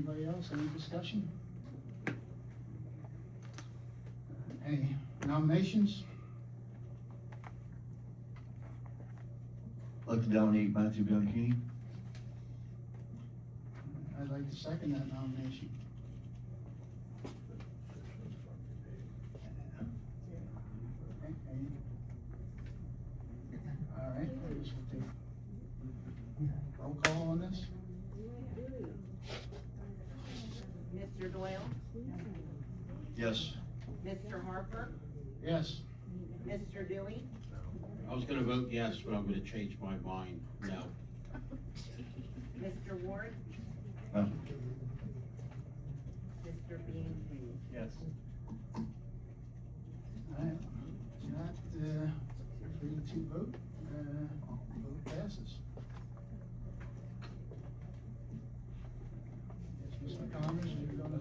Anybody else? Any discussion? Any nominations? I'd like to nominate Mathew Bianchni. I'd like to second that nomination. All right, I guess we'll take roll call on this. Mr. Doyle? Yes. Mr. Harper? Yes. Mr. Dewey? I was gonna vote yes, but I'm gonna change my mind, no. Mr. Ward? No. Mr. Bianchni? Yes. All right, that, 3-2 vote, vote passes. Yes, Mr. Connors, you're gonna.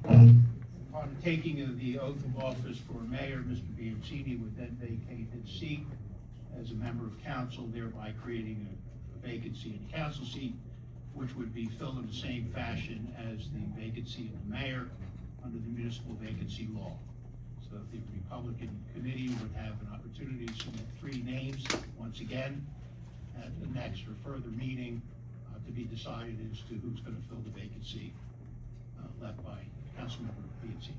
Upon taking of the oath of office for mayor, Mr. Bianchni would then vacate his seat as a member of council, thereby creating a vacancy in the council seat, which would be filled in the same fashion as the vacancy of the mayor under the municipal vacancy law. So the Republican committee would have an opportunity to submit 3 names once again at the next or further meeting to be decided as to who's going to fill the vacancy left by Councilmember Bianchni.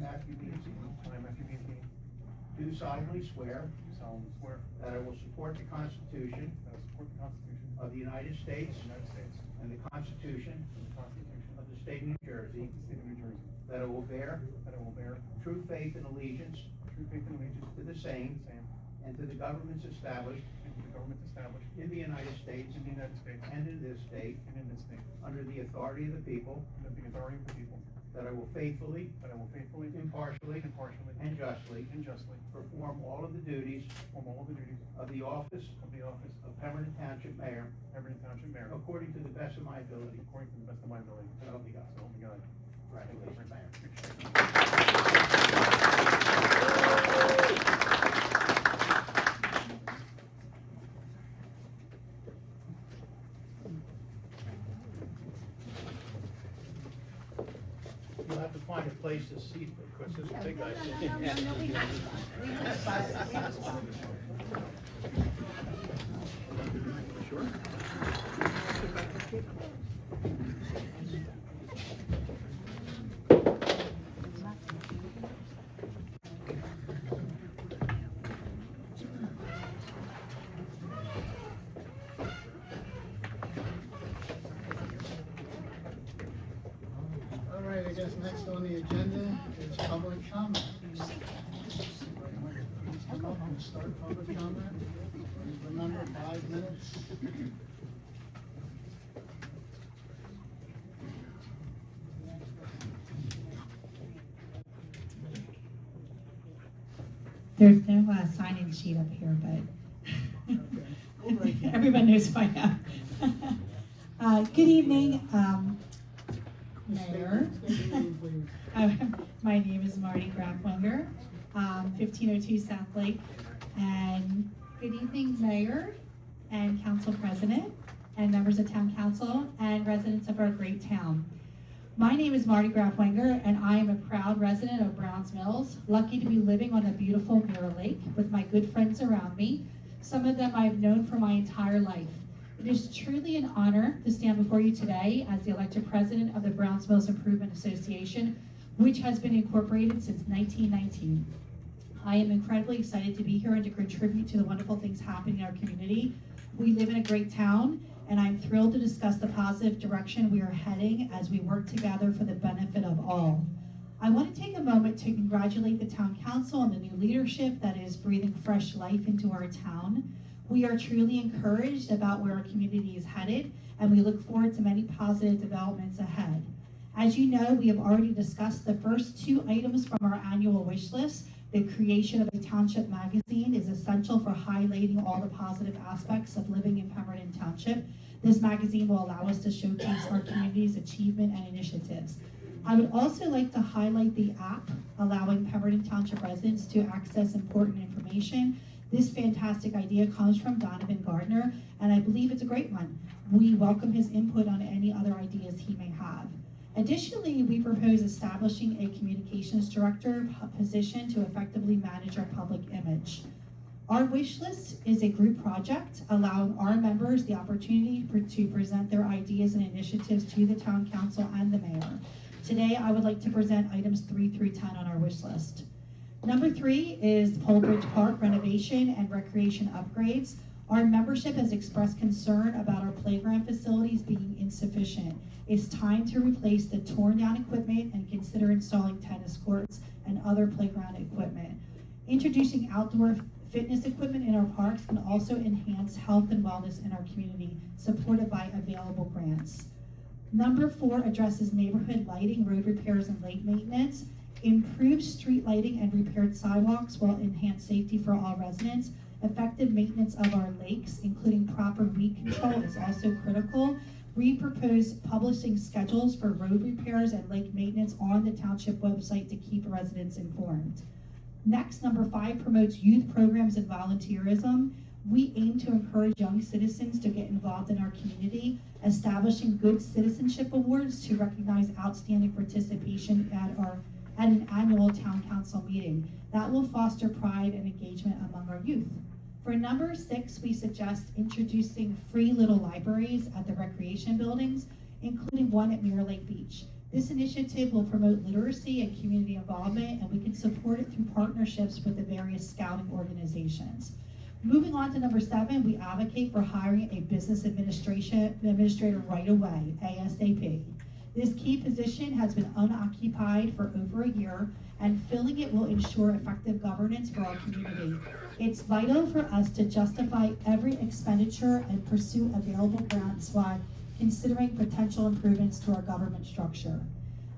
Mathew Bianchni, Do solemnly swear do solemnly swear that I will support the Constitution that I will support the Constitution of the United States of the United States and the Constitution and the Constitution of the State of New Jersey, of the State of New Jersey, that I will bear that I will bear true faith and allegiance true faith and allegiance to the to same the same and to the governments established and to the government established in the United States in the United States and in this state and in this state, under the authority of the people, under the authority of the people, that I will faithfully, that I will faithfully, impartially, impartially, and justly and justly perform all of the duties perform all of the duties of the office of the office of Pemberton Township Mayor Pemberton Township Mayor according to the best of my ability. according to the best of my ability. So help me God. So help me God. Congratulations, Mayor. You'll have to find a place to seat because this big guy Sure. All right, I guess next on the agenda is public comment. Come up and start public comment. Remember, 5 minutes. There's no sign-in sheet up here, but everyone knows who I am. Good evening, Mayor. My name is Marty Grafwenger, 1502 South Lake. And good evening, Mayor and Council President and members of Town Council and residents of our great town. My name is Marty Grafwenger, and I am a proud resident of Browns Mills, lucky to be living on the beautiful Mirror Lake with my good friends around me, some of them I've known for my entire life. It is truly an honor to stand before you today as the elected president of the Browns Mills Improvement Association, which has been incorporated since 1919. I am incredibly excited to be here and to contribute to the wonderful things happening in our community. We live in a great town, and I'm thrilled to discuss the positive direction we are heading as we work together for the benefit of all. I want to take a moment to congratulate the town council and the new leadership that is breathing fresh life into our town. We are truly encouraged about where our community is headed, and we look forward to many positive developments ahead. As you know, we have already discussed the first two items from our annual wish list. The creation of a township magazine is essential for highlighting all the positive aspects of living in Pemberton Township. This magazine will allow us to showcase our community's achievement and initiatives. I would also like to highlight the app allowing Pemberton Township residents to access important information. This fantastic idea comes from Donovan Gardner, and I believe it's a great one. We welcome his input on any other ideas he may have. Additionally, we propose establishing a communications director position to effectively manage our public image. Our wish list is a group project allowing our members the opportunity to present their ideas and initiatives to the town council and the mayor. Today, I would like to present items 3 through 10 on our wish list. Number 3 is Polbridge Park renovation and recreation upgrades. Our membership has expressed concern about our playground facilities being insufficient. It's time to replace the torn down equipment and consider installing tennis courts and other playground equipment. Introducing outdoor fitness equipment in our parks can also enhance health and wellness in our community, supported by available grants. Number 4 addresses neighborhood lighting, road repairs, and lake maintenance. Improved street lighting and repaired sidewalks will enhance safety for all residents. Effective maintenance of our lakes, including proper weed control, is also critical. We propose publishing schedules for road repairs and lake maintenance on the township website to keep residents informed. Next, number 5 promotes youth programs and volunteerism. We aim to encourage young citizens to get involved in our community, establishing good citizenship awards to recognize outstanding participation at an annual town council meeting. That will foster pride and engagement among our youth. For number 6, we suggest introducing free little libraries at the recreation buildings, including one at Mirror Lake Beach. This initiative will promote literacy and community involvement, and we can support it through partnerships with the various scouting organizations. Moving on to number 7, we advocate for hiring a business administrator right away, ASAP. This key position has been unoccupied for over a year, and filling it will ensure effective governance for our community. It's vital for us to justify every expenditure and pursue available grants while considering potential improvements to our government structure.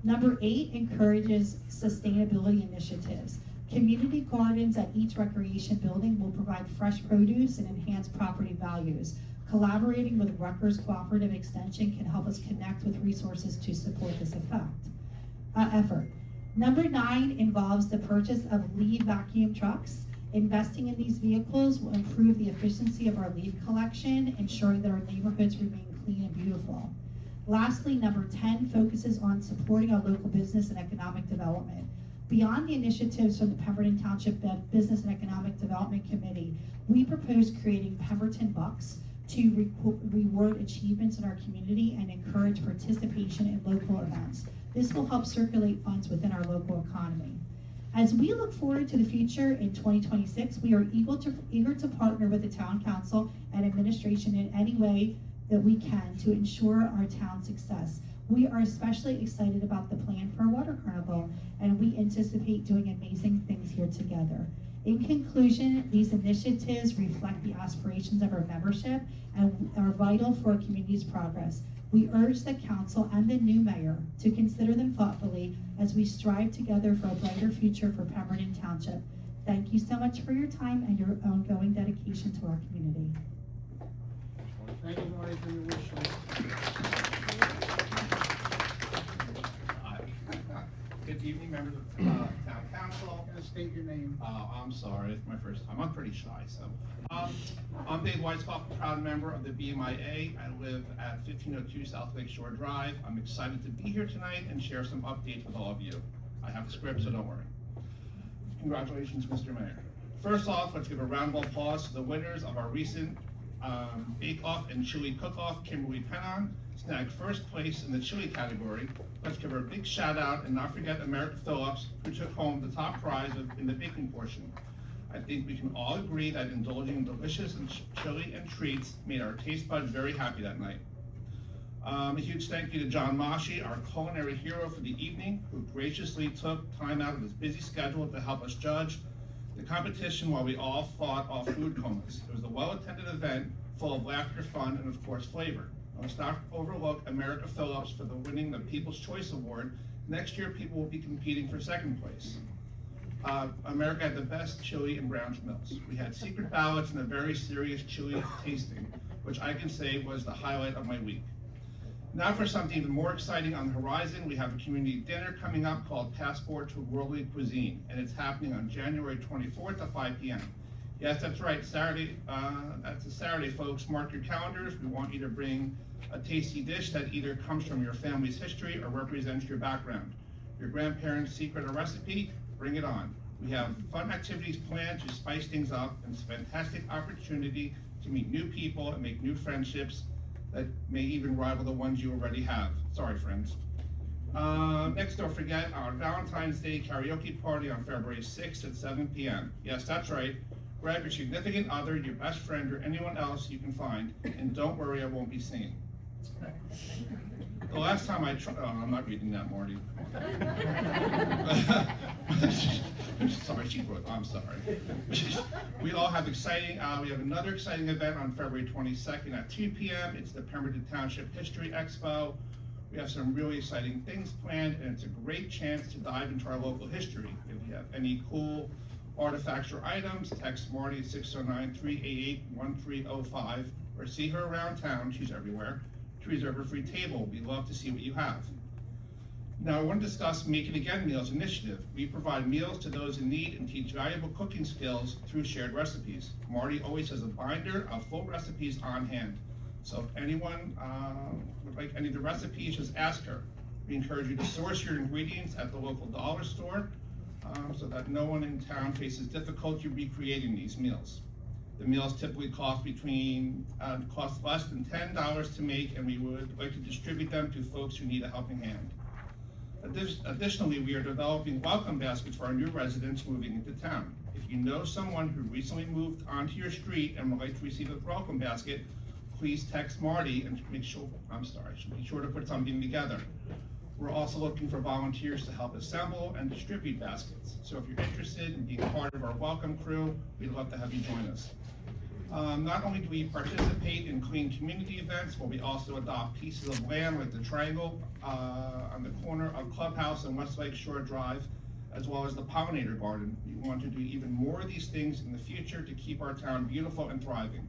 Number 8 encourages sustainability initiatives. Community gardens at each recreation building will provide fresh produce and enhance property values. Collaborating with Rutgers Cooperative Extension can help us connect with resources to support this effort. Number 9 involves the purchase of leaf vacuum trucks. Investing in these vehicles will improve the efficiency of our leaf collection, ensuring that our neighborhoods remain clean and beautiful. Lastly, number 10 focuses on supporting our local business and economic development. Beyond the initiatives from the Pemberton Township Business and Economic Development Committee, we propose creating Pemberton Bucks to reward achievements in our community and encourage participation in local events. This will help circulate funds within our local economy. As we look forward to the future in 2026, we are eager to partner with the town council and administration in any way that we can to ensure our town's success. We are especially excited about the plan for a water carnival, and we anticipate doing amazing things here together. In conclusion, these initiatives reflect the aspirations of our membership and are vital for our community's progress. We urge the council and the new mayor to consider them thoughtfully as we strive together for a brighter future for Pemberton Township. Thank you so much for your time and your ongoing dedication to our community. Thank you, Marty, for your wish list. Good evening, members of town council. Gonna state your name. I'm sorry, it's my first time. I'm pretty shy, so. I'm Dave Weisskopf, proud member of the BMIA. I live at 1502 South Lake Shore Drive. I'm excited to be here tonight and share some updates with all of you. I have the script, so don't worry. Congratulations, Mr. Mayor. First off, let's give a round of applause to the winners of our recent bake-off and chili cook-off. Kimberly Pennon snagged first place in the chili category. Let's give her a big shout out and not forget America Phillips, who took home the top prize in the baking portion. I think we can all agree that indulging in delicious chili and treats made our taste buds very happy that night. A huge thank you to John Mashi, our culinary hero for the evening, who graciously took time out of his busy schedule to help us judge the competition while we all fought off food comas. It was a well-attended event, full of laughter, fun, and of course flavor. Let's not overlook America Phillips for winning the People's Choice Award. Next year, people will be competing for second place. America had the best chili in Browns Mills. We had secret ballots and a very serious chili tasting, which I can say was the highlight of my week. Now for something even more exciting on the horizon, we have a community dinner coming up called Passport to Worldly Cuisine, and it's happening on January 24th at 5 p.m. Yes, that's right, Saturday, that's a Saturday, folks. Mark your calendars. We want you to bring a tasty dish that either comes from your family's history or represents your background. Your grandparents' secret or recipe, bring it on. We have fun activities planned to spice things up, and it's a fantastic opportunity to meet new people and make new friendships that may even rival the ones you already have. Sorry, friends. Next, don't forget our Valentine's Day karaoke party on February 6th at 7 p.m. Yes, that's right. Grab your significant other, your best friend, or anyone else you can find, and don't worry, I won't be singing. The last time I tried, oh, I'm not reading that, Marty. Sorry, she wrote, I'm sorry. We all have we have another exciting event on February 22nd at 2 p.m. It's the Pemberton Township History Expo. We have some really exciting things planned, and it's a great chance to dive into our local history. If you have any cool artifacts or items, text Marty at 609-388-1305, or see her around town, she's everywhere, to reserve a free table. We'd love to see what you have. Now, I want to discuss Make It Again Meals initiative. We provide meals to those in need and teach valuable cooking skills through shared recipes. Marty always has a binder of full recipes on hand. So if anyone would like any of the recipes, just ask her. We encourage you to source your ingredients at the local dollar store so that no one in town faces difficulty recreating these meals. The meals typically cost less than $10 to make, and we would like to distribute them to folks who need a helping hand. Additionally, we are developing welcome baskets for our new residents moving into town. If you know someone who recently moved onto your street and would like to receive a welcome basket, please text Marty and be sure to put something together. We're also looking for volunteers to help assemble and distribute baskets. So if you're interested in being part of our welcome crew, we'd love to have you join us. Not only do we participate in clean community events, but we also adopt pieces of land like the triangle on the corner of Clubhouse and West Lake Shore Drive, as well as the pollinator garden. We want to do even more of these things in the future to keep our town beautiful and thriving.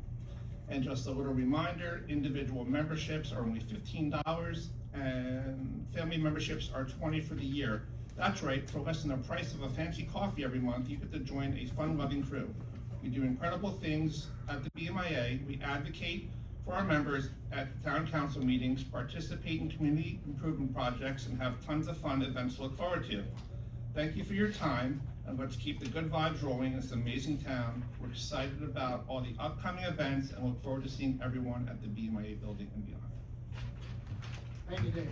And just a little reminder, individual memberships are only $15 and family memberships are $20 for the year. That's right, for less than the price of a fancy coffee every month, you get to join a fun-loving crew. We do incredible things at the BMIA. We advocate for our members at town council meetings, participate in community improvement projects, and have tons of fun events to look forward to. Thank you for your time, and let's keep the good vibes rolling in this amazing town. We're excited about all the upcoming events and look forward to seeing everyone at the BMIA building and beyond. Thank you, Dave.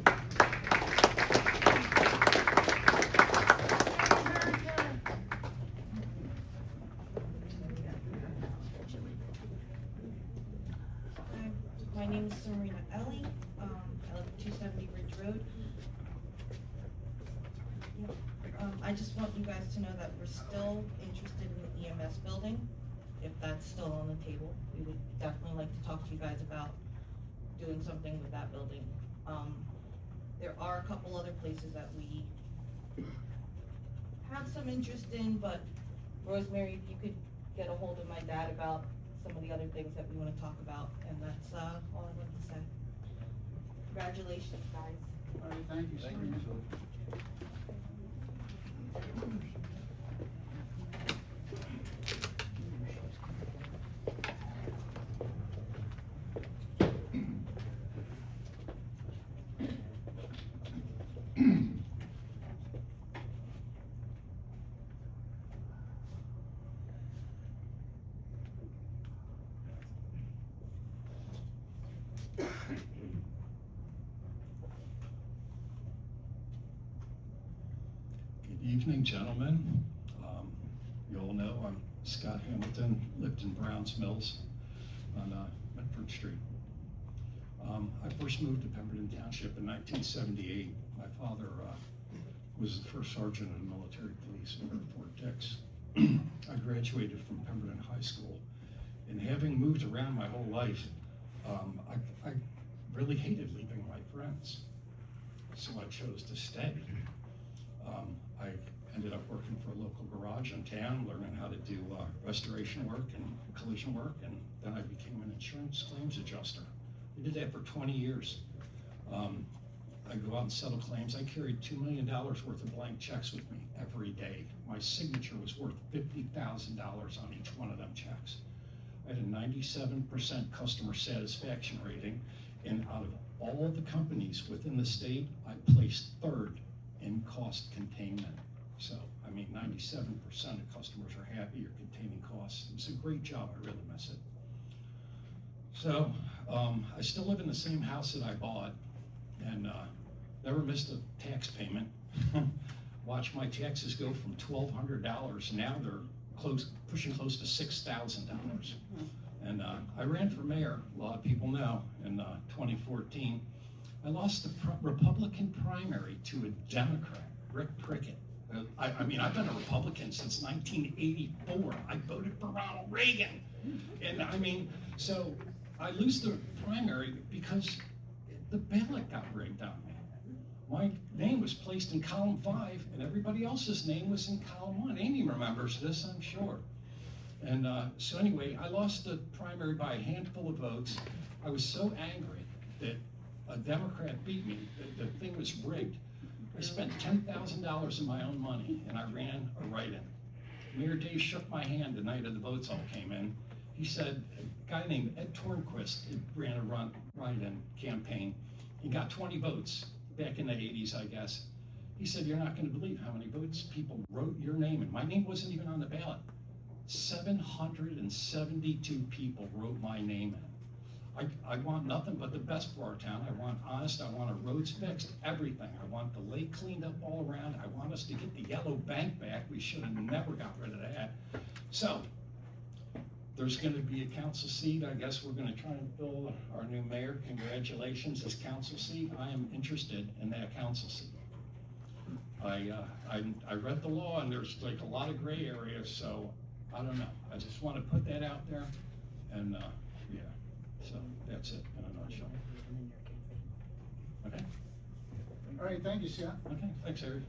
My name is Serena Ellie. I live at 270 Ridge Road. I just want you guys to know that we're still interested in the EMS building. If that's still on the table, we would definitely like to talk to you guys about doing something with that building. There are a couple other places that we have some interest in, but Rosemary, if you could get a hold of my dad about some of the other things that we want to talk about, and that's all I wanted to say. Congratulations, guys. All right, thank you, Serena. Good evening, gentlemen. You all know I'm Scott Hamilton, lived in Browns Mills on Medford Street. I first moved to Pemberton Township in 1978. My father was the first sergeant in the military police over at Fort Dix. I graduated from Pemberton High School, and having moved around my whole life, I really hated leaving my friends, so I chose to stay. I ended up working for a local garage in town, learning how to do restoration work and collision work, and then I became an insurance claims adjuster. I did that for 20 years. I go out and settle claims. I carried $2 million worth of blank checks with me every day. My signature was worth $50,000 on each one of them checks. I had a 97% customer satisfaction rating, and out of all the companies within the state, I placed third in cost containment. So, I mean, 97% of customers are happy you're containing costs. It's a great job, I really miss it. So, I still live in the same house that I bought, and never missed a tax payment. Watch my taxes go from $1,200, now they're pushing close to $6,000. And I ran for mayor, a lot of people know, in 2014. I lost the Republican primary to a Democrat, Rick Prickett. I mean, I've been a Republican since 1984. I voted for Ronald Reagan. And I mean, so I lose the primary because the ballot got rigged on me. My name was placed in column 5, and everybody else's name was in column 1. Amy remembers this, I'm sure. And so anyway, I lost the primary by a handful of votes. I was so angry that a Democrat beat me, the thing was rigged. I spent $10,000 of my own money, and I ran a write-in. Mayor Dave shook my hand the night of the votes all came in. He said, a guy named Ed Tornquist ran a write-in campaign. He got 20 votes back in the 80s, I guess. He said, you're not going to believe how many votes people wrote your name in. My name wasn't even on the ballot. 772 people wrote my name in. I want nothing but the best for our town. I want honest, I want our roads fixed, everything. I want the lake cleaned up all around. I want us to get the yellow bank back. We should have never got rid of that. So, there's going to be a council seat. I guess we're going to try and fill our new mayor. Congratulations, this council seat. I am interested in that council seat. I read the law, and there's like a lot of gray areas, so I don't know. I just want to put that out there, and yeah. So that's it in a nutshell. Okay. All right, thank you, Scott. Okay. Thanks, Eric.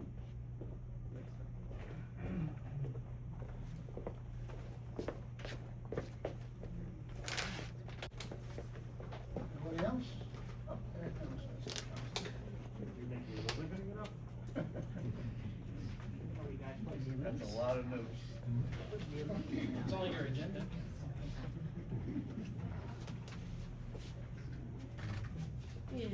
Anybody else? Oh, there it comes. That's a lot of notes. It's all your agenda. Yes.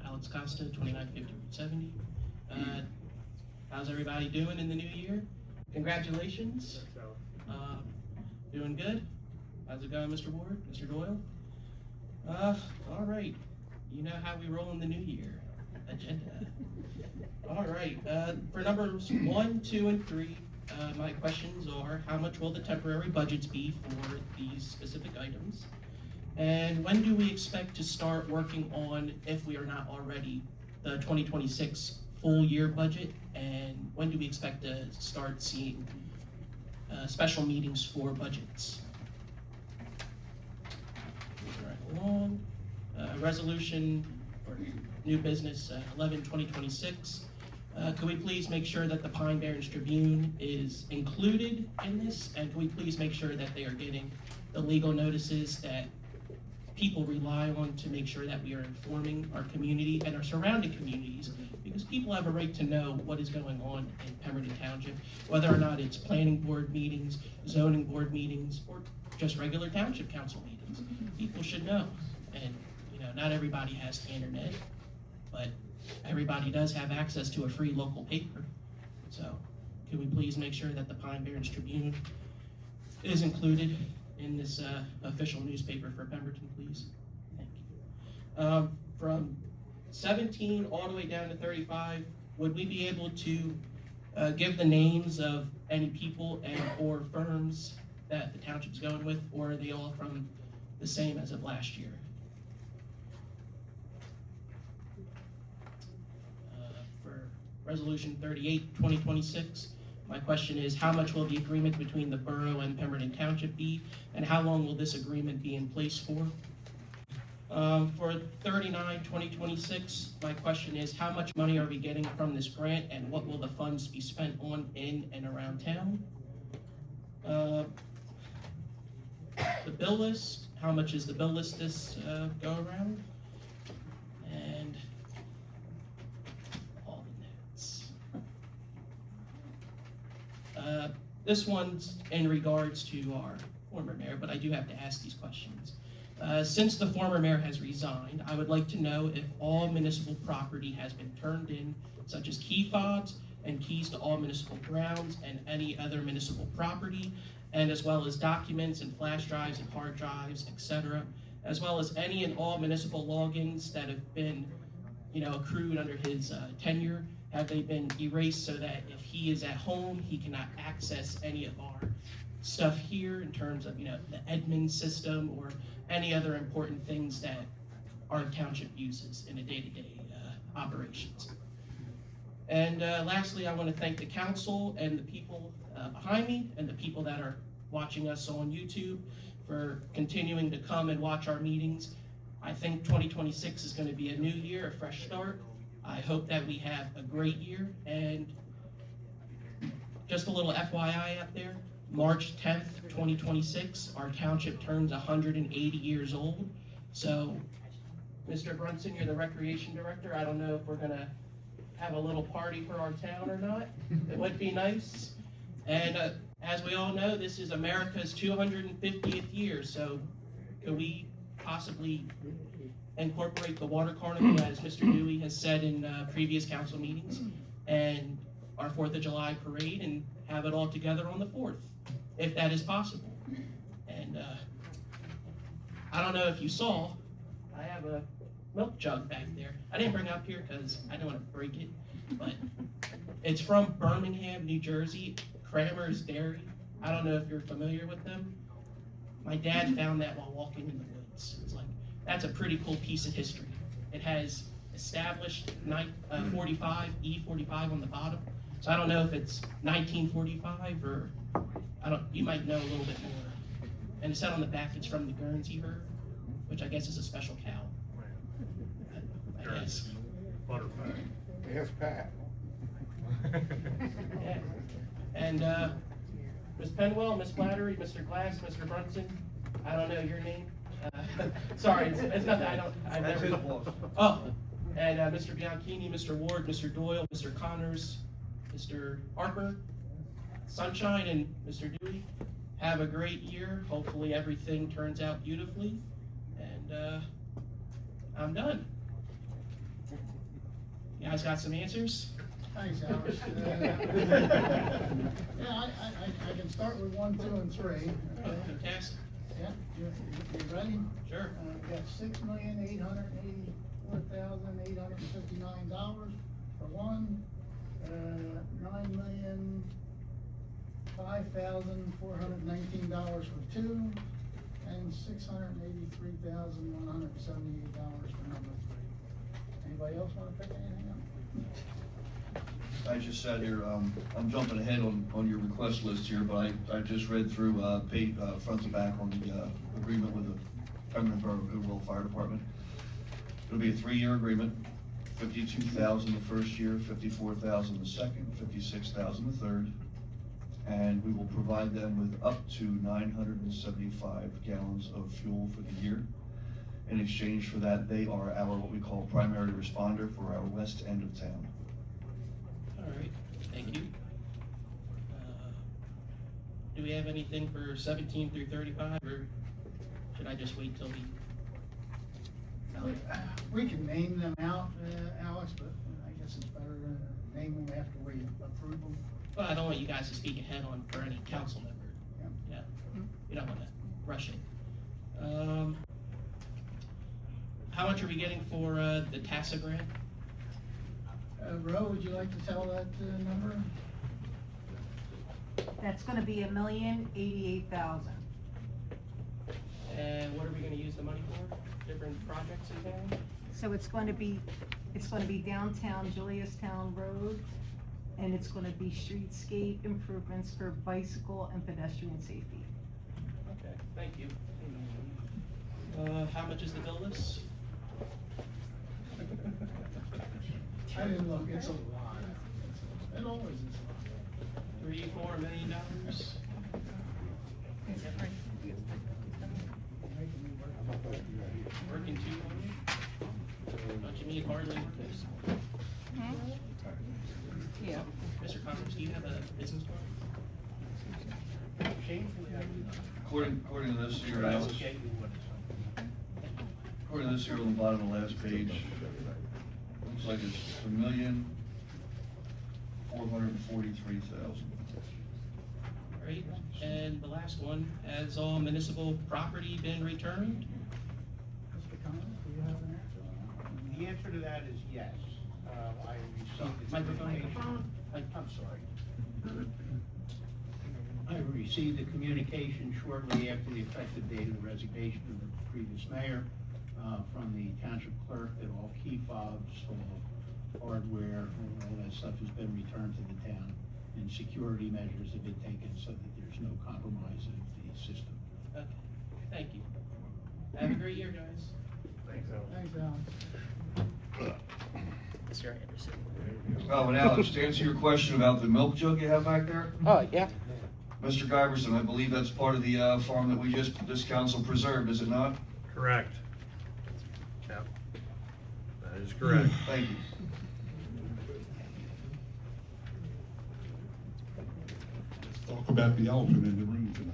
Alex Costa, 2950-70. How's everybody doing in the new year? Congratulations. Doing good? How's it going, Mr. Ward, Mr. Doyle? All right. You know how we roll in the new year. Agenda. All right. For numbers 1, 2, and 3, my questions are: how much will the temporary budgets be for these specific items? And when do we expect to start working on, if we are not already, the 2026 full year budget? And when do we expect to start seeing special meetings for budgets? Moving right along. Resolution or new business 11/2026. Can we please make sure that the Pine Barrens Tribune is included in this? And can we please make sure that they are getting the legal notices that people rely on to make sure that we are informing our community and our surrounding communities? Because people have a right to know what is going on in Pemberton Township, whether or not it's planning board meetings, zoning board meetings, or just regular township council meetings. People should know. And you know, not everybody has the internet, but everybody does have access to a free local paper. So can we please make sure that the Pine Barrens Tribune is included in this official newspaper for Pemberton, please? Thank you. From 17 all the way down to 35, would we be able to give the names of any people and or firms that the township's going with, or are they all from the same as of last year? For Resolution 38, 2026, my question is, how much will the agreement between the borough and Pemberton Township be, and how long will this agreement be in place for? For 39, 2026, my question is, how much money are we getting from this grant, and what will the funds be spent on in and around town? The bill list, how much is the bill list this go around? And all the notes. This one's in regards to our former mayor, but I do have to ask these questions. Since the former mayor has resigned, I would like to know if all municipal property has been turned in, such as key fobs and keys to all municipal grounds and any other municipal property, and as well as documents and flash drives and hard drives, etc., as well as any and all municipal logins that have been, accrued under his tenure. Have they been erased so that if he is at home, he cannot access any of our stuff here in terms of, the admin system or any other important things that our township uses in a day-to-day operations. And lastly, I want to thank the council and the people behind me and the people that are watching us on YouTube for continuing to come and watch our meetings. I think 2026 is going to be a new year, a fresh start. I hope that we have a great year, and just a little FYI out there, March 10th, 2026, our township turns 180 years old. So, Mr. Brunson, you're the recreation director. I don't know if we're gonna have a little party for our town or not. It would be nice. And as we all know, this is America's 250th year. So, could we possibly incorporate the water carnival, as Mr. Dewey has said in previous council meetings, and our 4th of July parade, and have it all together on the 4th, if that is possible. And I don't know if you saw, I have a milk jug back there. I didn't bring it up here because I don't want to break it, but it's from Birmingham, New Jersey, Kramer's Dairy. I don't know if you're familiar with them. My dad found that while walking in the woods. It's like, that's a pretty cool piece of history. It has established 45, E45 on the bottom. So I don't know if it's 1945 or, you might know a little bit more. And it said on the back it's from the Guernsey herd, which I guess is a special cow. I guess. Butterfly. Yes, Pat. Yeah. And Ms. Penwell, Ms. Flattery, Mr. Glass, Mr. Brunson, I don't know your name. Sorry, it's nothing, That's his boss. Oh, and Mr. Bianchni, Mr. Ward, Mr. Doyle, Mr. Connors, Mr. Harper, Sunshine, and Mr. Dewey. Have a great year. Hopefully everything turns out beautifully. And I'm done. You guys got some answers? Thanks, Alex. Yeah, I can start with 1, 2, and 3. Okay? Fantastic. Yeah, you ready? Sure. We got $6,884,859 for one, $9,005,419 for two, and $683,178 for number 3. Anybody else want to pick anything up? I just sat here, I'm jumping ahead on your request list here, but I just read through, front to back on the agreement with the Pemberton Borough Goodwill Fire Department. It'll be a 3-year agreement, $52,000 the first year, $54,000 the second, $56,000 the third, and we will provide them with up to 975 gallons of fuel for the year. In exchange for that, they are our, what we call primary responder for our west end of town. All right, thank you. Do we have anything for 17 through 35, or should I just wait till We can name them out, Alex, but I guess it's better to name them after we approve them. Well, I don't want you guys to speak ahead on for any council member. Yeah. You don't want to rush it. how much are we getting for, the TASA grant? Ro, would you like to tell that, number? That's gonna be $1,088,000. And what are we gonna use the money for? Different projects in town? So it's going to be downtown Juliustown Road, and it's gonna be streetscape improvements for bicycle and pedestrian safety. Okay, thank you. How much is the bill list? I didn't look, it's a lot. It always is a $3-4 million? Working too hard? Don't you need hardly workers? Yeah. Mr. Congress, do you have a business card? According to this here, Alice, according to this here on the bottom of the last page, looks like it's $1,443,000. Great, and the last one, has all municipal property been returned? Mr. Connors, do you have an answer on that? The answer to that is yes. I received the Microphone. communication. I'm sorry. I received the communication shortly after the effective date of the resignation of the previous mayor, from the township clerk that all key fobs, all hardware, and all that stuff has been returned to the town, and security measures have been taken so that there's no compromise of the system. Okay, thank you. Have a great year, guys. Thanks, Al. Thanks, Alan. Mr. Anderson. Oh, and Alex, to answer your question about the milk jug you have back there, Oh, yeah. Mr. Giverson, I believe that's part of the, farm that this council preserved, is it not? Correct. Yep. That is correct. Thank you. Talk about the elephant in the room tonight.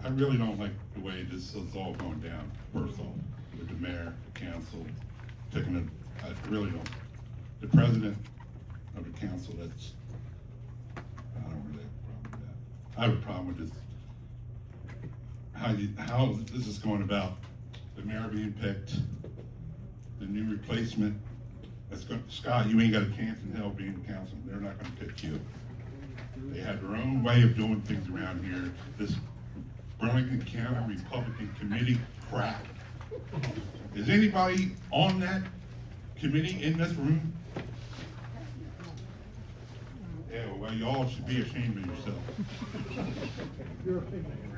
I really don't like the way this is all going down, first of all, with the mayor, the council, I really don't. The president of the council, I don't really have a problem with that. I have a problem with this, how this is going about, the mayor being picked, the new replacement. Scott, you ain't got a chance in hell being the council. They're not gonna pick you. They have their own way of doing things around here. This Burlington County Republican Committee crap. Is anybody on that committee in this room? Yeah, well, y'all should be ashamed of yourself.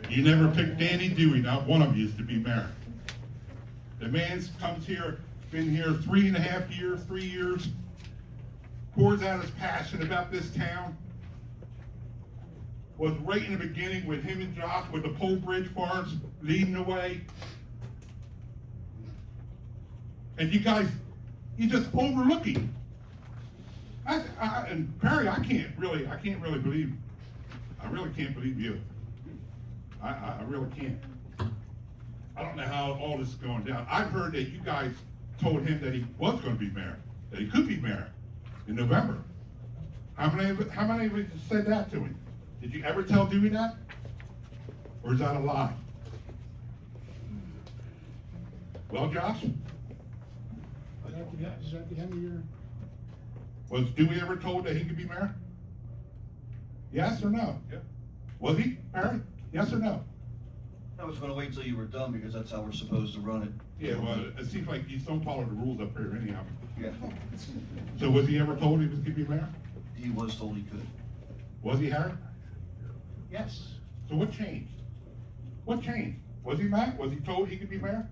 You never picked Danny Dewey, not one of you is to be mayor. The man's comes here, been here 3.5 years, 3 years, pours out his passion about this town. Was right in the beginning with him and Josh with the Pole Bridge Farms leading the way. And you guys, you just overlooking. And Perry, I can't really believe, I really can't believe you. I really can't. I don't know how all this is going down. I've heard that you guys told him that he was going to be mayor, that he could be mayor in November. How many of you said that to him? Did you ever tell Dewey that? Or is that a lie? Well, Josh? Is that the end of your? Was Dewey ever told that he could be mayor? Yes or no? Yeah. Was he, Perry? Yes or no? I was gonna wait till you were done because that's how we're supposed to run it. Yeah, well, it seems like you don't follow the rules up here anyhow. Yeah, So was he ever told he was gonna be mayor? he was told he could. Was he, Harry? Yes. So what changed? What changed? Was he mad? Was he told he could be mayor?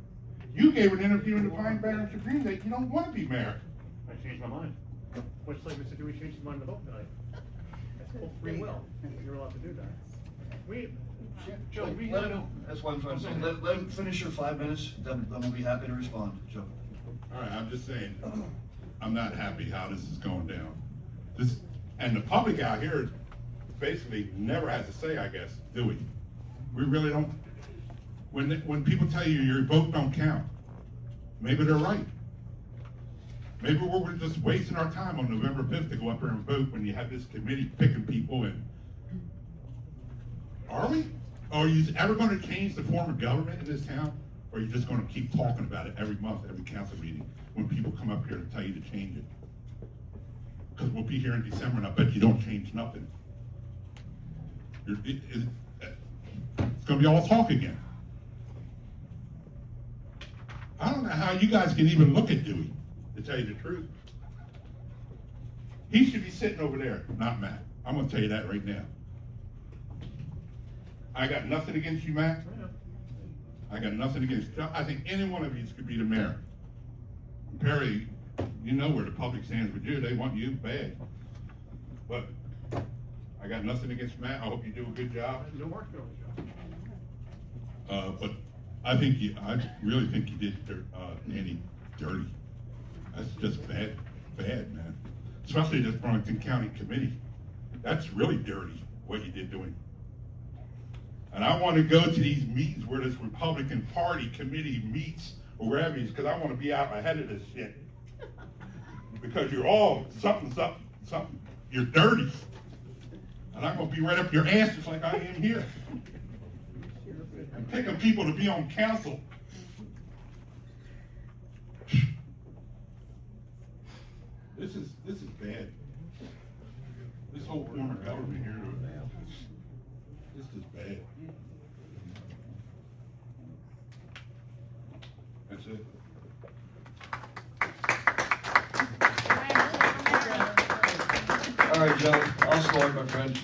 You gave an interview in the Pine Barrens Tribune that you don't want to be mayor. I changed my mind. Much like Mr. Dewey changed his mind to vote tonight. That's full free will. You're allowed to do that. Joe, we Let had him, that's what I'm trying to say. Let him finish your 5 minutes, then we'll be happy to respond, Joe. All right, I'm just saying, I'm not happy how this is going down. And the public out here basically never has a say, I guess, do we? We really don't. When people tell you your vote don't count, maybe they're right. Maybe we're just wasting our time on November 5th to go up there and vote when you have this committee picking people in. Are we? Are you ever gonna change the form of government in this town? Or are you just gonna keep talking about it every month, every council meeting, when people come up here to tell you to change it? Because we'll be here in December and I bet you don't change nothing. It's gonna be all talk again. I don't know how you guys can even look at Dewey, to tell you the truth. He should be sitting over there, not Matt. I'm gonna tell you that right now. I got nothing against you, Matt. I got nothing against you. I think any one of you could be the mayor. Perry, you know where the public stands with you. They want you bad. But I got nothing against Matt. I hope you do a good job. No work on the job. But I really think you did Andy dirty. That's just bad, man. Especially this Burlington County Committee. That's really dirty, what you did to him. And I want to go to these meetings where this Republican Party committee meets, or wherever it is, because I want to be out ahead of this shit. Because you're all something. You're dirty. And I'm going to be right up your asses like I am here. I'm picking people to be on council. This is bad. This whole form of government here, this is bad. That's it. All right, Joe, I'll start, my friend.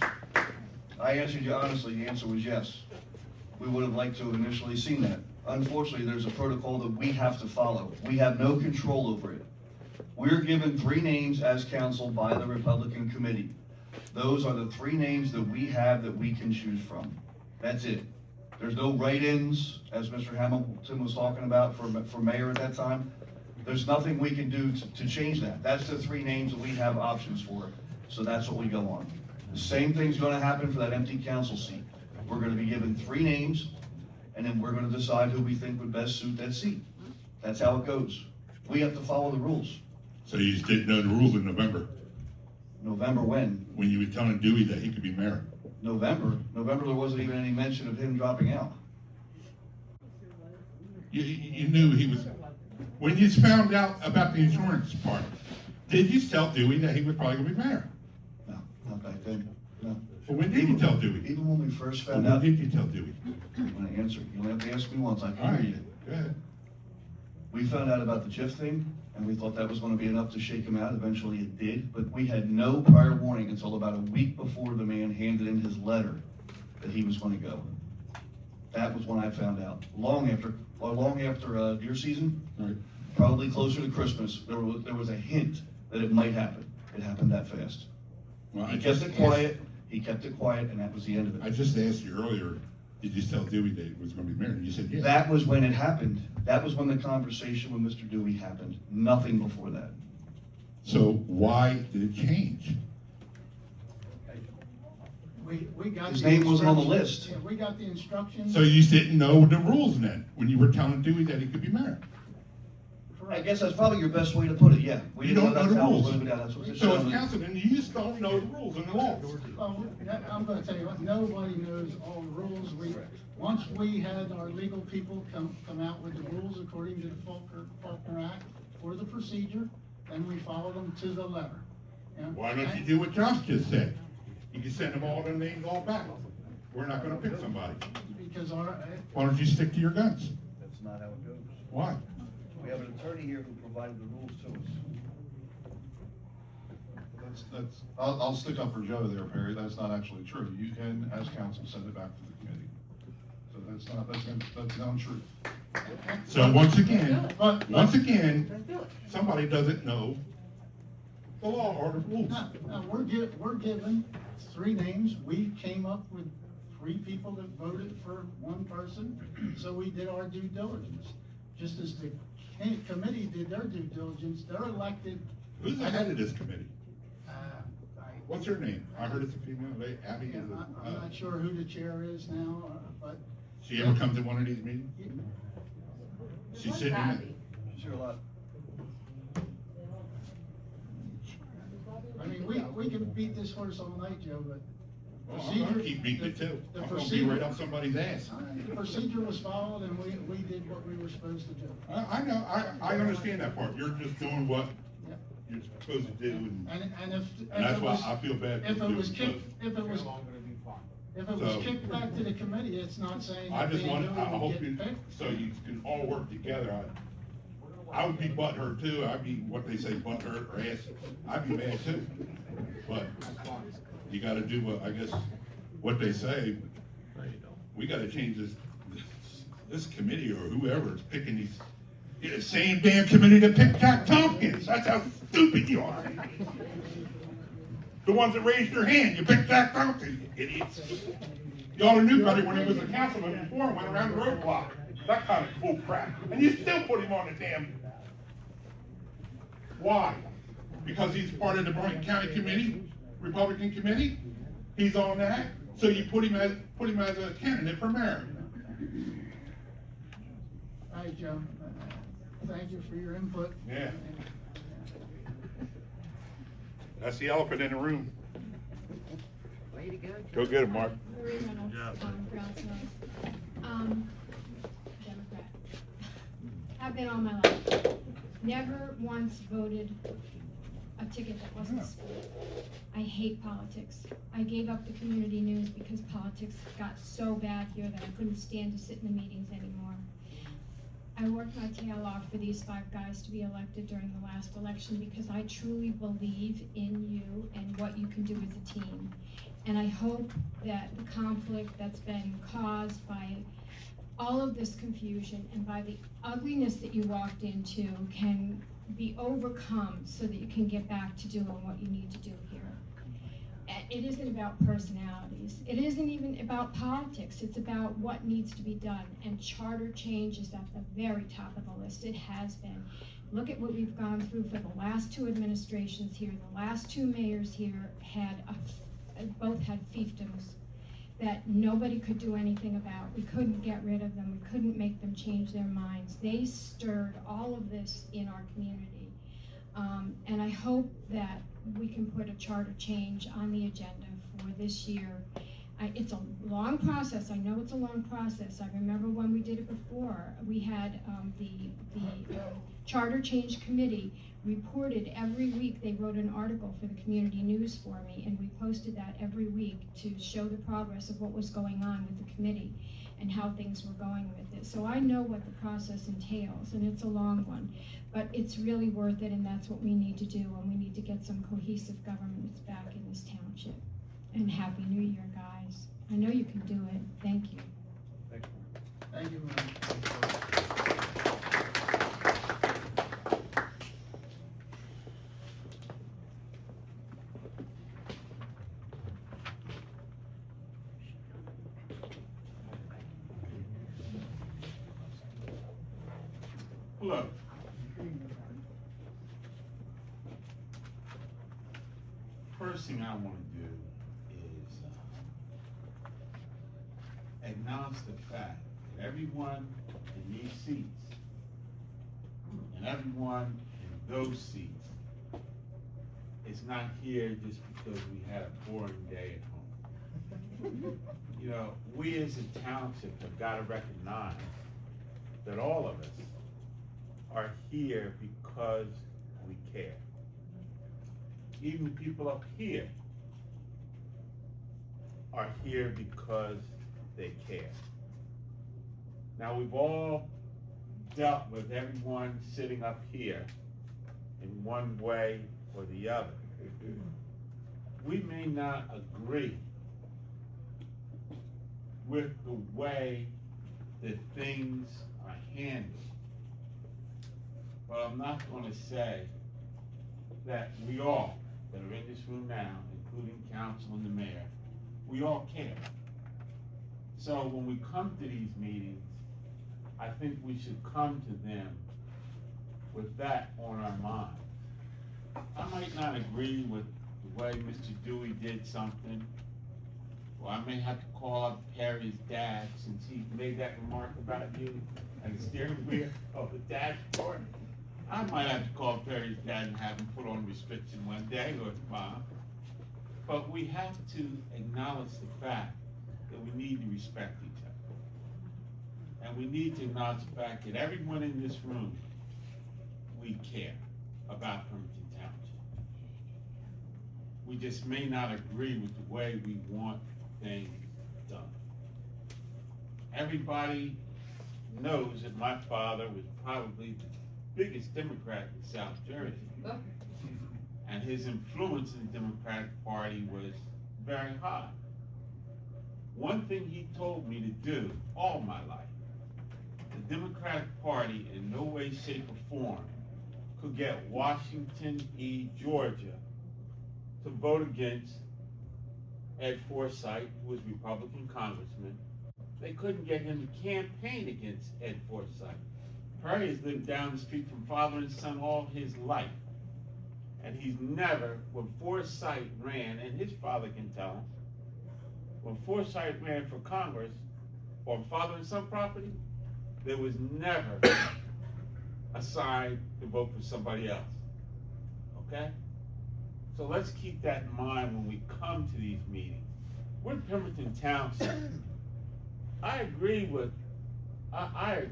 I answered you honestly, the answer was yes. We would have liked to have initially seen that. Unfortunately, there's a protocol that we have to follow. We have no control over it. We're given 3 names as council by the Republican committee. Those are the 3 names that we have that we can choose from. That's it. There's no write-ins, as Mr. Hamilton was talking about for mayor at that time. There's nothing we can do to change that. That's the 3 names that we have options for. So that's what we go on. The same thing's gonna happen for that empty council seat. We're gonna be given 3 names, and then we're gonna decide who we think would best suit that seat. That's how it goes. We have to follow the rules. So you just didn't know the rules in November, November when? when you were telling Dewey that he could be mayor. November there wasn't even any mention of him dropping out. You knew he was, when you found out about the insurance part, did you tell Dewey that he was probably gonna be mayor? No, not back then, no. Well, when did you tell Dewey? Even when we first Well, found when out, did you tell Dewey? when I answered, you only have to ask me once, I All can hear right, you. go ahead. We found out about the JIF thing, and we thought that was gonna be enough to shake him out. Eventually it did, but we had no prior warning until about a week before the man handed in his letter that he was gonna go. That was when I found out. Long after deer season, Right. probably closer to Christmas, there was a hint that it might happen. It happened that fast. Well, He kept it quiet, and that was the end of I it. just asked you earlier, did you tell Dewey that he was gonna be mayor? And you said yes. That was when it happened. That was when the conversation with Mr. Dewey happened. Nothing before that. So why did it change? We got. His the name wasn't on the instructions. list. Yeah, we got the instructions. So you didn't know the rules then, when you were telling Dewey that he could be mayor? I guess that's probably your best way to put it, yeah. We You didn't don't know that's the how it was rules. gonna go down. That's what it So showed. as councilman, you just don't know the rules and the laws. Well, I'm gonna tell you what, nobody knows all the rules. Once we had our legal people come out with the rules according to the Faulkner Act for the procedure, then we followed them to the letter. And- Why don't you do what Josh just said? You can send them all their names all back. We're not gonna pick somebody. Because Why don't you stick to your guns? That's not how it goes. Why? We have an attorney here who provided the rules to us. I'll stick up for Joe there, Perry. That's not actually true. You can, as council, send it back to the committee. So that's not true. So once again, somebody doesn't know the law or the rules. Now, we're given 3 names. We came up with 3 people that voted for 1 person, so we did our due diligence. Just as the committee did their due diligence, they're elected. Who's the head of this committee? I- What's her name? I heard it's a female, Abby is I'm not sure who the chair is now, but. she ever come to one of these meetings? She's sitting in it. She's here a lot. I mean, we can beat this horse all night, Joe, but Well, I'm gonna keep beating it too. The I'm gonna be procedure- right up somebody's ass. The procedure was followed and we did what we were supposed to do. I know, I understand that part. You're just doing what Yeah. you're supposed to do, and And if that's it why was, I feel bad for if it was you. kicked, if it was So- kicked back to the committee, it's not saying I that just Dan want, I Dewey hope would you, get picked. so you can all work together. I would be butthurt too. I'd be, what they say, butthurt or ass. I'd be mad too. But you gotta do what, I guess, what they say. We gotta change this committee or whoever is picking these. You're the same damn committee that picked Jack Tompkins. That's how stupid you are. The ones that raised your hand, you picked Jack Tompkins, you idiots. You oughta knew better when he was a councilman before and went around the roadblock. That kind of cool crap. And you still put him on the damn. Why? Because he's part of the Brighton County Committee, Republican Committee? He's on that? So you put him as a candidate for mayor. All right, Joe, thank you for your input. Yeah. That's the elephant in the room. Way to go, Joe. Go get him, Mark. Marie Reynolds, Democrat. I've been all my life. Never once voted a ticket that wasn't split. I hate politics. I gave up the community news because politics got so bad here that I couldn't stand to sit in the meetings anymore. I worked my tail off for these 5 guys to be elected during the last election because I truly believe in you and what you can do as a team. And I hope that the conflict that's been caused by all of this confusion and by the ugliness that you walked into can be overcome so that you can get back to doing what you need to do here. It isn't about personalities. It isn't even about politics. It's about what needs to be done. And charter change is at the very top of the list. It has been. Look at what we've gone through for the last 2 administrations here. The last 2 mayors here had both had fiefdoms that nobody could do anything about. We couldn't get rid of them. We couldn't make them change their minds. They stirred all of this in our community. And I hope that we can put a charter change on the agenda for this year. It's a long process. I know it's a long process. I remember when we did it before. We had the Charter Change Committee reported every week. They wrote an article for the community news for me, and we posted that every week to show the progress of what was going on with the committee and how things were going with it. So I know what the process entails, and it's a long one, but it's really worth it, and that's what we need to do, and we need to get some cohesive governments back in this township. And Happy New Year, guys. I know you can do it. Thank you. Thank you, Marie. Hello. First thing I want to do is acknowledge the fact that everyone in these seats and everyone in those seats is not here just because we had a boring day at home. You know, we as a township have got to recognize that all of us are here because we care. Even the people up here are here because they care. Now, we've all dealt with everyone sitting up here in one way or the other. We may not agree with the way that things are handled, but I'm not going to say that we all that are in this room now, including council and the mayor, we all care. So when we come to these meetings, I think we should come to them with that on our mind. I might not agree with the way Mr. Dewey did something, or I may have to call up Perry's dad since he made that remark about you and the steering wheel of the dashboard. I might have to call Perry's dad and have him put on restriction one day or his mom. But we have to acknowledge the fact that we need to respect each other. And we need to acknowledge the fact that everyone in this room, we care about Pemberton Township. We just may not agree with the way we want things done. Everybody knows that my father was probably the biggest Democrat in South Jersey. And his influence in the Democratic Party was very high. One thing he told me to do all my life, the Democratic Party in no way, shape, or form could get Washington E. Georgia to vote against Ed Forsythe, who was Republican congressman. They couldn't get him to campaign against Ed Forsythe. Perry has lived down the street from father and son all his life. And he's never, when Forsythe ran, and his father can tell him, when Forsythe ran for Congress on father and son property, there was never a sign to vote for somebody else. Okay? So let's keep that in mind when we come to these meetings. We're in Pemberton Township. I agree with Mr.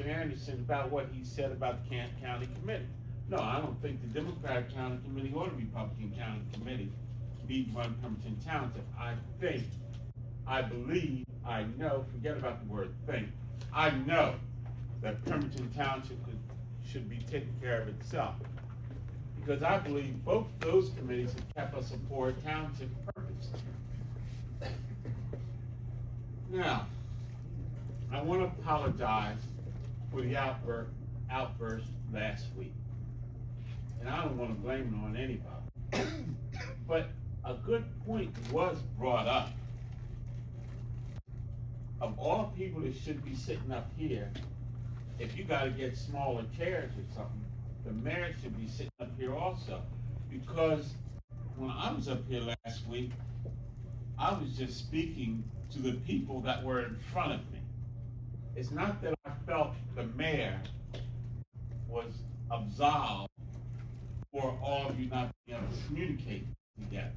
Anderson about what he said about the Kent County Committee. No, I don't think the Democratic County Committee or the Republican County Committee need to run Pemberton Township. I believe, I know, forget about the word think, I know that Pemberton Township should be taking care of itself. Because I believe both those committees have kept us a poor township purpose. Now, I want to apologize for the outburst last week. And I don't want to blame it on anybody. But a good point was brought up. Of all people that should be sitting up here, if you gotta get smaller chairs or something, the mayor should be sitting up here also. Because when I was up here last week, I was just speaking to the people that were in front of me. It's not that I felt the mayor was absolved for all of you not being able to communicate together.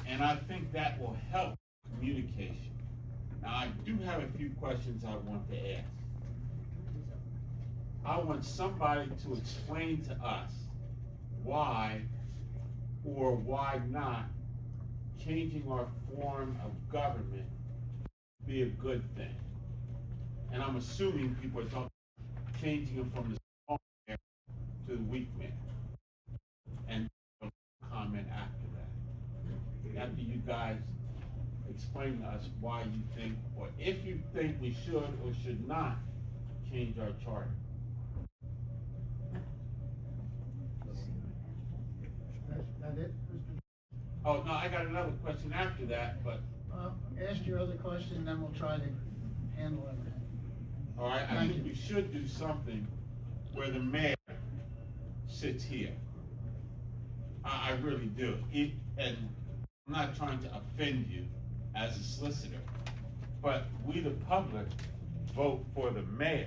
And I think that will help communication. Now, I do have a few questions I want to ask. I want somebody to explain to us why or why not changing our form of government be a good thing. And I'm assuming people are talking about changing it from the strong man to the weak man. And I'll comment after that. After you guys explain to us why you think, or if you think we should or should not change our charter. That it, Mr.? Oh, no, I got another question after that, but. Ask your other question, then we'll try to handle everything. All right, I Thank think you. we should do something where the mayor sits here. I really do. And I'm not trying to offend you as a solicitor, but we, the public, vote for the mayor.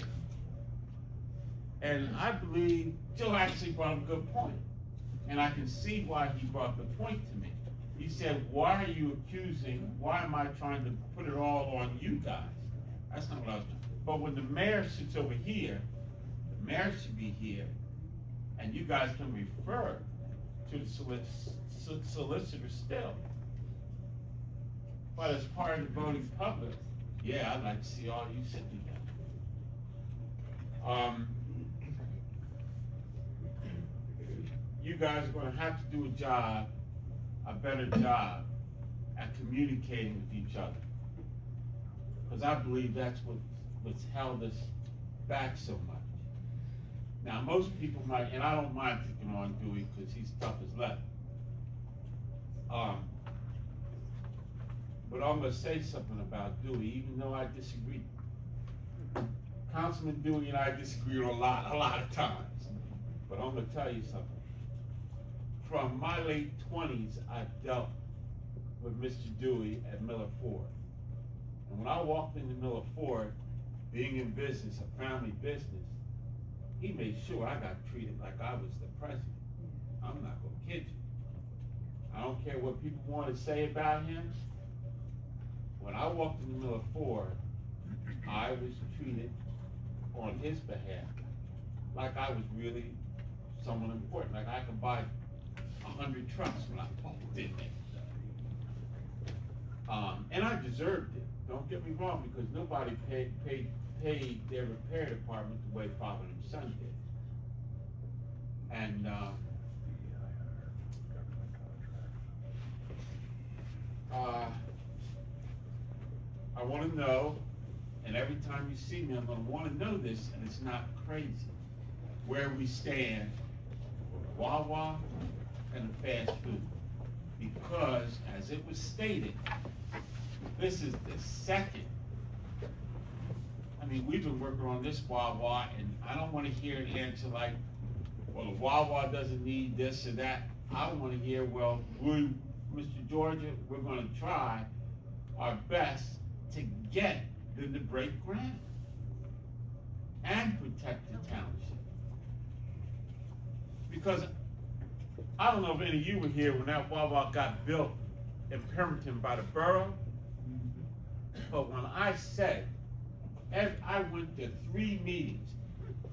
And I believe Joe actually brought a good point. And I can see why he brought the point to me. He said, why are you accusing, why am I trying to put it all on you guys? That's not what I was doing. But when the mayor sits over here, the mayor should be here, and you guys can refer to the solicitor still. But as part of the voting public, yeah, I'd like to see all you sit together. You guys are gonna have to do a better job at communicating with each other. Because I believe that's what's held us back so much. Now, most people might, and I don't mind picking on Dewey because he's tough as leather. But I'm gonna say something about Dewey, even though I disagree. Councilman Dewey and I disagree a lot of times. But I'm gonna tell you something. From my late 20s, I dealt with Mr. Dewey at Miller Ford. And when I walked into Miller Ford, being in business, a family business, he made sure I got treated like I was the president. I'm not gonna kid you. care what people want to say about him. When I walked in the middle of Ford, I was treated on his behalf like I was really someone important, like I could buy 100 trucks when I walked in there. And I deserved it, don't get me wrong, because nobody paid their repair department the way father and son did. And, I wanna know, and every time you see me, I'm gonna wanna know this, and it's not crazy, where we stand with Wawa and the fast food. Because, as it was stated, this is the second. I mean, we've been working on this Wawa, and I don't wanna hear an answer like, well, the Wawa doesn't need this or that. I wanna hear, well, Mr. Georgia, we're gonna try our best to get them to break ground and protect the township. Because I don't know if any of you were here when that Wawa got built in Pemberton by the borough, but when I said, I went to 3 meetings,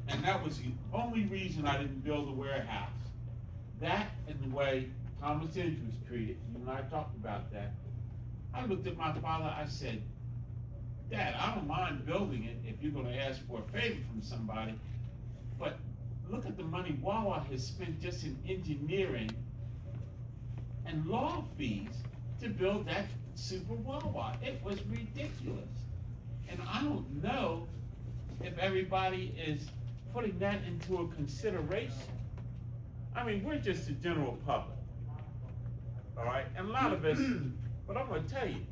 and that was the only reason I didn't build a warehouse. That and the way Thomas Inge was treated, you and I talked about that. I looked at my father, I said, Dad, I don't mind building it if you're gonna ask for a favor from somebody, but look at the money Wawa has spent just in engineering and law fees to build that super Wawa. It was ridiculous. And I don't know if everybody is putting that into a consideration. I mean, we're just the general public, all right? And a lot of us, but I'm gonna tell you,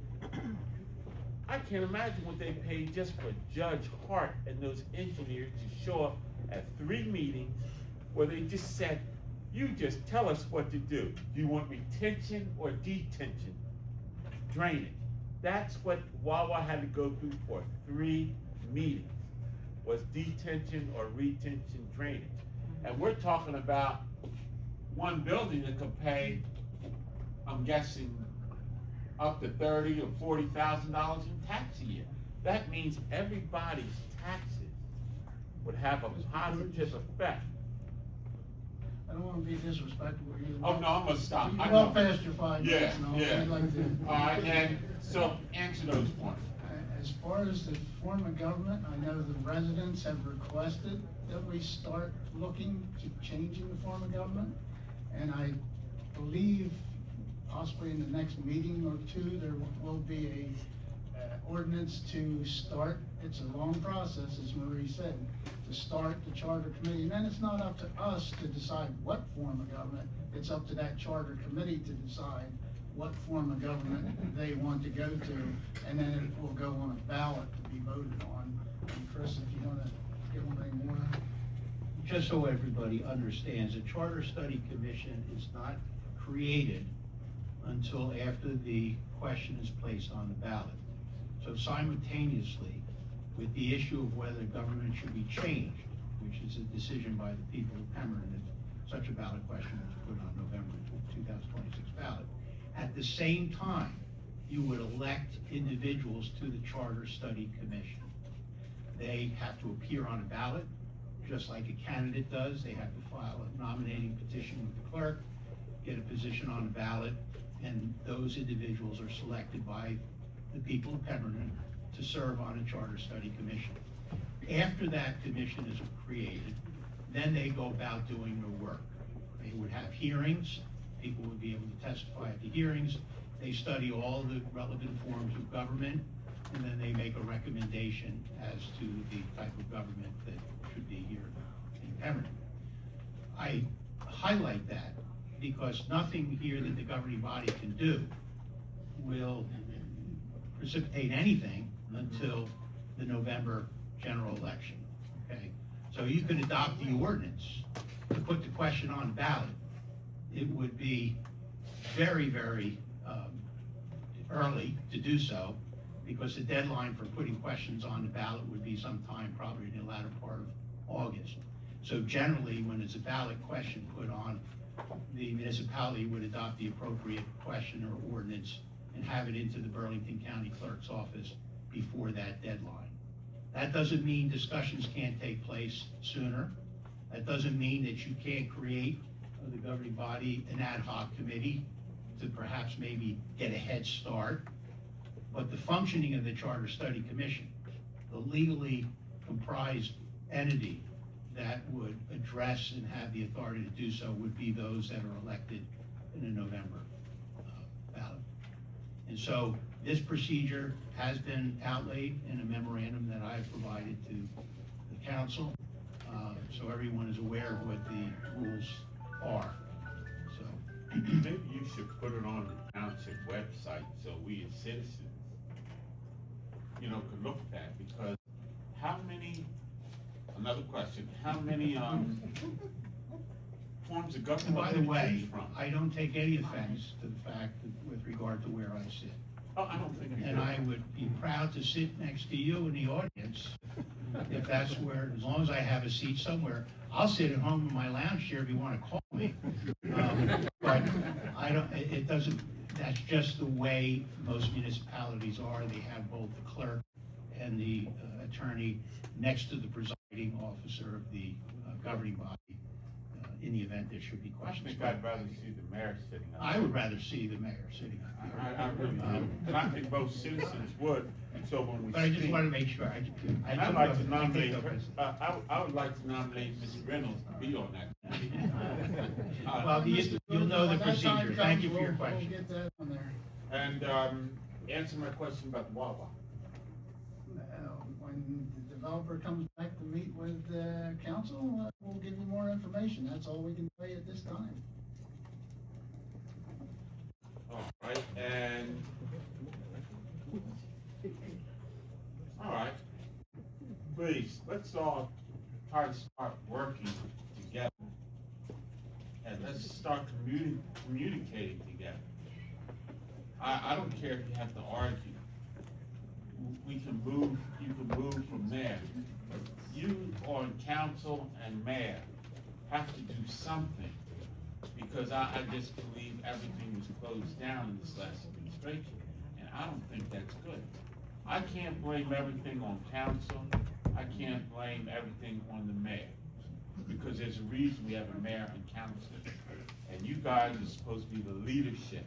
I can't imagine what they paid just for Judge Hart and those engineers to show up at 3 meetings where they just said, you just tell us what to do. Do you want retention or detention? Drainage. That's what Wawa had to go through for 3 meetings, was detention or retention drainage. And we're talking about one building that could pay, I'm guessing, up to $30,000 or $40,000 in tax a year. That means everybody's taxes would have a positive effect. I don't wanna be disrespectful here. Oh, no, I'm gonna stop. You're I well know. past your 5 minutes now. Yeah. I'd like to. All right, and so answer those points. As far as the form of government, I know the residents have requested that we start looking to changing the form of government. And I believe possibly in the next meeting or 2, there will be a ordinance to start. It's a long process, as Marie said, to start the charter committee. And then it's not up to us to decide what form of government. It's up to that charter committee to decide what form of government they want to go to. And then it will go on a ballot to be voted on. And Chris, if you wanna give them any more. Just so everybody understands, a Charter Study Commission is not created until after the question is placed on the ballot. So simultaneously, with the issue of whether government should be changed, which is a decision by the people of Pemberton, if such a ballot question was put on November 2026 ballot, at the same time, you would elect individuals to the Charter Study Commission. They have to appear on a ballot, just like a candidate does. They have to file a nominating petition with the clerk, get a position on the ballot, and those individuals are selected by the people of Pemberton to serve on a Charter Study Commission. After that commission is created, then they go about doing their work. They would have hearings, people would be able to testify at the hearings, they study all the relevant forms of government, and then they make a recommendation as to the type of government that should be here in Pemberton. I highlight that because nothing here that the governing body can do will precipitate anything until the November general election, okay? So you could adopt the ordinance to put the question on the ballot. It would be very, very early to do so, because the deadline for putting questions on the ballot would be sometime probably in the latter part of August. So generally, when it's a ballot question put on the municipality would adopt the appropriate question or ordinance and have it into the Burlington County Clerk's office before that deadline. That doesn't mean discussions can't take place sooner. That doesn't mean that you can't create the governing body an ad hoc committee to perhaps maybe get a head start. But the functioning of the Charter Study Commission, the legally comprised entity that would address and have the authority to do so, would be those that are elected in the November ballot. And so this procedure has been outlaid in a memorandum that I have provided to the council, so everyone is aware of what the rules are. So Maybe you should put it on the township website so we as citizens, you know, could look at that, because how many, another question, how many, forms of and government by do the you way, choose from? I don't take any offense to the fact that with regard to where I sit. Oh, I don't think you And do. I would be proud to sit next to you in the audience, if that's where, as long as I have a seat somewhere. I'll sit at home in my lounge chair if you want to call me. But I don't, it doesn't, that's just the way most municipalities are. They have both the clerk and the attorney next to the presiding officer of the governing body, in the event there should be I questions. think I'd rather see the mayor sitting up. I would rather see the mayor sitting up here. I really do. And I think both citizens would, so when we But I just speak- want to make sure, I I'd like to take nominate, no offense. I would like to nominate Mr. Reynolds to be on that. Well, you'll know the When that time procedure. Thank you for your comes, question. We'll get that on there. And, answer my question about the Wawa. When the developer comes back to meet with council, we'll give you more information. That's all we can say at this time. All right, and, all right, please, let's all try to start working together. And let's start communicating together. I don't care if you have to argue. We can move, you can move from there. But you on council and mayor have to do something, because I just believe everything was closed down in this last administration, and I don't think that's good. I can't blame everything on council, I can't blame everything on the mayor, because there's a reason we have a mayor and council. And you guys are supposed to be the leadership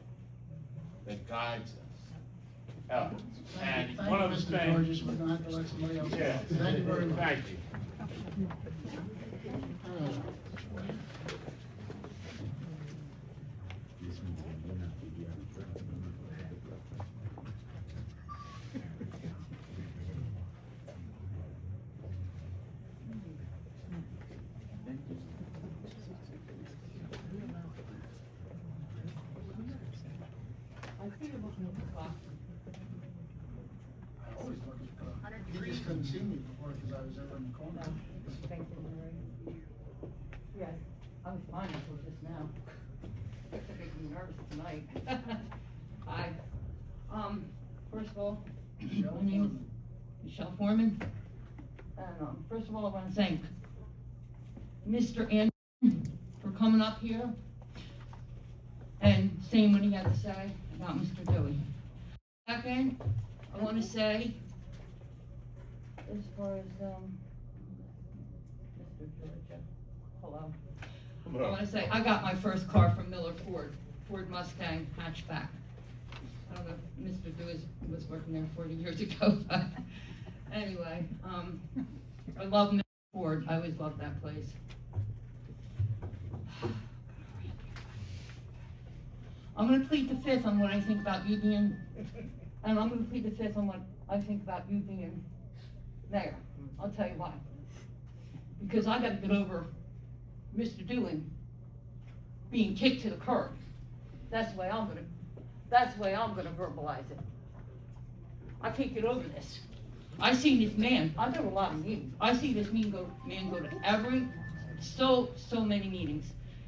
that guides us. And one of the Thank you, Mr. things. Georges. We're gonna have to let somebody else. Yeah, Thank you very much. thank you. I always look at the clock. You just couldn't see me before because I was over in the corner. Yes, I was fine until just now. It's making me nervous tonight. Hi. First of all, my name is Michelle Foreman. And, first of all, I want to thank Mr. Anderson for coming up here and saying what he had to say about Mr. Dewey. Second, I want to say, as far as, Mr. Georgia, hello. I want to say, I got my first car from Miller Ford Mustang hatchback. I don't know if Mr. Dewey was working there 40 years ago, but anyway, I love Miller Ford. I always loved that place. I'm going to plead the fifth on what I think about you being, and I'm going to plead the fifth on what I think about you being mayor. I'll tell you why. Because I got to get over Mr. Dewey being kicked to the curb. That's the way I'm going to verbalize it. I can't get over this. I see this man. I go to a lot of meetings. I see this man go to so many meetings.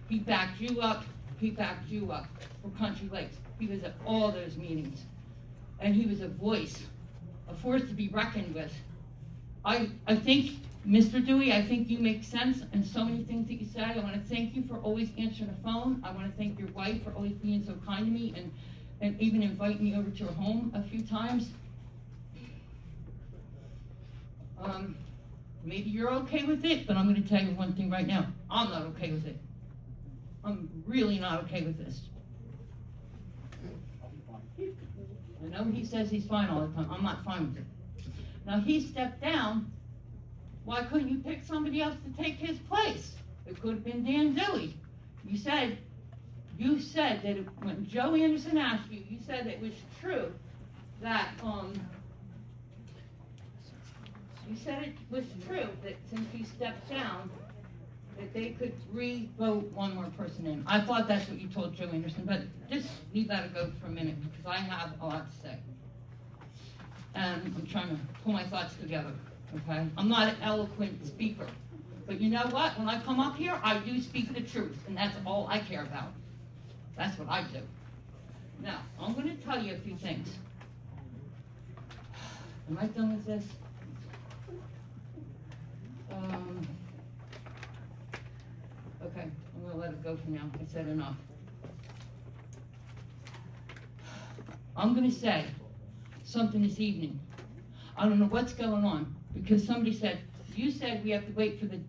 He backed you up. He backed you up for Country Lakes. He was at all those meetings. And he was a voice, a force to be reckoned with. I think Mr. Dewey, I think you make sense in so many things that you say. I want to thank you for always answering the phone. I want to thank your wife for always being so kind to me and even inviting me over to her home a few times. Maybe you're okay with it, but I'm going to tell you one thing right now. I'm not okay with it. I'm really not okay with this. I know he says he's fine all the time. I'm not fine with it. Now, he stepped down. Why couldn't you pick somebody else to take his place? It could have been Dan Dewey. You said that when Joe Anderson asked you, you said it was true that, you said it was true that since you stepped down, that they could re-vote one more person in. I thought that's what you told Joe Anderson, but just leave that go for a minute because I have a lot to say. And I'm trying to pull my thoughts together, okay? I'm not an eloquent speaker, but you know what? When I come up here, I do speak the truth, and that's all I care about. That's what I do. Now, I'm going to tell you a few things. Am I done with this? Okay, I'm going to let it go for now. I said enough. I'm going to say something this evening. I don't know what's going on because somebody said, you said we have to wait for the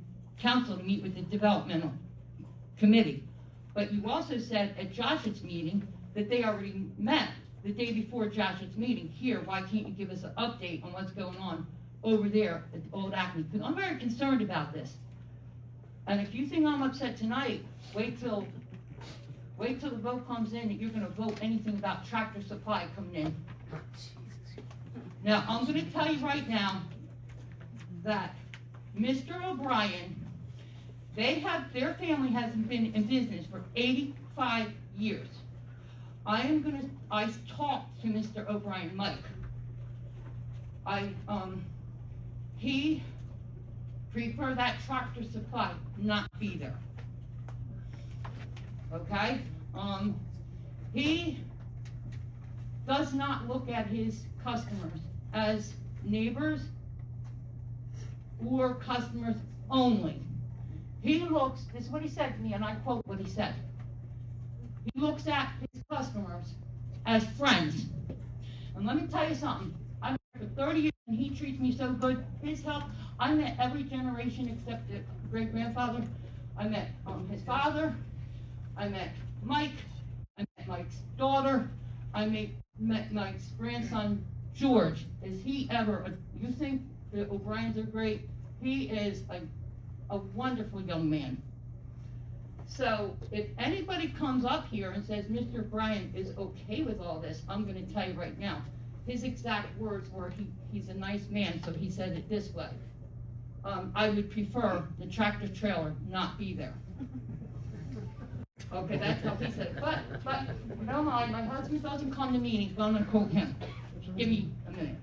council to meet with the developmental committee. But you also said at Josh's meeting that they already met the day before Josh's meeting. Here, why can't you give us an update on what's going on over there at the Old Acme? Because I'm very concerned about this. And if you think I'm upset tonight, wait till the vote comes in that you're going to vote anything about Tractor Supply coming in. Now, I'm going to tell you right now that Mr. O'Brien, their family has been in business for 85 years. I talked to Mr. O'Brien, Mike. He prefer that Tractor Supply not be there. Okay? He does not look at his customers as neighbors or customers only. He looks, this is what he said to me, and I quote what he said. He looks at his customers as friends. And let me tell you something. I've been here for 30 years and he treats me so good. His help, I met every generation except the great-grandfather. I met his father. I met Mike. I met Mike's daughter. I met Mike's grandson, George. Is he ever, you think the O'Briens are great? He is a wonderful young man. So if anybody comes up here and says Mr. O'Brien is okay with all this, I'm going to tell you right now, his exact words were he's a nice man, so he said it this way. I would prefer the tractor trailer not be there. Okay, that's how he said it. But don't mind, my husband doesn't come to meetings, but I'm going to quote him. Give me a minute.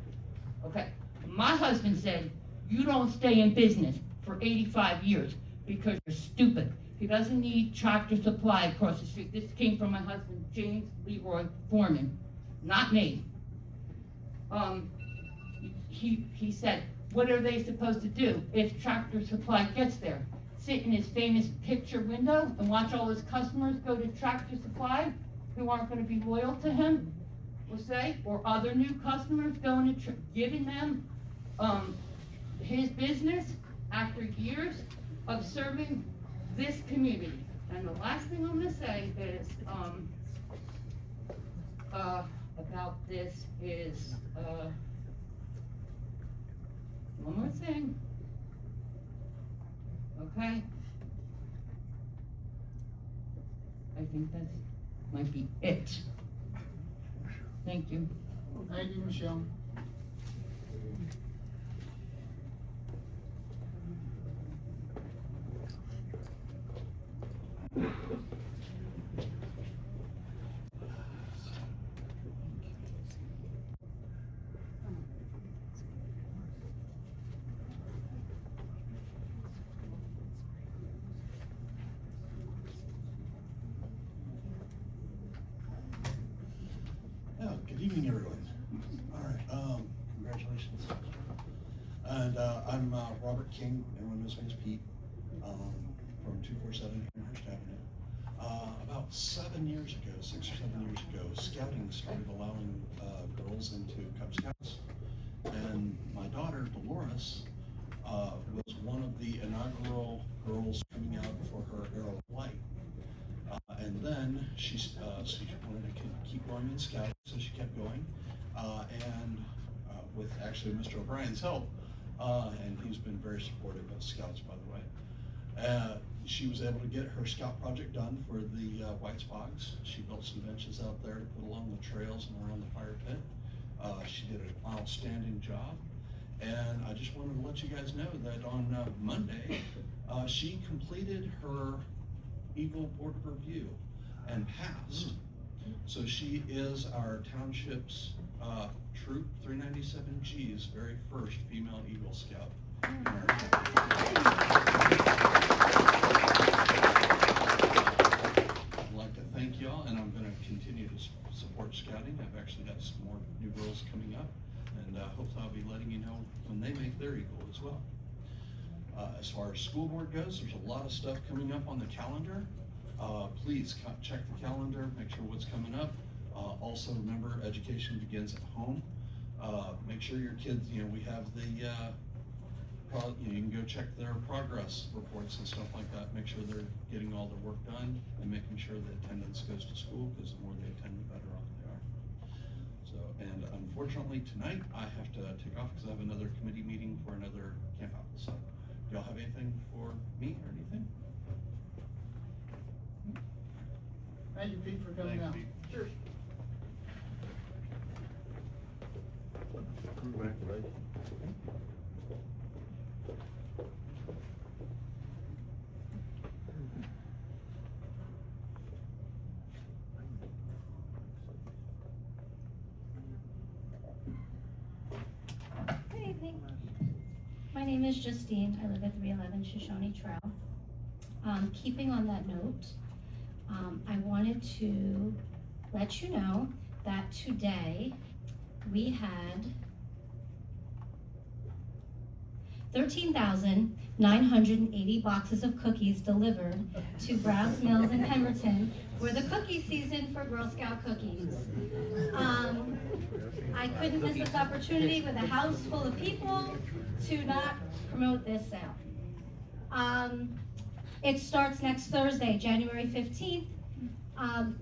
Okay, my husband said, you don't stay in business for 85 years because you're stupid. He doesn't need Tractor Supply across the street. This came from my husband, James Leroy Foreman, not me. He said, what are they supposed to do if Tractor Supply gets there? Sit in his famous picture window and watch all his customers go to Tractor Supply who aren't going to be loyal to him, we'll say, or other new customers going to giving them his business after years of serving this community. And the last thing I'm going to say is about this is one more thing. Okay? I think that might be it. Thank you. Thank you, Michelle. Good evening, everyone. All right, congratulations. And I'm Robert King, everyone knows me as Pete, from 247 Amherst Avenue. About 7 years ago, 6 or 7 years ago, Scouting started allowing girls into Cub Scouts. And my daughter, Dolores, was one of the inaugural girls coming out for her Arrow of Light. And then she wanted to keep going in Scouting, so she kept going. With actually Mr. O'Brien's help, and he's been very supportive of Scouts, by the way. She was able to get her Scout project done for the White's Bogs. She built some benches out there to put along the trails and around the fire pit. She did an outstanding job. And I just wanted to let you guys know that on Monday, she completed her Eagle Board of Review and passed. So she is our township's Troop 397G's very first female Eagle Scout. I'd like to thank y'all, and I'm going to continue to support Scouting. I've actually got some more new girls coming up, and hopefully I'll be letting you know when they make their Eagle as well. As far as school board goes, there's a lot of stuff coming up on the calendar. Please check the calendar, make sure what's coming up. Also remember, education begins at home. Make sure your kids, we have the, you can go check their progress reports and stuff like that. Make sure they're getting all their work done and making sure the attendance goes to school, because the more they attend, the better off they are. So, and unfortunately tonight I have to take off because I have another committee meeting for another camp out. So, y'all have anything for me or anything? Thank you, Pete, for coming out. Sure. Good evening. My name is Justine. I live at 311 Shoshone Trail. Keeping on that note, I wanted to let you know that today we had 13,980 boxes of cookies delivered to Browns Mills in Pemberton for the cookie season for Girl Scout cookies. I couldn't miss this opportunity with a house full of people to not promote this sale. It starts next Thursday, January 15th.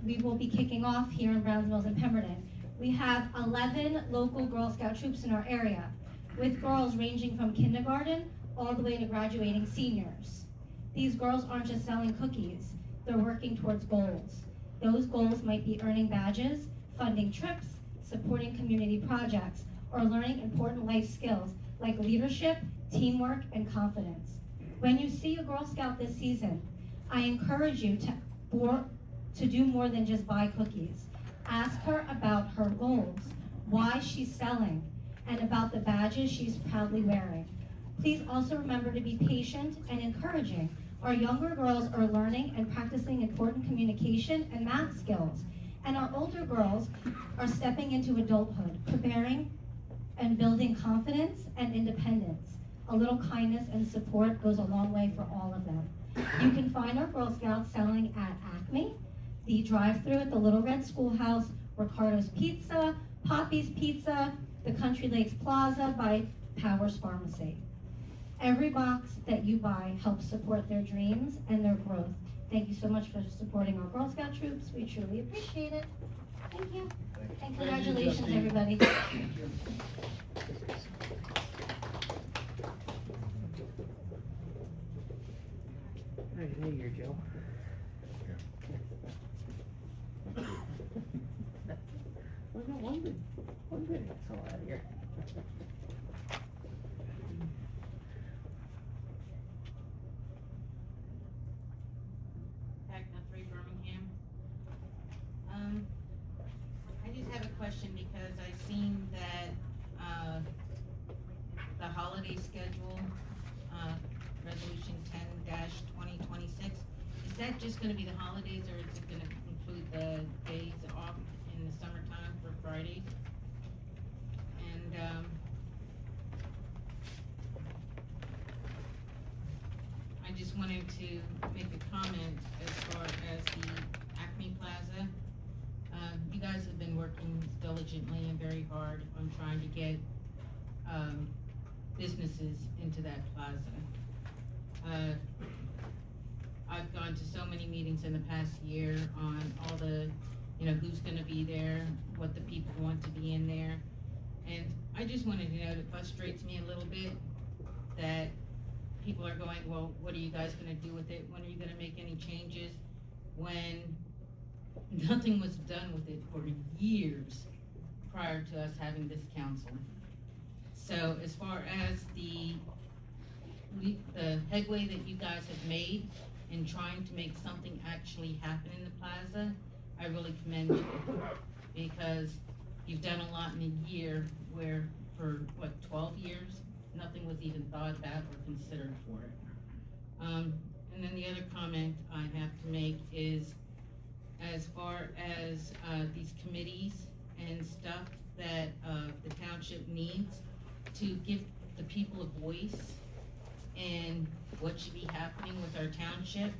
We will be kicking off here in Browns Mills and Pemberton. We have 11 local Girl Scout troops in our area, with girls ranging from kindergarten all the way to graduating seniors. These girls aren't just selling cookies, they're working towards goals. Those goals might be earning badges, funding trips, supporting community projects, or learning important life skills like leadership, teamwork, and confidence. When you see a Girl Scout this season, I encourage you to do more than just buy cookies. Ask her about her goals, why she's selling, and about the badges she's proudly wearing. Please also remember to be patient and encouraging. Our younger girls are learning and practicing important communication and math skills, and our older girls are stepping into adulthood, preparing and building confidence and independence. A little kindness and support goes a long way for all of them. You can find our Girl Scouts selling at Acme, the drive-thru at the Little Red Schoolhouse, Ricardo's Pizza, Poppy's Pizza, the Country Lakes Plaza by Powers Pharmacy. Every box that you buy helps support their dreams and their growth. Thank you so much for supporting our Girl Scout troops. We truly appreciate it. Thank you. And congratulations, everybody. Hey, here, Joe. Well, no, one minute, it's all out of here. Birmingham. I just have a question because I've seen that, the holiday schedule, resolution 10-2026, is that just gonna be the holidays, or is it gonna include the days off in the summertime for Fridays? And, comment as far as the Acme Plaza. You guys have been working diligently and very hard on trying to get, businesses into that plaza. I've gone to so many meetings in the past year on all the, who's gonna be there, what the people want to be in there. And I just wanted to know, it frustrates me a little bit that people are going, well, what are you guys gonna do with it? When are you gonna make any changes? When nothing was done with it for years prior to us having this council. So as far as the headway that you guys have made in trying to make something actually happen in the plaza, I really commend you, because you've done a lot in a year where for 12 years, nothing was even thought about or considered for it. And then the other comment I have to make is, as far as these committees and stuff that the township needs to give the people a voice and what should be happening with our township,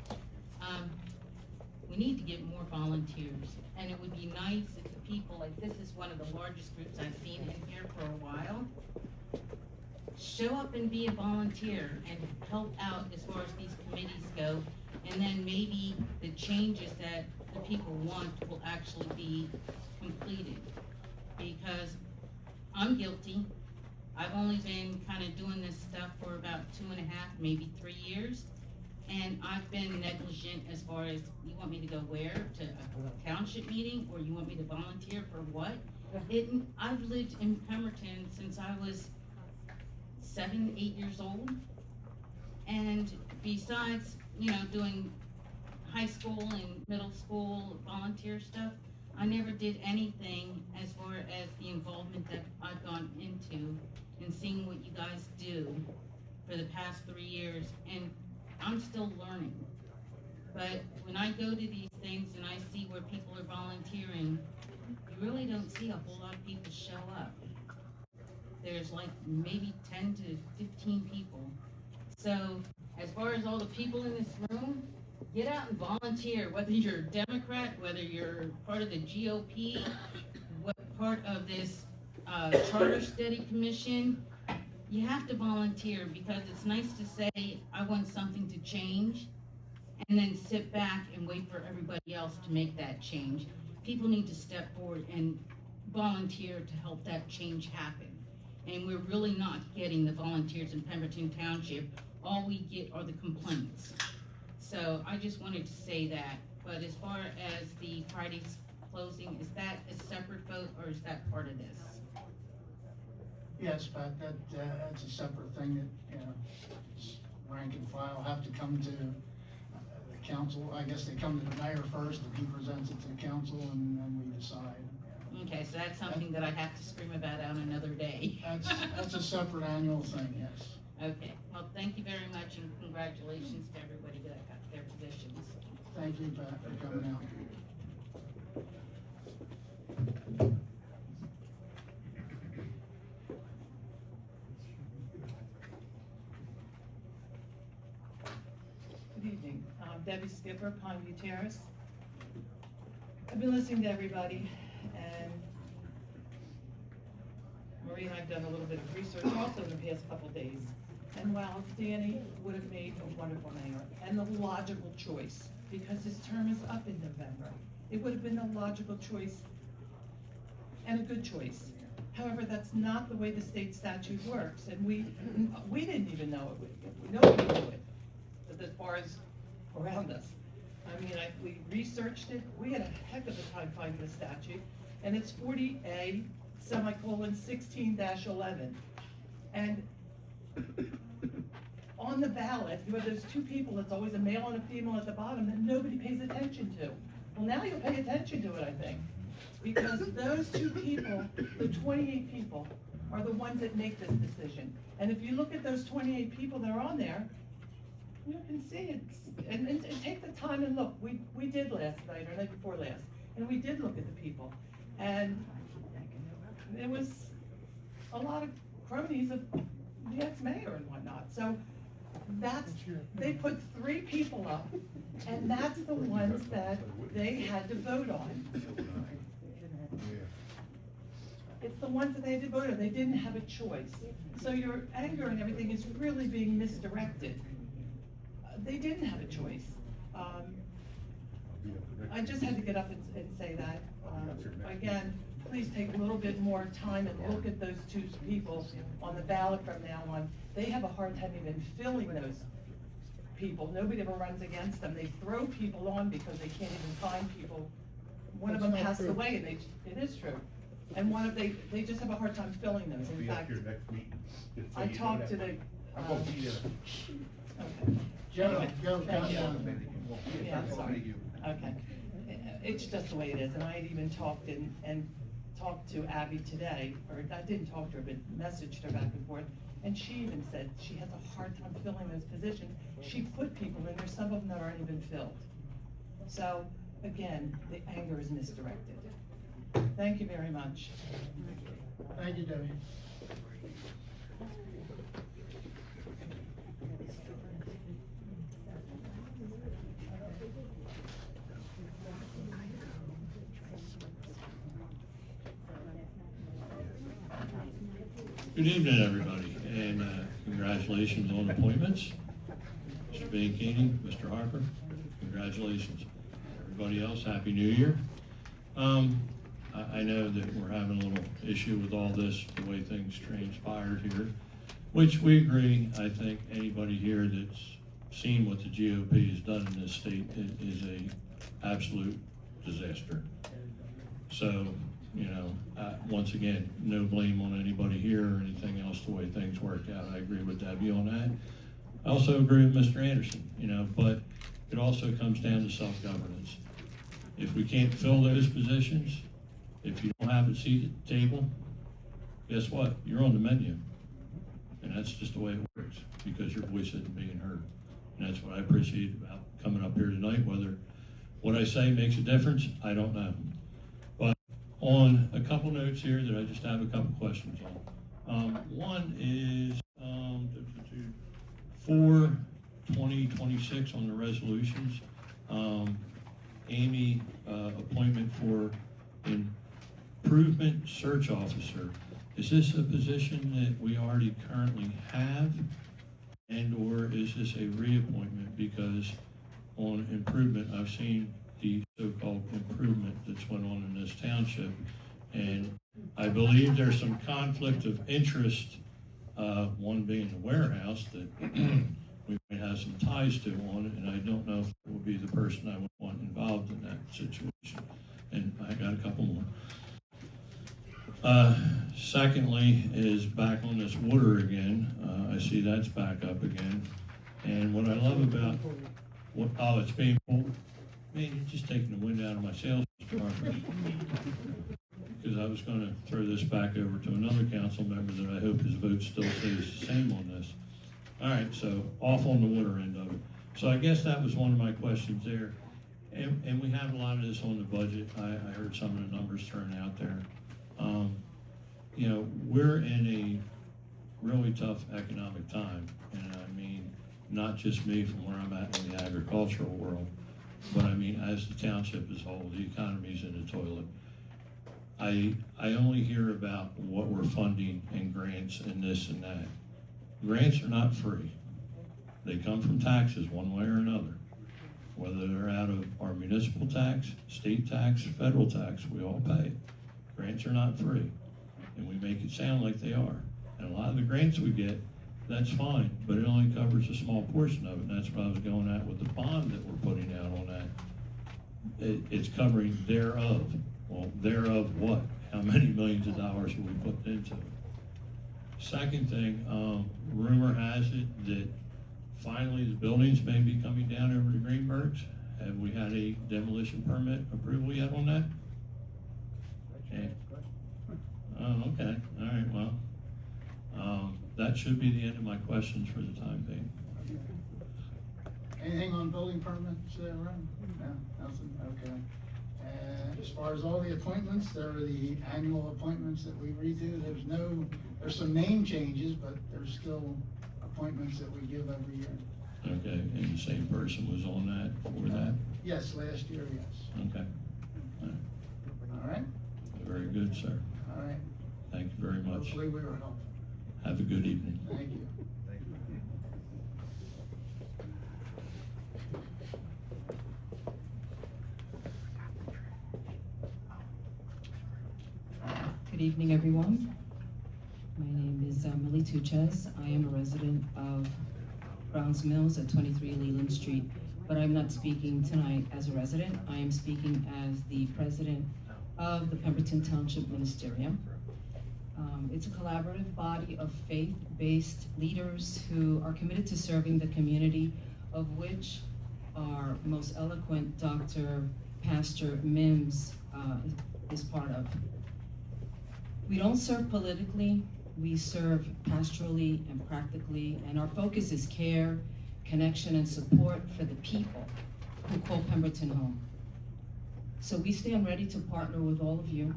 we need to get more volunteers. And it would be nice if the people, like this is one of the largest groups I've seen in here for a while, show up and be a volunteer and help out as far as these committees go, and then maybe the changes that the people want will actually be completed. Because I'm guilty. I've only been kind of doing this stuff for about 2.5, maybe 3 years, and I've been negligent as far as, you want me to go where? To a township meeting, or you want me to volunteer for what? I've lived in Pemberton since I was 7, 8 years old, and besides, doing high school and middle school volunteer stuff, I never did anything as far as the involvement that I've gone into and seeing what you guys do for the past 3 years, and I'm still learning. But when I go to these things and I see where people are volunteering, you really don't see a whole lot of people show up. There's like maybe 10 to 15 people. So as far as all the people in this room, get out and volunteer, whether you're a Democrat, whether you're part of the GOP, what part of this Charter Study Commission, you have to volunteer, because it's nice to say, I want something to change, and then sit back and wait for everybody else to make that change. People need to step forward and volunteer to help that change happen. And we're really not getting the volunteers in Pemberton Township. All we get are the complaints. So I just wanted to say that. But as far as the Friday's closing, is that a separate vote, or is that part of this? Yes, Pat, that's a separate thing that, rank and file have to come to the council. I guess they come to the mayor first, and he presents it to the council, and then we decide. Okay, so that's something that I have to scream about on another day. That's a separate annual thing, yes. Okay, well, thank you very much, and congratulations to everybody that got their positions. Thank you, Pat, for coming out. Good evening. I'm Debbie Skipper, Pineview Terrace. I've been listening to everybody, and Marie and I have done a little bit of research also in the past couple days. And while Danny would have made a wonderful mayor and the logical choice, because his term is up in November, it would have been a logical choice and a good choice. However, that's not the way the state statute works, and we didn't even know it. Nobody knew it, as far as around us. I mean, we researched it. We had a heck of a time finding the statute, and it's 40A semicolon 16-11. And on the ballot, you have those two people, it's always a male and a female at the bottom, that nobody pays attention to. Well, now you'll pay attention to it, I think. Because those two people, the 28 people, are the ones that make this decision. And if you look at those 28 people that are on there, you can see it. And take the time and look. We did last night, or night before last, and we did look at the people. And there was a lot of cronies of the ex-mayor and whatnot. So they put 3 people up, and that's the ones that they had to vote on. It's the ones that they had to vote on, they didn't have a choice. So your anger and everything is really being misdirected. They didn't have a choice. I just had to get up and say that. Again, please take a little bit more time and look at those 2 people on the ballot from now on. They have a hard time even filling those people. Nobody ever runs against them. They throw people on because they can't even find people. One of them passed away, and it is true. And they just have a hard time filling those. In fact, I talked to the, okay. Joe, Thank you. down. Yeah, I'm sorry. Okay. It's just the way it is, and I had even talked talked to Abby today, or I didn't talk to her, but messaged her back and forth, and she even said she has a hard time filling those positions. She put people in there, some of them that aren't even filled. So, again, the anger is misdirected. Thank you very much. Thank you, Debbie. Good evening, everybody, and congratulations on appointments. Mr. Bianchni, Mr. Harper, congratulations. Everybody else, Happy New Year. I know that we're having a little issue with all this, the way things transpired here, which we agree. I think anybody here that's seen what the GOP has done in this state is a absolute disaster. So, you know, once again, no blame on anybody here or anything else, the way things worked out. I agree with Debbie on that. I also agree with Mr. Anderson, you know, but it also comes down to self-governance. If we can't fill those positions, if you don't have a seat at the table, guess what? You're on the menu. And that's just the way it works, because your voice isn't being heard. And that's what I appreciate about coming up here tonight. Whether what I say makes a difference, I don't know. But on a couple notes here that I just have a couple questions on. One is for 2026 on the resolutions. Amy, appointment for improvement search officer. Is this a position that we already currently have, and or is this a reappointment? Because on improvement, I've seen the so-called improvement that's went on in this township, and I believe there's some conflict of interest, one being the warehouse that we might have some ties to on it, and I don't know if it will be the person I would want involved in that situation. And I got a couple more. Secondly is back on this water again. I see that's back up again. And what I love about it's being pulled. Man, you're just taking the wind out of my sails, Mr. Harper. Because I was going to throw this back over to another council member that I hope his vote still stays the same on this. All right, so off on the water end of it. So I guess that was one of my questions there. And we have a lot of this on the budget. I heard some of the numbers thrown out there. You know, we're in a really tough economic time. And I mean, not just me from where I'm at in the agricultural world, but I mean, as the township as a whole, the economy's in the toilet. I only hear about what we're funding in grants and this and that. Grants are not free. They come from taxes one way or another. Whether they're out of our municipal tax, state tax, federal tax, we all pay. Grants are not free. And we make it sound like they are. And a lot of the grants we get, that's fine, but it only covers a small portion of it. And that's what I was going at with the bond that we're putting out on that. It's covering thereof. Well, thereof what? How many millions of dollars are we putting into it? Second thing, rumor has it that finally the buildings may be coming down over to Greenberg's. Have we had a demolition permit approval yet on that? Okay. Oh, okay. All right, well, that should be the end of my questions for the time being. Anything on building permits, Ron? No, nothing, okay. And as far as all the appointments, there are the annual appointments that we redo. There's some name changes, but there's still appointments that we give every year. Okay, and the same person was on that for that? Yes, last year, yes. Okay. All right. All right? Very good, sir. All right. Thank you very much. Hopefully we were helpful. Have a good evening. Thank you. Good evening, everyone. My name is Millie Tuches. I am a resident of Browns Mills at 23 Leland Street, but I'm not speaking tonight as a resident. I am speaking as the president of the Pemberton Township Ministerium. It's a collaborative body of faith-based leaders who are committed to serving the community, of which our most eloquent Dr. Pastor Mims is part of. We don't serve politically, we serve pastorally and practically, and our focus is care, connection, and support for the people who call Pemberton home. So we stand ready to partner with all of you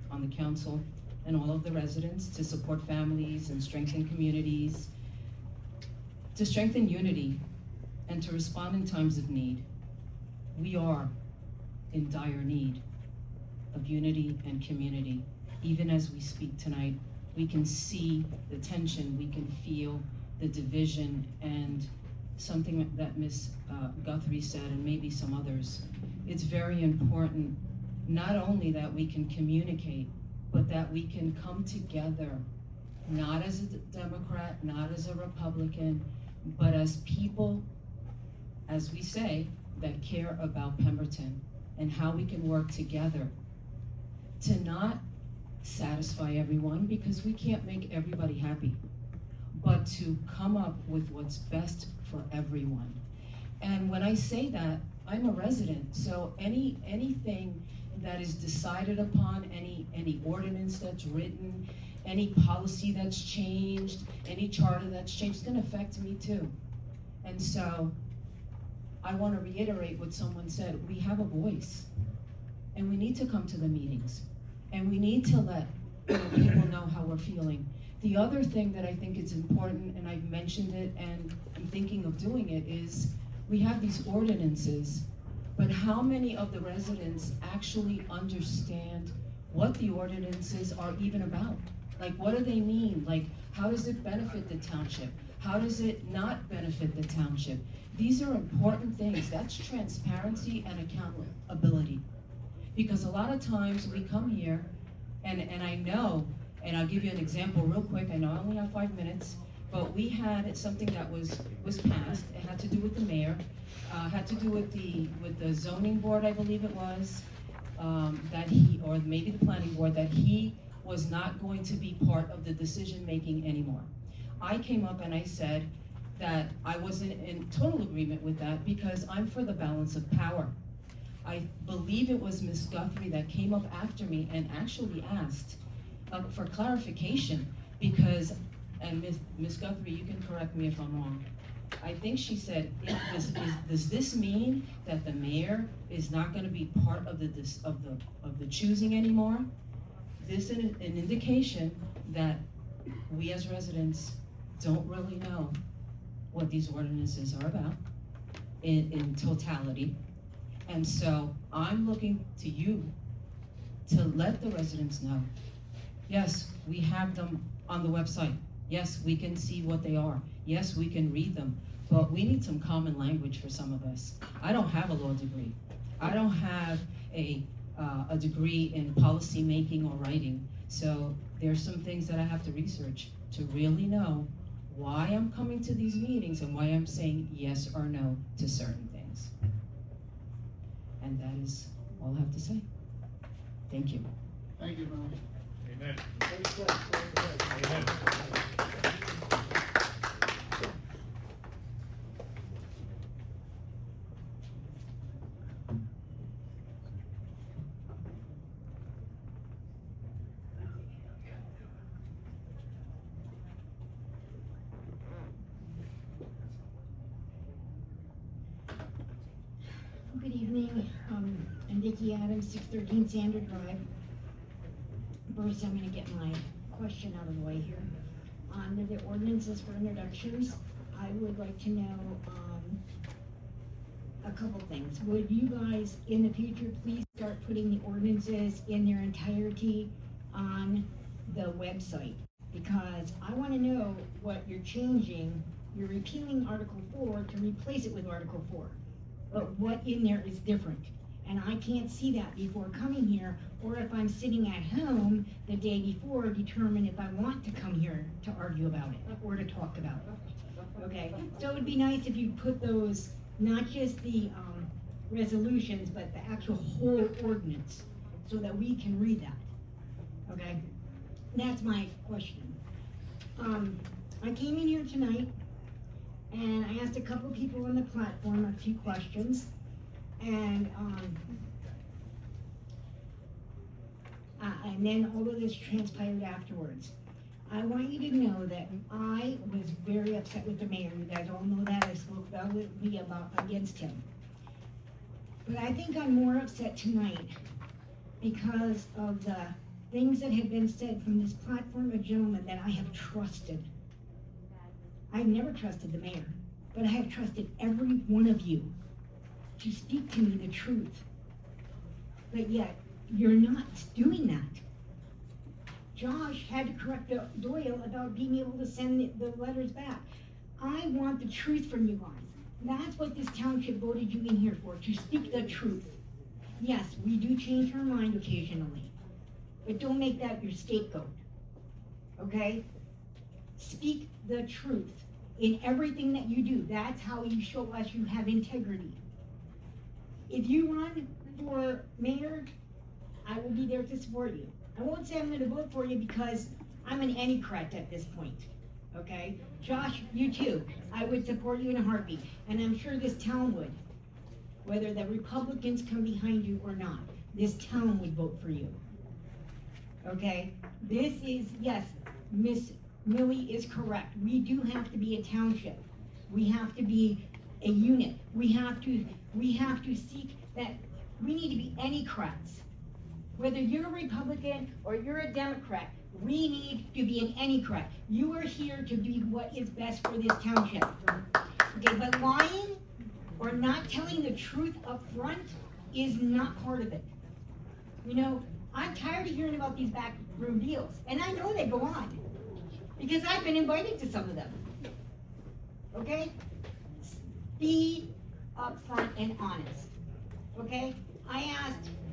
on the council and all of the residents to support families and strengthen communities, to strengthen unity, and to respond in times of need. We are in dire need of unity and community. Even as we speak tonight, we can see the tension, we can feel the division, and something that Ms. Guthrie said, and maybe some others. It's very important, not only that we can communicate, but that we can come together, not as a Democrat, not as a Republican, but as people, as we say, that care about Pemberton, and how we can work together to not satisfy everyone, because we can't make everybody happy, but to come up with what's best for everyone. And when I say that, I'm a resident, so anything that is decided upon, any ordinance that's written, any policy that's changed, any charter that's changed, it's gonna affect me too. And so I wanna reiterate what someone said, we have a voice, and we need to come to the meetings. And we need to let people know how we're feeling. The other thing that I think is important, and I've mentioned it and I'm thinking of doing it, is we have these ordinances, but how many of the residents actually understand what the ordinances are even about? Like, what do they mean? Like, how does it benefit the township? How does it not benefit the township? These are important things. That's transparency and accountability. Because a lot of times we come here, and I know, and I'll give you an example real quick, I know I only have 5 minutes, but we had something that was passed, it had to do with the mayor, had to do with the zoning board, I believe it was, that he, or maybe the planning board, that he was not going to be part of the decision-making anymore. I came up and I said that I wasn't in total agreement with that because I'm for the balance of power. I believe it was Ms. Guthrie that came up after me and actually asked for clarification because, and Ms. Guthrie, you can correct me if I'm wrong. I think she said, does this mean that the mayor is not going to be part of the choosing anymore? This is an indication that we as residents don't really know what these ordinances are about in totality. And so I'm looking to you to let the residents know. Yes, we have them on the website. Yes, we can see what they are. Yes, we can read them, but we need some common language for some of us. I don't have a law degree. I don't have a degree in policy making or writing. So there's some things that I have to research to really know why I'm coming to these meetings and why I'm saying yes or no to certain things. And that is all I have to say. Thank you. Thank you, Melanie. Amen. Good evening, I'm Vicki Adams, 613 Sander Drive. First, I'm gonna get my question out of the way here. Under the ordinances for introductions, I would like to know, a couple things. Would you guys, in the future, please start putting the ordinances in their entirety on the website? Because I wanna know what you're changing. You're repealing Article 4 to replace it with Article 4. But what in there is different? And I can't see that before coming here, or if I'm sitting at home the day before, determine if I want to come here to argue about it, or to talk about it. Okay, so it would be nice if you put those, not just the, resolutions, but the actual whole ordinance, so that we can read that, okay? That's my question. I came in here tonight, and I asked a couple people on the platform a few questions, and then all of this transpired afterwards. I want you to know that I was very upset with the mayor. You guys all know that. I spoke loudly against him. But I think I'm more upset tonight because of the things that have been said from this platform of gentlemen that I have trusted. I've never trusted the mayor, but I have trusted every one of you to speak to me the truth. But yet, you're not doing that. Josh had to correct Doyle about being able to send the letters back. I want the truth from you guys. That's what this township voted you in here for, to speak the truth. Yes, we do change our mind occasionally, but don't make that your scapegoat, okay? Speak the truth in everything that you do. That's how you show us you have integrity. If you run for mayor, I will be there to support you. I won't say I'm gonna vote for you because I'm an anycrat at this point, okay? Josh, you too. I would support you in a heartbeat, and I'm sure this town would. Whether the Republicans come behind you or not, this town would vote for you, okay? This is, yes, Miss Millie is correct. We do have to be a township. We have to be a unit. We have to seek that, we need to be anycrats. Whether you're a Republican or you're a Democrat, we need to be an anycrat. You are here to be what is best for this township. Okay, but lying or not telling the truth up front is not part of it. You know, I'm tired of hearing about these backroom deals, and I know they go on, because I've been invited to some of them. Okay? Be upfront and honest. Okay?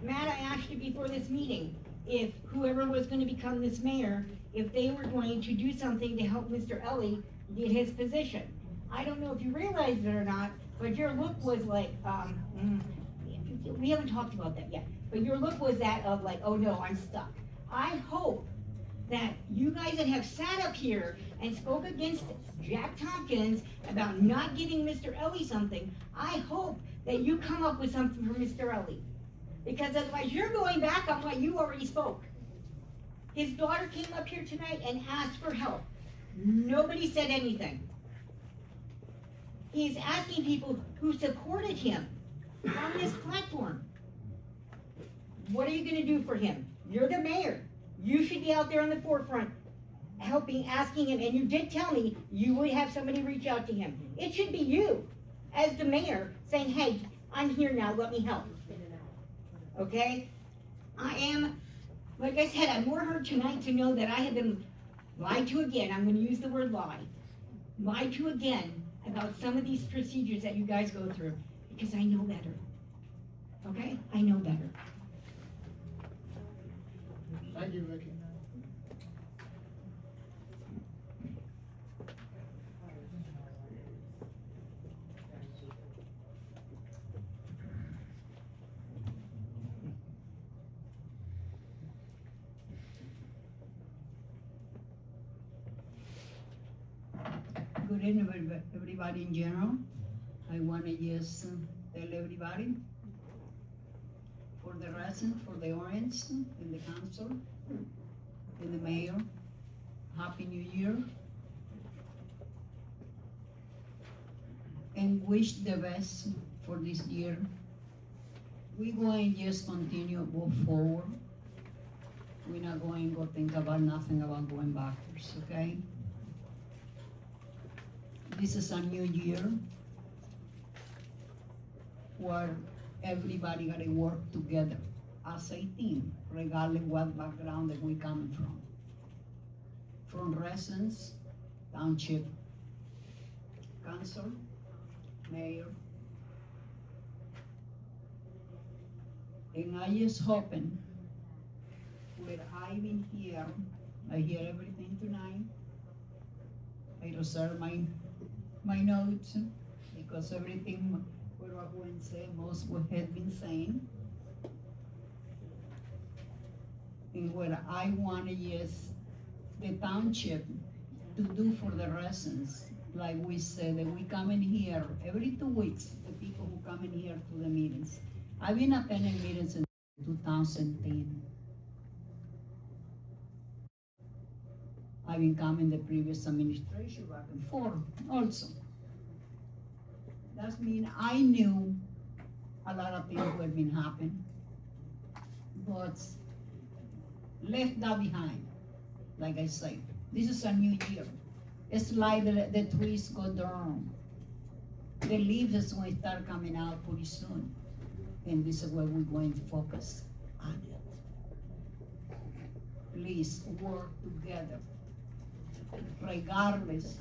Matt, I asked you before this meeting, if whoever was gonna become this mayor, if they were going to do something to help Mr. Ellie get his position. I don't know if you realized it or not, but your look was like, we haven't talked about that yet, but your look was that of like, oh no, I'm stuck. I hope that you guys that have sat up here and spoke against Jack Tompkins about not giving Mr. Ellie something, I hope that you come up with something for Mr. Ellie. Because otherwise you're going back on what you already spoke. His daughter came up here tonight and asked for help. Nobody said anything. He's asking people who supported him on this platform. What are you gonna do for him? You're the mayor. You should be out there on the forefront, helping, asking him, and you did tell me you would have somebody reach out to him. It should be you, as the mayor, saying, hey, I'm here now, let me help. Okay? I am, like I said, I'm more hurt tonight to know that I have been lied to again. I'm gonna use the word lie. Lied to again about some of these procedures that you guys go through, because I know better. Okay? I know better. Thank you, Vicki. Good evening, everybody in general. I want to just tell everybody, for the residents, for the audience, and the council, and the mayor, Happy New Year. And wish the best for this year. We're going to just continue to move forward. We're not going to go think about nothing about going backwards, okay? This is a new year where everybody gotta work together as a team, regardless what background that we come from. From residents, township, council, mayor. And I just hoping, where I've been here, I hear everything tonight. I reserve my notes, because everything what Gwen said, most what had been saying. And what I want is the township to do for the residents, like we said, that we come in here every 2 weeks, the people who come in here to the meetings. I've been attending meetings in 2010. I've been coming the previous administration back and forth also. That means I knew a lot of things were been happening, but left that behind. Like I say, this is a new year. It's like the trees go down. The leaves is going to start coming out pretty soon. And this is where we're going to focus on it. Please work together. Regardless,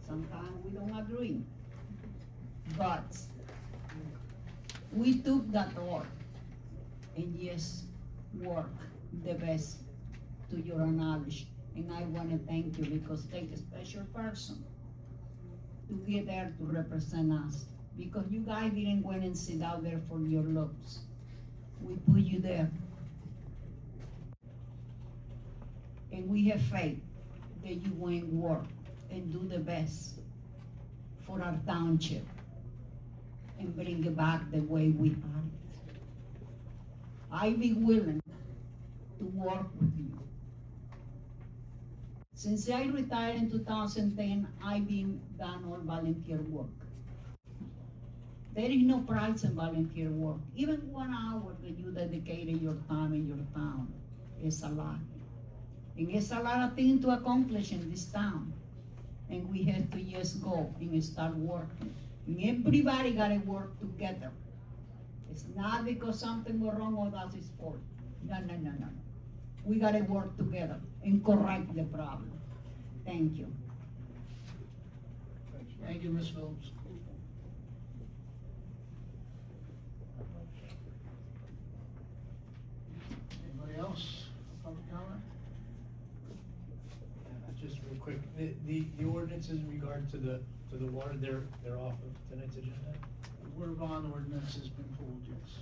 sometimes we don't agree. But we took that work and just work the best to your knowledge. And I want to thank you, because take a special person to get there to represent us. Because you guys didn't go and sit out there for your looks. We put you there. And we have faith that you go and work and do the best for our township and bring it back the way we had it. I'd be willing to work with you. Since I retired in 2010, I've been done all volunteer work. There is no price in volunteer work. Even 1 hour that you dedicated your time in your town is a lot. And it's a lot of things to accomplish in this town. And we have to just go and start working. And everybody gotta work together. It's not because something was wrong or that's his fault. No. We gotta work together and correct the problem. Thank you. Thank you, Ms. Phillips. Anybody else? Public comment? Just real quick, the ordinances in regard to the water, they're off of tonight's agenda? The water bond ordinance has been pulled, yes.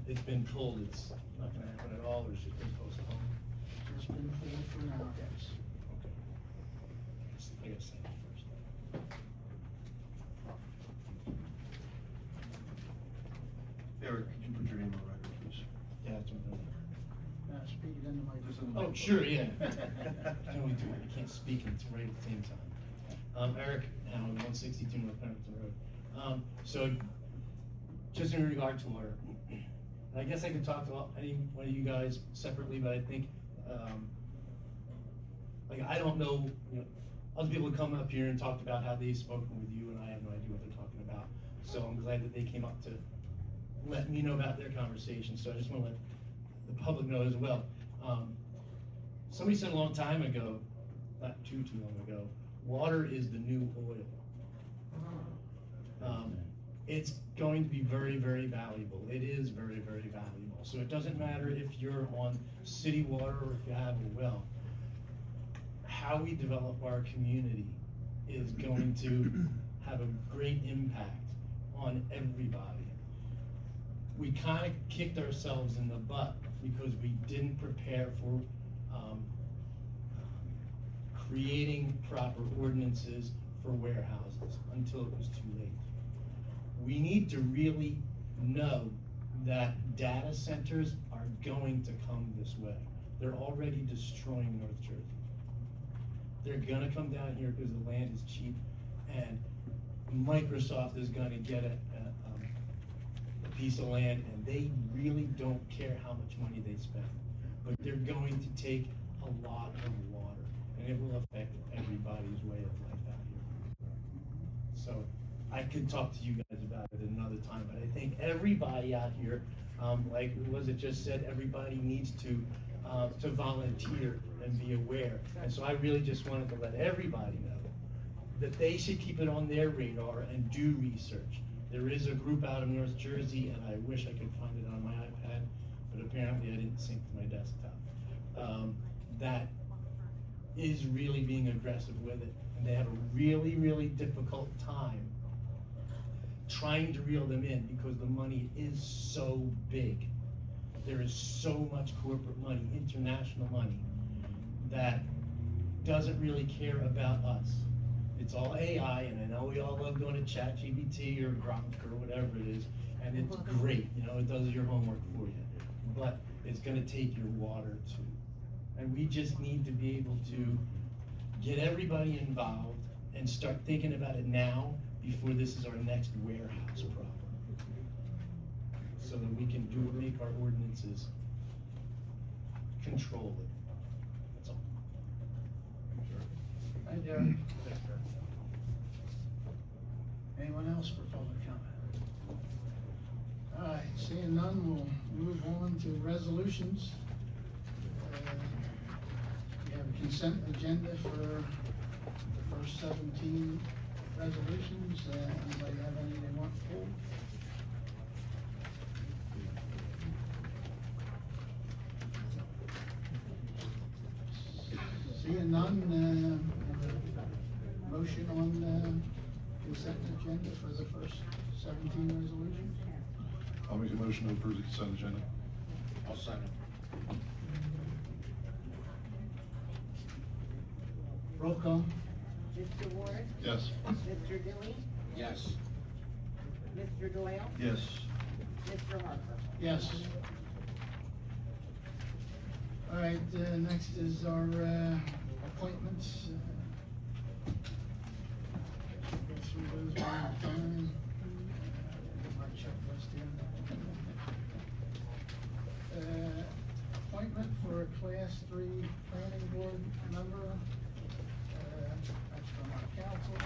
It's been pulled, it's not gonna happen at all, or it's just been postponed? It's been pulled for now, yes. Okay. I gotta say that first. Eric, could you put your name on the record, please? Yeah, that's what I'm doing. Speak it into my. Oh, sure, yeah. I can only do it, I can't speak and it's right at the same time. Eric, now 162 North Pemberton Road. So, just in regard to water, I guess I could talk to any one of you guys separately, but I think, like, I don't know, other people have come up here and talked about how they've spoken with you, and I have no idea what they're talking about. So I'm glad that they came up to let me know about their conversation, so I just want to let the public know as well. Somebody said a long time ago, not too long ago, water is the new oil. It's going to be very, very valuable. It is very, very valuable. So it doesn't matter if you're on city water or if you have a well. How we develop our community is going to have a great impact on everybody. We kind of kicked ourselves in the butt because we didn't prepare for creating proper ordinances for warehouses until it was too late. We need to really know that data centers are going to come this way. They're already destroying North Jersey. They're gonna come down here because the land is cheap, and Microsoft is gonna get a piece of land, and they really don't care how much money they spend. But they're going to take a lot of water, and it will affect everybody's way of life out here. So I could talk to you guys about it another time, but I think everybody out here, like was it just said, everybody needs to volunteer and be aware. And so I really just wanted to let everybody know that they should keep it on their radar and do research. There is a group out of North Jersey, and I wish I could find it on my iPad, but apparently I didn't sync to my desktop, that is really being aggressive with it. And they have a really, really difficult time trying to reel them in because the money is so big. There is so much corporate money, international money, that doesn't really care about us. It's all AI, and I know we all love going to ChatGPT or Grok or whatever it is, and it's great, you know, it does your homework for you. But it's gonna take your water too. And we just need to be able to get everybody involved and start thinking about it now before this is our next warehouse problem. So that we can make our ordinances control it. That's all. Hi, Derek. Anyone else for public comment? All right, seeing none, we'll move on to resolutions. We have a consent agenda for the first 17 resolutions. Anybody have any they want pulled? Seeing none, motion on the consent agenda for the first 17 resolutions? I'll make a motion to approve the consent agenda. I'll second. Roll call. Mr. Ward? Yes. Mr. Dewey? Yes. Mr. Doyle? Yes. Mr. Harper? Yes. All right, next is our appointments. Go through those one at a time. Get my checklist here. Appointment for a Class 3 Planning Board member. That's from our council.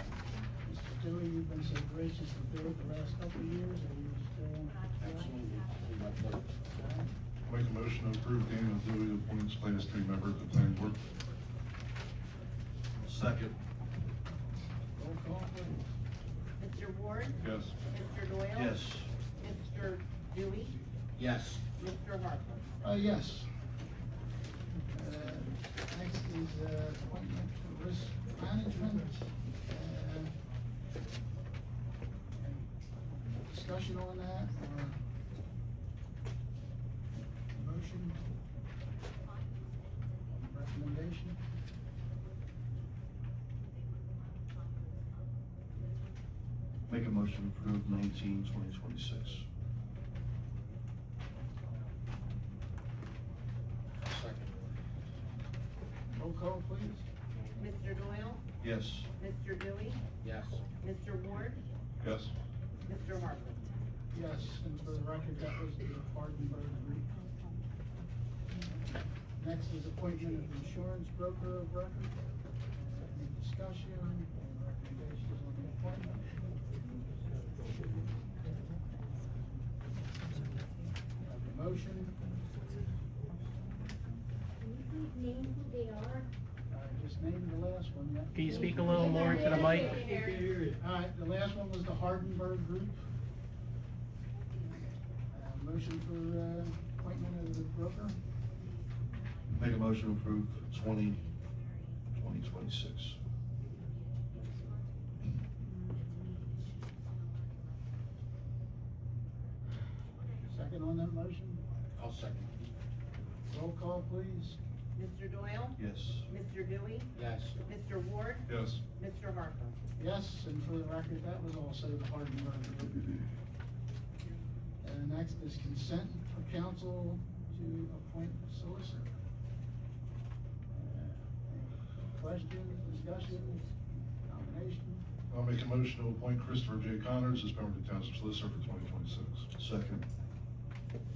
Mr. Dewey, you've been so gracious to do it the last couple of years. Are you still? Absolutely. Make a motion to approve Daniel Dewey appoints Class 3 member of the planning board. Second. Roll call, please. Mr. Ward? Yes. Mr. Doyle? Yes. Mr. Dewey? Yes. Mr. Harper? Yes. Next is appointment for risk management. Discussion on that, or motion, recommendation? Make a motion to approve 19/2026. Second. Roll call, please. Mr. Doyle? Yes. Mr. Dewey? Yes. Mr. Ward? Yes. Mr. Harper? Yes, and for the record, that was the Hardenberg group. Next is appointment of insurance broker of record. Any discussion, any recommendations on the appointment? Have a motion? Name who they are. I just named the last one, yeah. Can you speak a little more into the mic? All right, the last one was the Hardenberg group. Motion for appointment of the broker. Make a motion to approve 20/2026. Second on that motion? I'll second. Roll call, please. Mr. Doyle? Yes. Mr. Dewey? Yes. Mr. Ward? Yes. Mr. Harper? Yes, and for the record, that was also the Hardenberg group. And next is consent for council to appoint solicitor. Questions, discussions, nomination? I'll make a motion to appoint Christopher J. Connors as Pemberton Township solicitor for 2026. Second.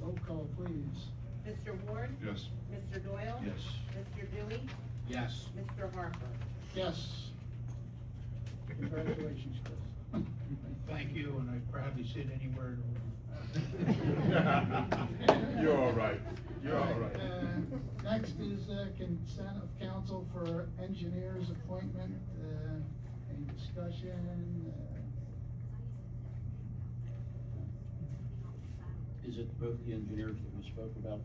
Roll call, please. Mr. Ward? Yes. Mr. Doyle? Yes. Mr. Dewey? Yes. Mr. Harper. Yes. Congratulations, Chris. Thank you, and I proudly sit anywhere in the room. You're all right. You're all right. Next is consent of council for engineers appointment. Any discussion? Is it both the engineers that we spoke about?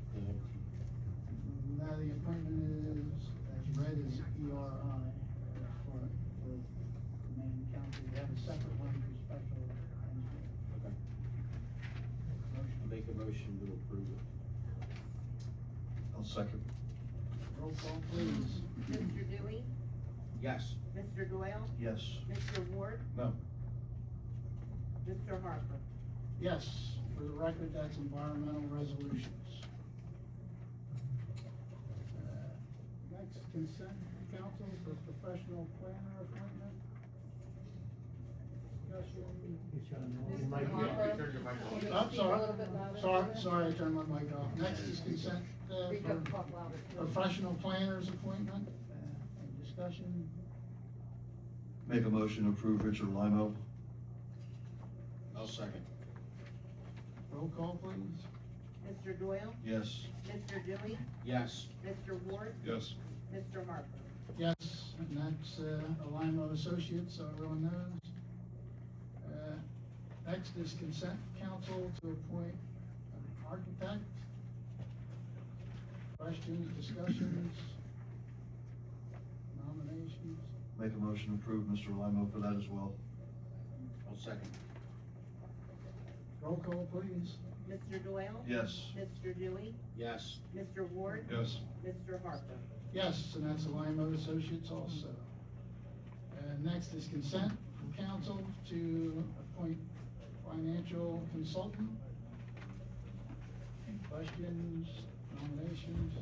Now the appointment is as read as ERI for the main council. We have a separate one for special engineer. Okay. I'll make a motion to approve it. I'll second. Roll call, please. Mr. Dewey? Yes. Mr. Doyle? Yes. Mr. Ward? No. Mr. Harper? Yes, for the record, that's environmental resolutions. Next, consent council for professional planner appointment. Discussion. I'm sorry, I turned my mic off. Next is consent for professional planners appointment. Any discussion? Make a motion to approve Richard Limo. I'll second. Roll call, please. Mr. Doyle? Yes. Mr. Dewey? Yes. Mr. Ward? Yes. Mr. Harper? Yes, and that's Alimo Associates, so everyone knows. Next is consent council to appoint an architect. Questions, discussions, nominations? Make a motion to approve Mr. Limo for that as well. I'll second. Roll call, please. Mr. Doyle? Yes. Mr. Dewey? Yes. Mr. Ward? Yes. Mr. Harper? Yes, and that's Alimo Associates also. Next is consent from council to appoint financial consultant. Any questions, nominations?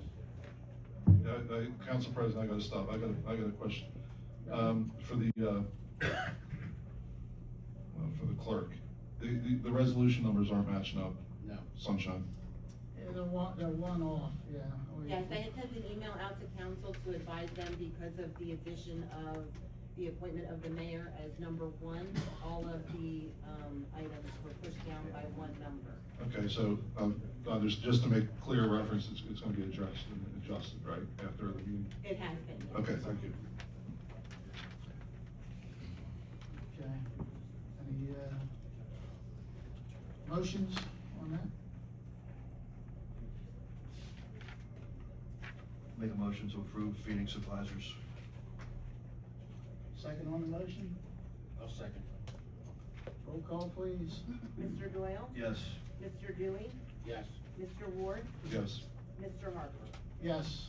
Council President, I gotta stop. I got a question. For the clerk, the resolution numbers aren't matching up. No. Sunshine. Yeah, they're one off, yeah. Yes, I had sent an email out to council to advise them because of the addition of the appointment of the mayor as number one. All of the, items were pushed down by one number. Okay, so, just to make clear reference, it's gonna be adjusted, right, after the meeting? It has been. Yes. Okay, thank you. Okay. Any, motions on that? Make a motion to approve Phoenix Advisors. Second on the motion? I'll second. Roll call, please. Mr. Doyle? Yes. Mr. Dewey? Yes. Mr. Ward? Yes. Mr. Harper? Yes.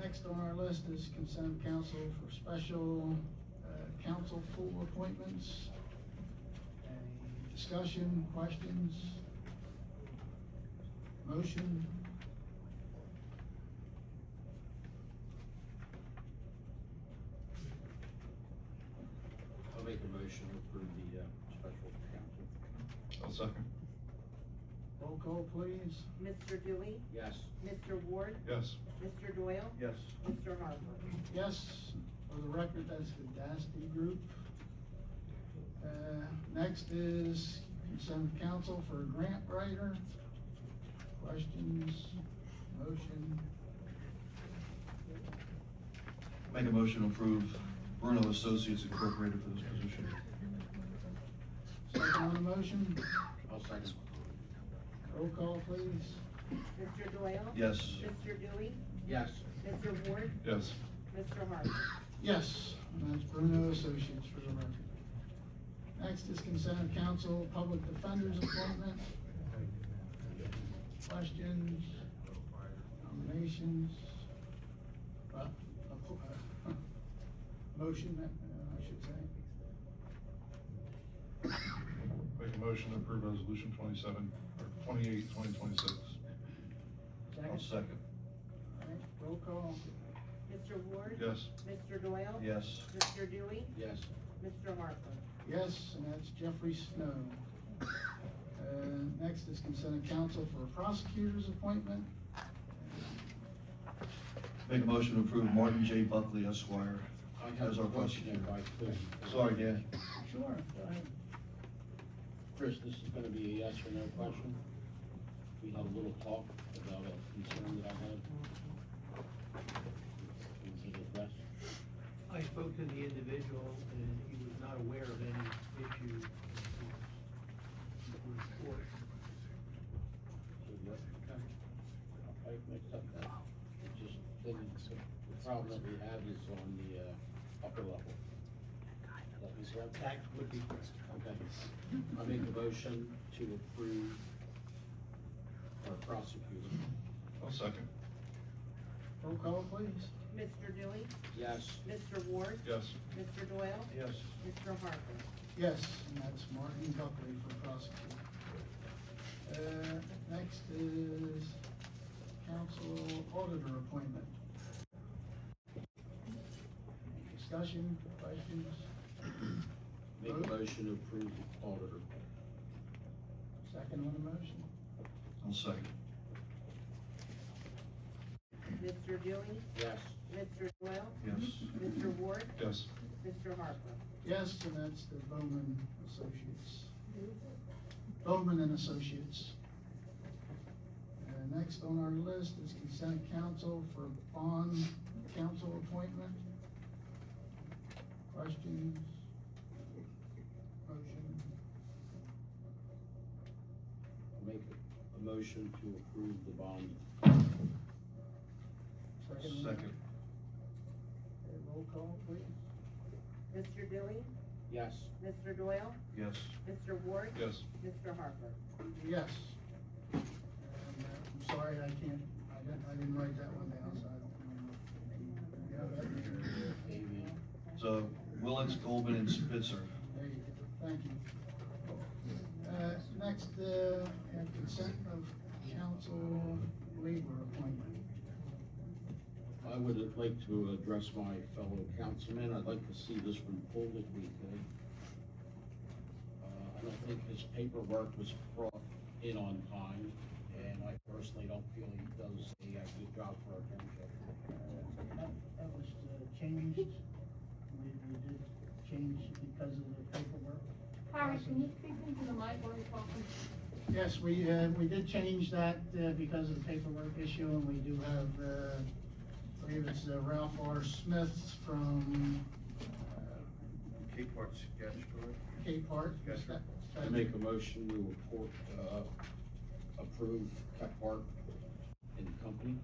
Next on our list is consent of council for special council pool appointments. Any discussion, questions? Motion? I'll make a motion to approve the special council. I'll second. Roll call, please. Mr. Dewey? Yes. Mr. Ward? Yes. Mr. Doyle? Yes. Mr. Harper? Yes, for the record, that's the Dasty Group. Next is consent of council for a grant writer. Questions, motion? Make a motion to approve Bruno Associates Incorporated for this position. Second on the motion? I'll second. Roll call, please. Mr. Doyle? Yes. Mr. Dewey? Yes. Mr. Ward? Yes. Mr. Harper? Yes, and that's Bruno Associates for the record. Next is consent of council, public defender's appointment. Questions, nominations, motion, I should say. Make a motion to approve resolution 28, 2026. I'll second. All right, roll call. Mr. Ward? Yes. Mr. Doyle? Yes. Mr. Dewey? Yes. Mr. Harper? Yes, and that's Jeffrey Snow. Next is consent of council for a prosecutor's appointment. Make a motion to approve Martin J. Buckley Esquire I have as our a question prosecutor. if I could. Sorry, Dan. Sure, go ahead. Chris, this is gonna be a yes or no question. We had a little talk about a concern that I had. Was it addressed? I spoke to the individual and he was not aware of any issue with report. I mixed up that. It just didn't, the problem that we have is on the, upper level. That was correct? That would be correct. Okay. I make a motion to approve our prosecutor. I'll second. Roll call, please. Mr. Dewey? Yes. Mr. Ward? Yes. Mr. Doyle? Yes. Mr. Harper? Yes, and that's Martin Buckley for prosecutor. Next is council auditor appointment. Discussion, questions? Make a motion to approve the auditor. Second on the motion? I'll second. Mr. Dewey? Yes. Mr. Doyle? Yes. Mr. Ward? Yes. Mr. Harper? Yes, and that's the Bowman Associates. Bowman and Associates. Next on our list is consent council for bond council appointment. Questions? Motion? Make a motion to approve the bond. Second? Second. Okay, roll call, please. Mr. Dewey? Yes. Mr. Doyle? Yes. Mr. Ward? Yes. Mr. Harper? Yes. And, I'm sorry, I didn't write that one down, so I don't remember. Yeah, Amy. So Willits, Goldman, and Spitzer. there you go, thank you. Next, consent of council labor appointment. I would like to address my fellow councilman. I'd like to see this one pulled if we could. I don't think his paperwork was brought in on time, and I personally don't feel he does a good job for our township. That was changed, we did change because of the paperwork. Harry, can you speak into the mic while you're talking? Yes, we did change that because of the paperwork issue, and we do have, I believe it's Ralph R. Smith from Cape Arts Sketch Store. Cape Art. Yes, sir. I make a motion to report, approve Kephart and Company.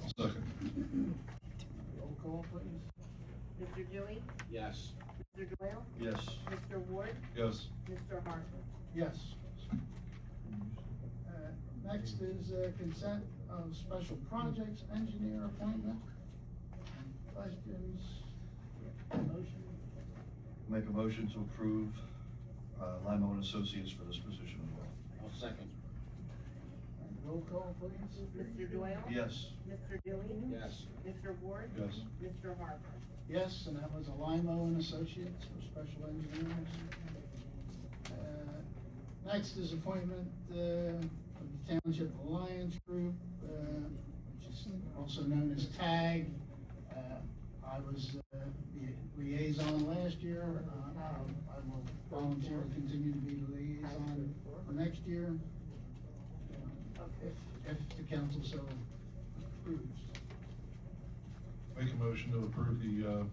I'll second. Roll call, please. Mr. Dewey? Yes. Mr. Doyle? Yes. Mr. Ward? Yes. Mr. Harper? Yes. Next is consent of special projects engineer appointment. Questions? Motion? Make a motion to approve Limo and Associates for this position as well. I'll second. Roll call, please. Mr. Doyle? Yes. Mr. Dewey? Yes. Mr. Ward? Yes. Mr. Harper? Yes, and that was a Limo and Associates for special engineers. Next is appointment of the Township Alliance Group, which is also known as TAG. I was the liaison last year. I will volunteer to continue to be the liaison for next year, if the council so approves. Make a motion to approve the,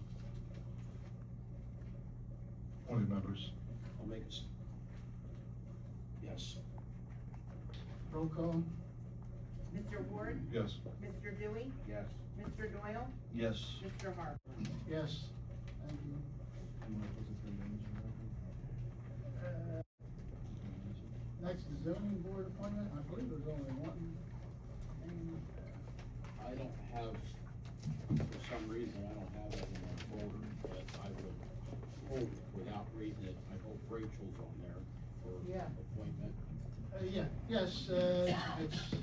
appointed members. I'll make it. Yes. Roll call? Mr. Ward? Yes. Mr. Dewey? Yes. Mr. Doyle? Yes. Mr. Harper? Yes. Thank you. Next is zoning board appointment. I believe there's only one. I don't have, for some reason, I don't have it in my folder, but I would hope, without reading it, I hope Rachel's on there for Yeah. appointment. Yes, it's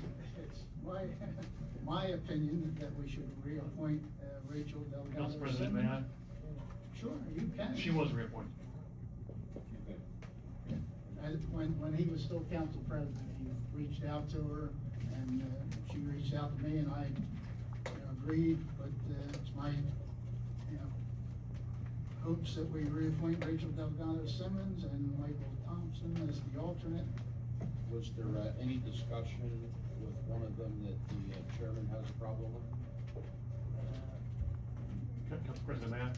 my opinion that we should reappoint Rachel Delgado. Council President, may I? Sure, you can. She was reappointed. Okay. When he was still council president, he reached out to her, and she reached out to me, and I agreed, but it's my, hopes that we reappoint Rachel Delgado Simmons and Michael Thompson as the alternate. Was there any discussion with one of them that the chairman has a problem with? Council President, Matt,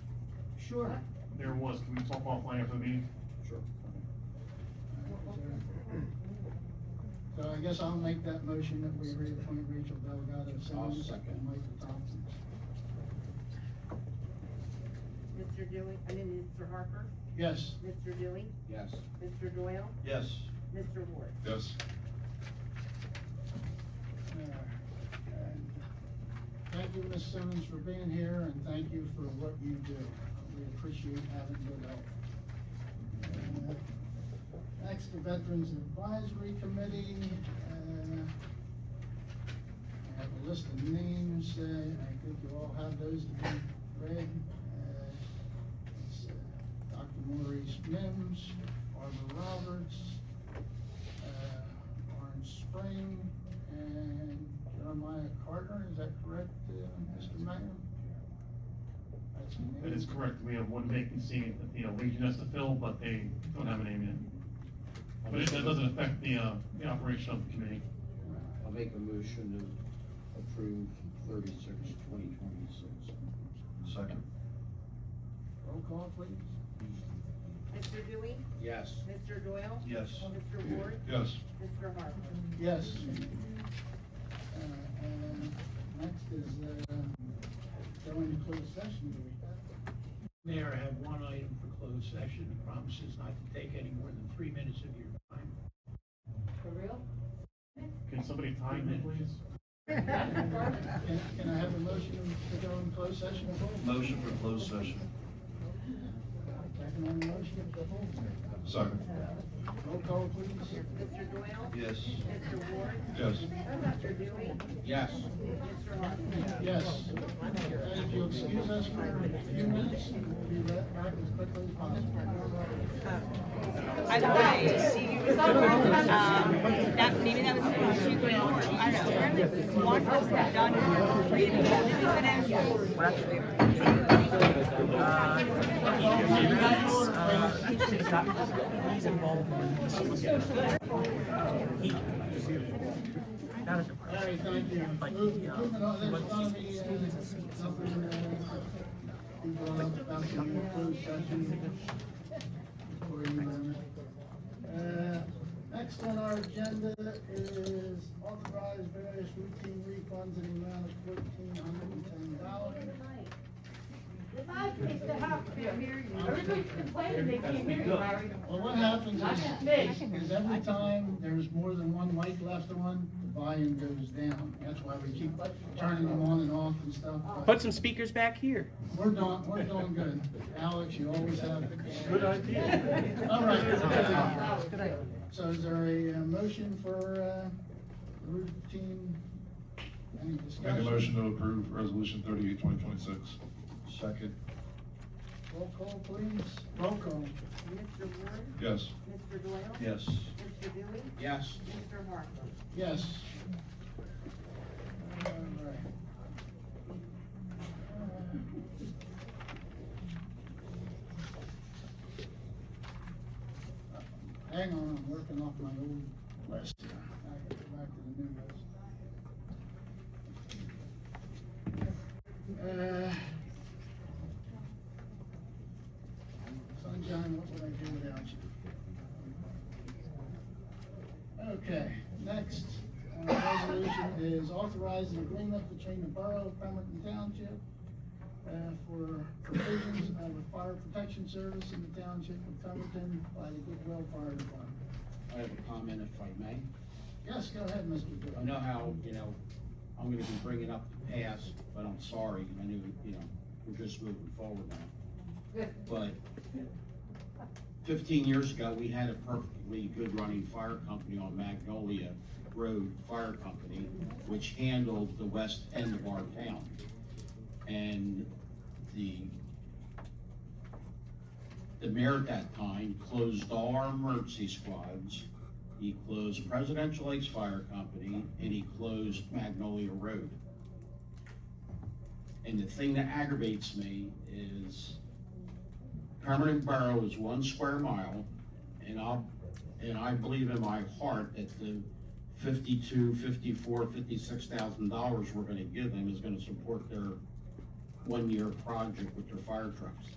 Sure. there was, can we talk offline after the meeting? Sure. So I guess I'll make that motion that we reappoint Rachel Delgado Simmons second. and Michael Thompson. Mr. Dewey, Mr. Harper, Yes. Mr. Dewey, Yes. Mr. Doyle, Yes. Mr. Ward. Yes. And thank you, Ms. Simmons, for being here, and thank you for what you do. We appreciate having good help. Next, the Veterans Advisory Committee. I have a list of names. I think you all have those to be read. It's Dr. Maurice Mims, Barbara Roberts, Orange Spring, and Jeremiah Carter. Is that correct, Mr. Mayor? That's your name. That is correct. We have one vacancy that the Legion has to fill, but they don't have a name yet. But that doesn't affect the operation of the committee. I'll make a motion to approve 36/2026. Second. Roll call, please. Mr. Dewey, Yes. Mr. Doyle, Yes. Mr. Ward, Yes. Mr. Harper. Yes. And next is, going to closed session, do we have? Mayor, I have one item for closed session. It promises not to take any more than 3 minutes of your time. For real? Can somebody time it, please? Can I have a motion to go in closed session? Motion for closed session. Second on the motion. Second. Roll call, please. Mr. Doyle, Yes. Mr. Ward, Yes. Mr. Dewey, Yes. Mr. Harper. Yes. If you'll excuse us for a few minutes, we'll be back as quickly as possible. By the way, that, maybe that was supposed to go on. I don't know, apparently one person had done All right, thank you. Moving on, there's gonna be, something, be brought up about the closed session. Before you, next on our agenda is authorize various routine refunds in the amount of $1,410. Everybody's complaining they can't hear you, Larry. Well, what happens Not just me. is every time there's more than one mic left on, the volume goes down. That's why we keep turning them on and off and stuff. but Put some speakers back here. We're doing good. Alex, you always have. Good idea. All right. So is there a motion for routine, any discussion? Make a motion to approve resolution 38/2026. Second. Roll call, please. Roll call. Mr. Ward, Yes. Mr. Doyle, Yes. Mr. Dewey, Yes. Mr. Harper. Yes. All right. Hang on, I'm working off my old list here. I have to go back to the new list. Sunshine, what would I do without you? Okay, next, resolution is authorizing agreement between the Borough of Pemberton Township for provisions of a fire protection service in the Township of Pemberton by the Goodwill Fire Department. I have a comment if I may. Yes, go ahead, Mr. Goodwill. I know how, I'm gonna be bringing up the past, but I'm sorry. I knew, we're just moving forward now. But 15 years ago, we had a perfectly good running fire company on Magnolia Road Fire Company, which handled the west end of our town. And the mayor at that time closed all our emergency squads. He closed Presidential Lakes Fire Company, and he closed Magnolia Road. And the thing that aggravates me is Pemberton Borough is 1 square mile, and I believe in my heart that the $56,000 we're gonna give them is gonna support their 1-year project with their fire trucks.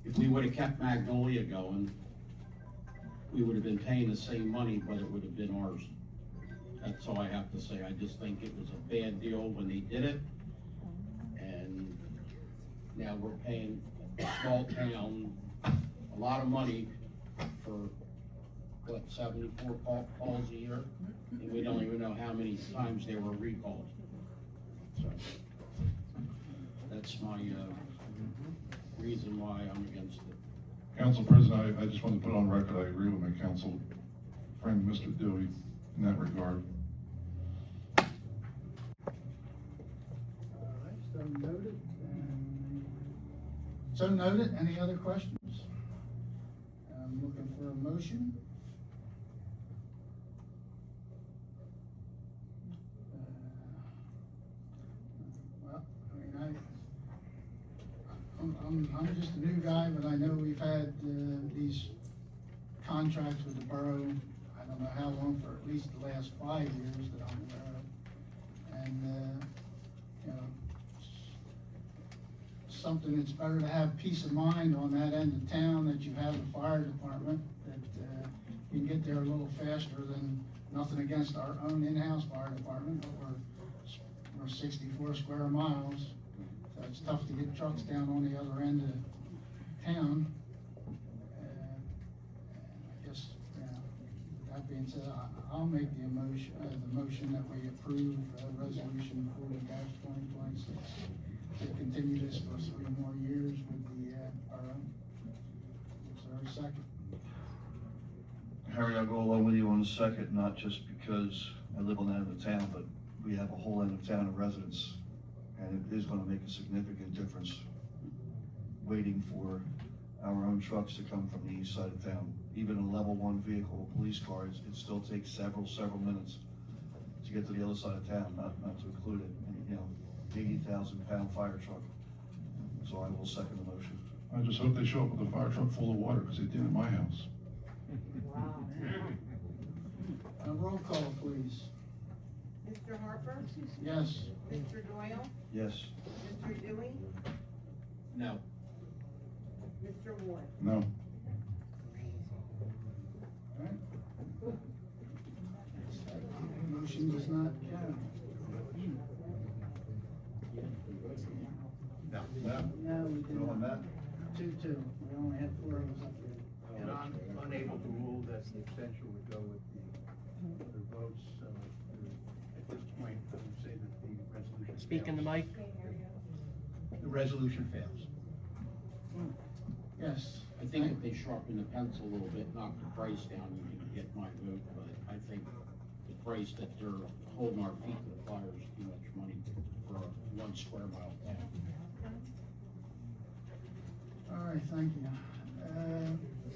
If we would've kept Magnolia going, we would've been paying the same money, but it would've been ours. That's all I have to say. I just think it was a bad deal when they did it. And now we're paying a small town a lot of money for, what, 74 calls a year? And we don't even know how many times they were recalled. So, that's my, reason why I'm against it. Council President, I just want to put on record, I agree with my council friend, Mr. Dewey, in that regard. All right, so noted. So noted. Any other questions? I'm looking for a motion. Well, I mean, I'm just a new guy, but I know we've had these contracts with the borough, I don't know how long, for at least the last 5 years that I'm aware of. And, you know, something that's better to have peace of mind on that end of town, that you have a fire department, that you can get there a little faster than, nothing against our own in-house fire department, but we're 64 square miles. So it's tough to get trucks down on the other end of town. I guess, you know, with that being said, I'll make the motion that we approve resolution 40-2026 to continue this for 3 more years with the borough. Is there a second? Harry, I'll go along with you on the second, not just because I live on that end of town, but we have a whole end of town of residents, and it is gonna make a significant difference waiting for our own trucks to come from the east side of town. Even a level 1 vehicle, police cars, it still takes several minutes to get to the other side of town, not to include it, and, you know, 80,000-pound fire truck. So I will second the motion. I just hope they show up with a fire truck full of water, because they did at my house. Wow. Roll call, please. Mr. Harper? Yes. Mr. Doyle? Yes. Mr. Dewey? No. Mr. Ward? No. All right. Motion does not carry. No. No, we did No on not. that? 2-2. We only had 4 of us up there. And I'm unable to rule that the extension would go with the other votes, so at this point, I would say that the resolution Speak in the fails. mic. The resolution fails. Yes. I think if they sharpen the pencil a little bit, knock the price down, you can get my vote, but I think the price that they're holding our feet to the fire is too much money for a 1 square mile town. All right, thank you.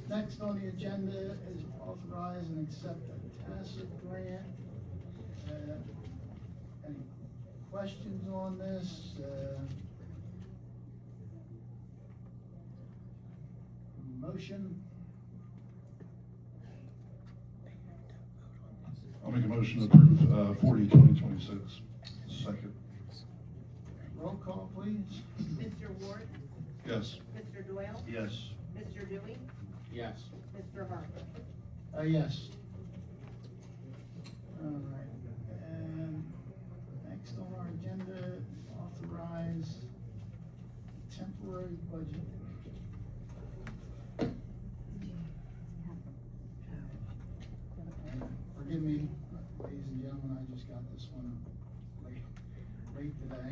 Next on the agenda is authorize and accept a tacit grant. Any questions on this? Motion? I'll make a motion to approve 40-2026. Second. Roll call, please. Mr. Ward? Yes. Mr. Doyle? Yes. Mr. Dewey? Yes. Mr. Harper? Yes. All right, and next on our agenda, authorize temporary budget. Forgive me, ladies and gentlemen, I just got this one late today.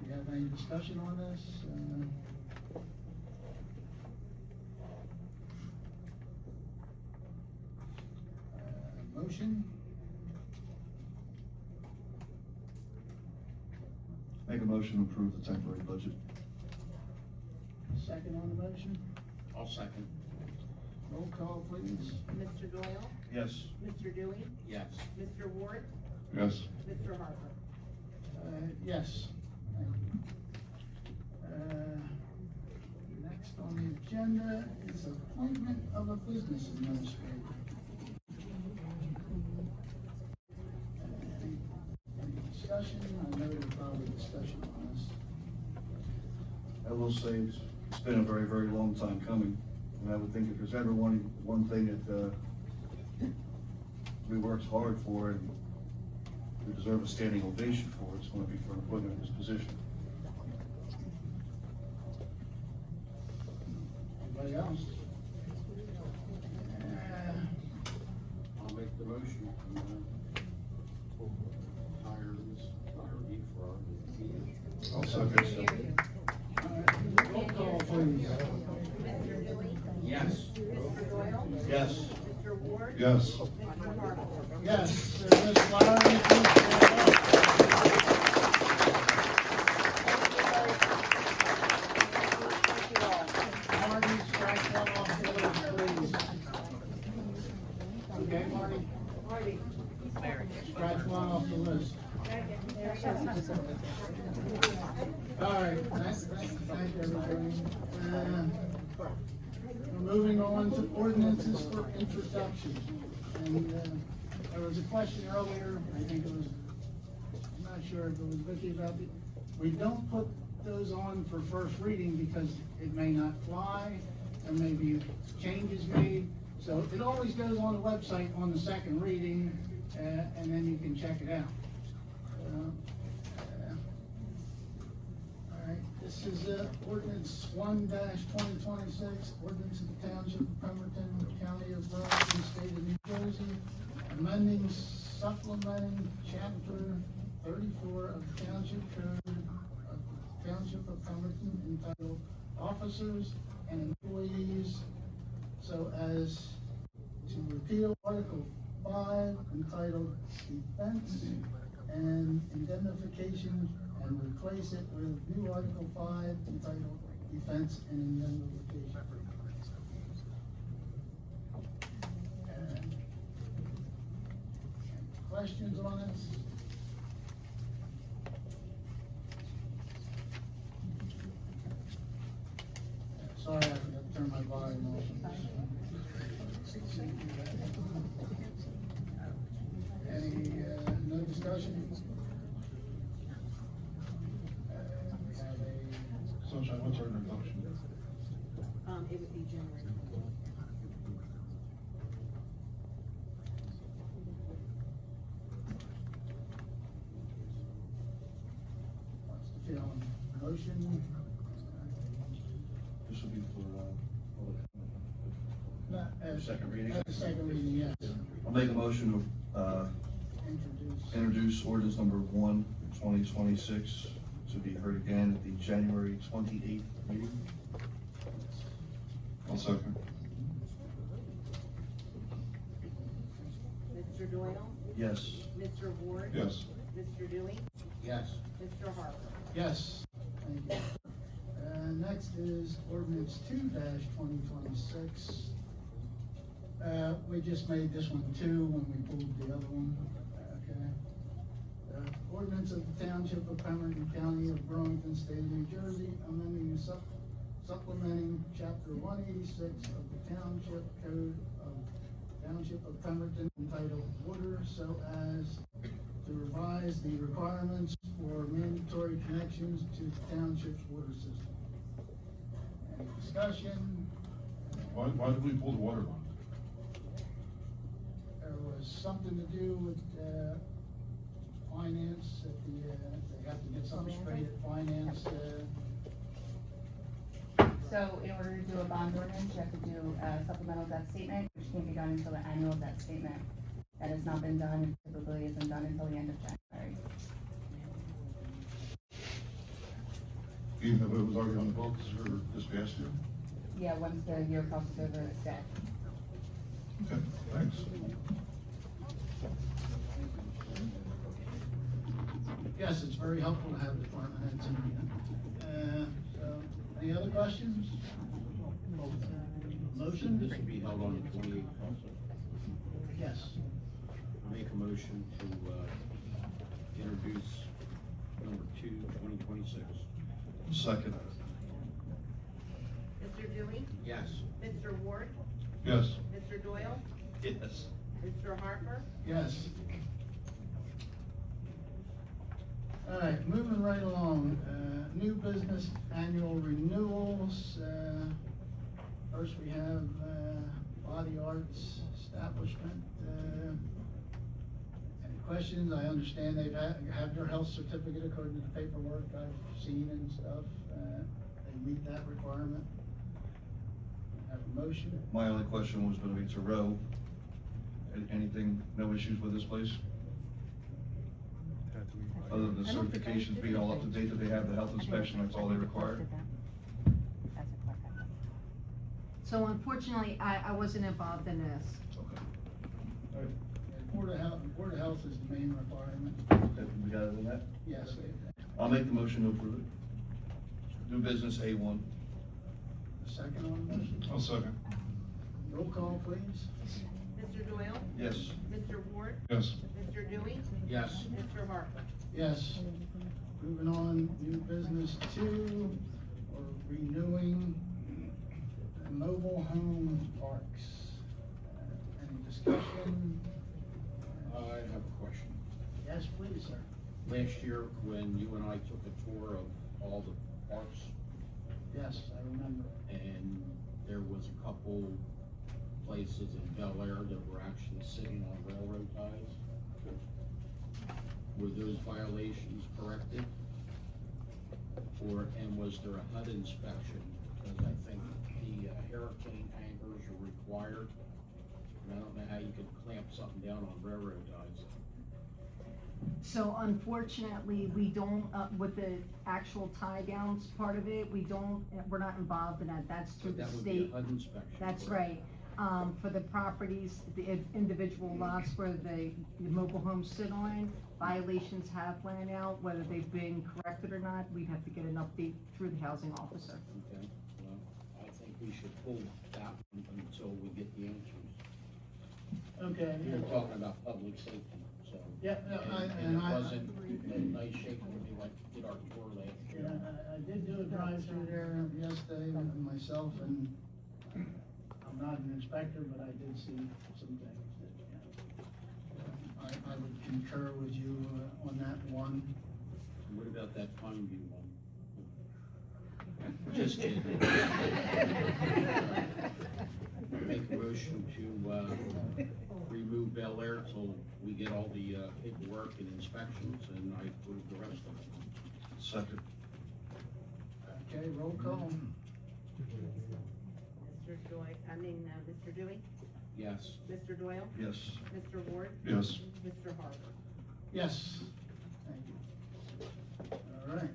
Do you have any discussion on this? Motion? Make a motion to approve the temporary budget. Second on the motion? I'll second. Roll call, please. Mr. Doyle? Yes. Mr. Dewey? Yes. Mr. Ward? Yes. Mr. Harper? Yes. Next on the agenda is appointment of a business administrator. Any discussion? I know there's probably discussion on this. I will say it's been a very, very long time coming. And I would think if there's ever one thing that, we worked hard for and we deserve a standing ovation for, it's gonna be for an appointment of this position. Anybody else? I'll make the motion to hire me for our. I'll second. Roll call, please. Mr. Dewey? Yes. Mr. Doyle? Yes. Mr. Ward? Yes. Mr. Harper? Yes, Ms. Flower, please stand up. Marty, strike one off the list, please. Okay, Marty? Marty? Scratch one off the list. All right, thank everybody. We're moving on to ordinances for introduction. And there was a question earlier, I think it was, I'm not sure if it was Vicky about it. We don't put those on for first reading because it may not fly, and maybe changes made. So it always goes on the website on the second reading, and then you can check it out. All right, this is ordinance 1-2026, ordinance of the Township of Pemberton, County of Burlington, State of New Jersey, amending, supplementing chapter 34 of the Township Code of the Township of Pemberton entitled Officers and Employees, so as to repeal Article 5 entitled Defense and Indemnification and replace it with new Article 5 entitled Defense and Indemnification. Questions on this? Sorry, I forgot to turn my volume off. Any, no discussion? We have a, Sunshine, what's our introduction? It would be January. what's the feeling? Motion? This will be for, Not, second reading? At the second reading, yes. I'll make a motion to, introduce ordinance number 1-2026 to be heard again at the January 28th meeting. I'll second. Mr. Doyle? Yes. Mr. Ward? Yes. Mr. Dewey? Yes. Mr. Harper? Yes. Thank you. Next is ordinance 2-2026. We just made this one 2 when we pulled the other one. Okay. Ordinance of the Township of Pemberton, County of Burlington, State of New Jersey, amending and supplementing Chapter 186 of the Township Code of Township of Pemberton entitled Water, so as to revise the requirements for mandatory connections to the township's water system. Any discussion? Why did we pull the water bond? There was something to do with, finance, at the, they have to get something straight at finance, So in order to do a bond ordinance, you have to do a supplemental debt statement, which can't be done until the annual debt statement. That has not been done, typically isn't done until the end of January. Even if it was already on the books or this past year? Yeah, once the year crosses over, it's debt. Okay, thanks. yes, it's very helpful to have department heads in here. So, any other questions? Motion? This will be held on the 28th also. Yes. Make a motion to, introduce number 2, 2026. Second. Mr. Dewey? Yes. Mr. Ward? Yes. Mr. Doyle? Yes. Mr. Harper? Yes. All right, moving right along, new business annual renewals. First we have, Body Arts Establishment. Any questions? I understand they've have their health certificate according to the paperwork I've seen and stuff. They meet that requirement. Have a motion? My only question was gonna be to Roe. Anything, no issues with this place? Other than the certifications being all up to date, that they have the health inspection, that's all they require? So unfortunately, I wasn't involved in this. Okay. Board of Health is the main requirement. We got it in that? Yes. I'll make the motion to approve it. New business A1. The second on the motion? I'll second. Roll call, please. Mr. Doyle? Yes. Mr. Ward? Yes. Mr. Dewey? Yes. Mr. Harper? Yes. Moving on, new business 2, or renewing mobile home parks. Any discussion? I have a question. Yes, please, sir. Last year, when you and I took a tour of all the parks, Yes, I remember. and there was a couple places in Bel Air that were actually sitting on railroad ties. Were those violations corrected? And was there a HUD inspection? Because I think the hurricane anchors are required. And I don't know how you could clamp something down on railroad ties. So unfortunately, we don't, with the actual tie downs part of it, we're not involved in that. That's through the That would be a state. HUD inspection. That's correct? right. For the properties, the individual lots where the mobile homes sit on, violations have went out, whether they've been corrected or not, we'd have to get an update through the housing officer. Okay, well, I think we should pull that one until we get the answers. Okay. You're talking about public safety, so. Yeah, no, And it wasn't a nice shaking when we went, did our tour last Yeah, year. I did do a drive-through there yesterday myself, and I'm not an inspector, but I did see some things that, I would concur with you on that one. What about that Pine View one? Just kidding. Make a motion to, remove Bel Air till we get all the, paperwork and inspections, and I approve the rest of it. Second. Okay, roll call. Mr. Dewey? Yes. Mr. Doyle? Yes. Mr. Ward? Yes. Mr. Harper? Yes, thank you. All right.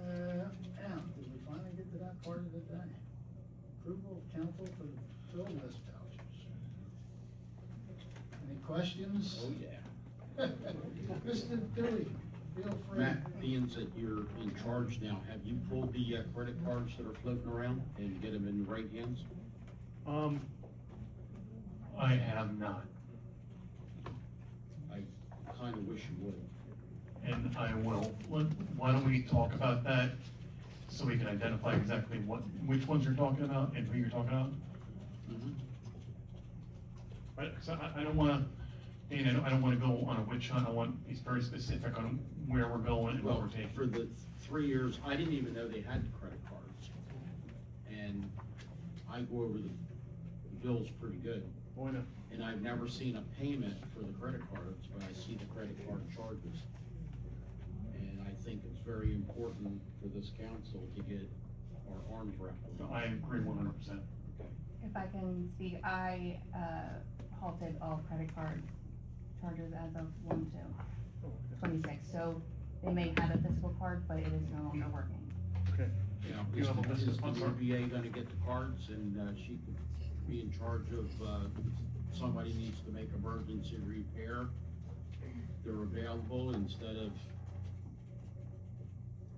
Now, did we finally get to that part of the day? Approval of council for the fill list vouchers. Any questions? Oh, yeah. Mr. Dewey, feel free. Matt, being that you're in charge now, have you pulled the, credit cards that are floating around and get them in the right hands? I have not, I kinda wish you would. and I will. Why don't we talk about that, so we can identify exactly which ones you're talking about and who you're talking about? Right, 'cause I don't wanna, Dan, I don't wanna go on a witch hunt. I want to be very specific on where we're going and what Well, we're taking. for the 3 years, I didn't even know they had the credit cards. And I go over the bills pretty good. Oh, I know. And I've never seen a payment for the credit cards, but I see the credit card charges. And I think it's very important for this council to get our arms wrapped around. I agree 100%. If I can speak, I halted all credit card charges as of 1/2/26. So they may have a physical card, but it is no longer working. Okay. Now, You have a list is of the I'm sorry. RBA gonna get the cards and, she could be in charge of, somebody needs to make emergency repair? They're available instead of,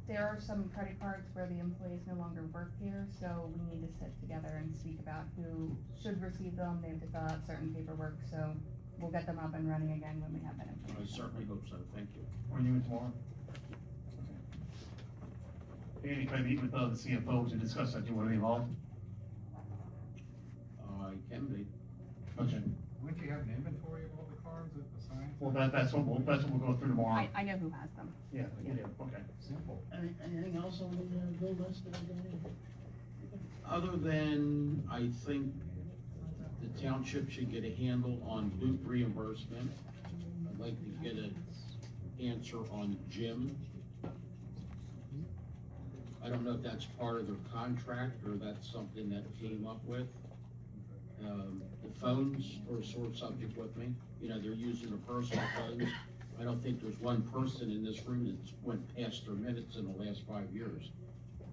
There are some credit cards where the employees no longer work here, so we need to sit together and speak about who should receive them. They have to fill out certain paperwork, so we'll get them up and running again when we have that I information. certainly hope so, thank you. Are you in tomorrow? Danny, if I meet with the CFO to discuss that, do you want to be involved? I can be. Okay. Wouldn't you have an inventory of all the cards assigned? Well, that's what we'll go through tomorrow. I know who has them. Yeah, you do, okay. Simple. Anything else on the bill list that I got? Other than, I think the township should get a handle on boot reimbursement. I'd like to get an answer on gym. I don't know if that's part of their contract or that's something that came up with. The phones are a sore subject with me. You know, they're using their personal phones. I don't think there's one person in this room that's went past their minutes in the last 5 years.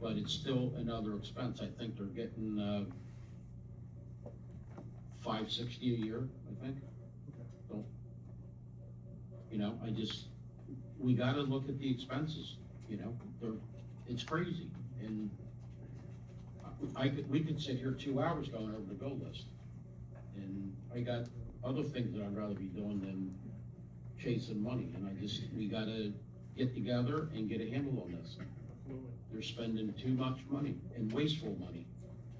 But it's still another expense. I think they're getting $560 a year, I think. So, you know, we gotta look at the expenses, you know, it's crazy. And we could sit here 2 hours going over the bill list. And I got other things that I'd rather be doing than chasing money. And we gotta get together and get a handle on this. They're spending too much money and wasteful money.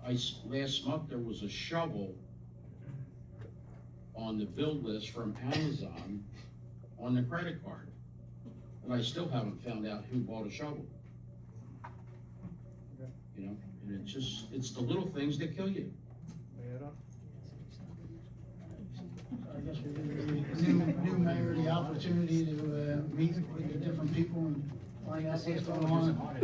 Last month, there was a shovel on the bill list from Amazon on the credit card. And I still haven't found out who bought a shovel. You know, and it's the little things that kill you. I guess we're gonna give the new mayor the opportunity to meet with the different people and find out what's going on.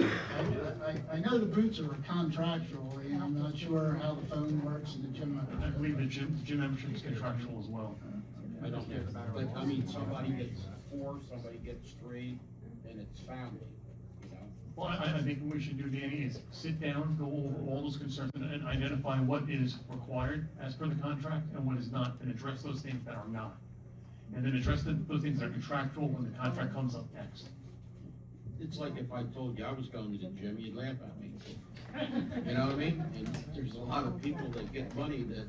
I know the boots are contractual, and I'm not sure how the phone works and the gym membership. I believe the gym membership is contractual as well. I don't know, but I mean, somebody gets 4, somebody gets 3, and it's family, you know? Well, I think what we should do, Danny, is sit down, go over all those concerns and identify what is required as per the contract and what is not, and address those things that are not. And then address those things that are contractual when the contract comes up next. It's like if I told you I was going to the gym, you'd laugh at me. You know what I mean? And there's a lot of people that get money that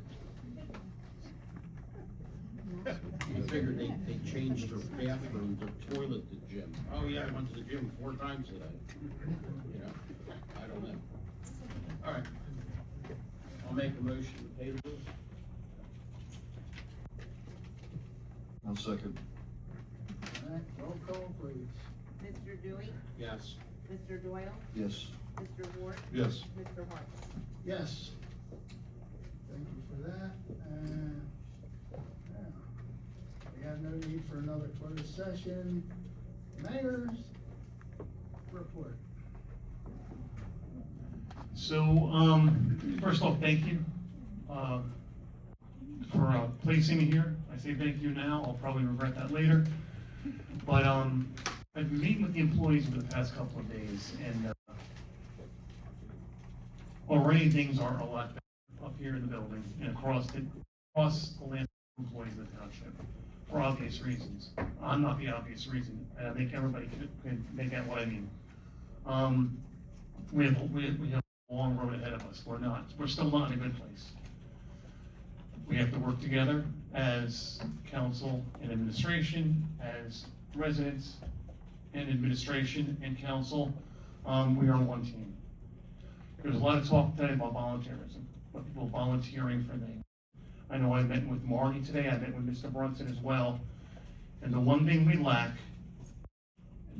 I figured they changed their bathroom, their toilet to gym. Oh yeah, I went to the gym 4 times today. You know, I don't know. All right. I'll make a motion to pay the bills. I'll second. All right, roll call, please. Mr. Dewey? Yes. Mr. Doyle? Yes. Mr. Ward? Yes. Mr. Hart? Yes. Thank you for that. We have no need for another closed session. Mayor's report. So, first off, thank you, for, placing me here. I say thank you now, I'll probably regret that later. But, I've been meeting with the employees over the past couple of days, and, already things are a lot better up here in the building and across the land of employees of the township, for obvious reasons. I'm not the obvious reason, and I think everybody can make out what I mean. We have a long road ahead of us. We're still not in a good place. We have to work together as council and administration, as residents and administration and council. We are one team. There's a lot of talk today about volunteerism, about people volunteering for things. I know I met with Marty today, I met with Mr. Brunson as well. And the one thing we lack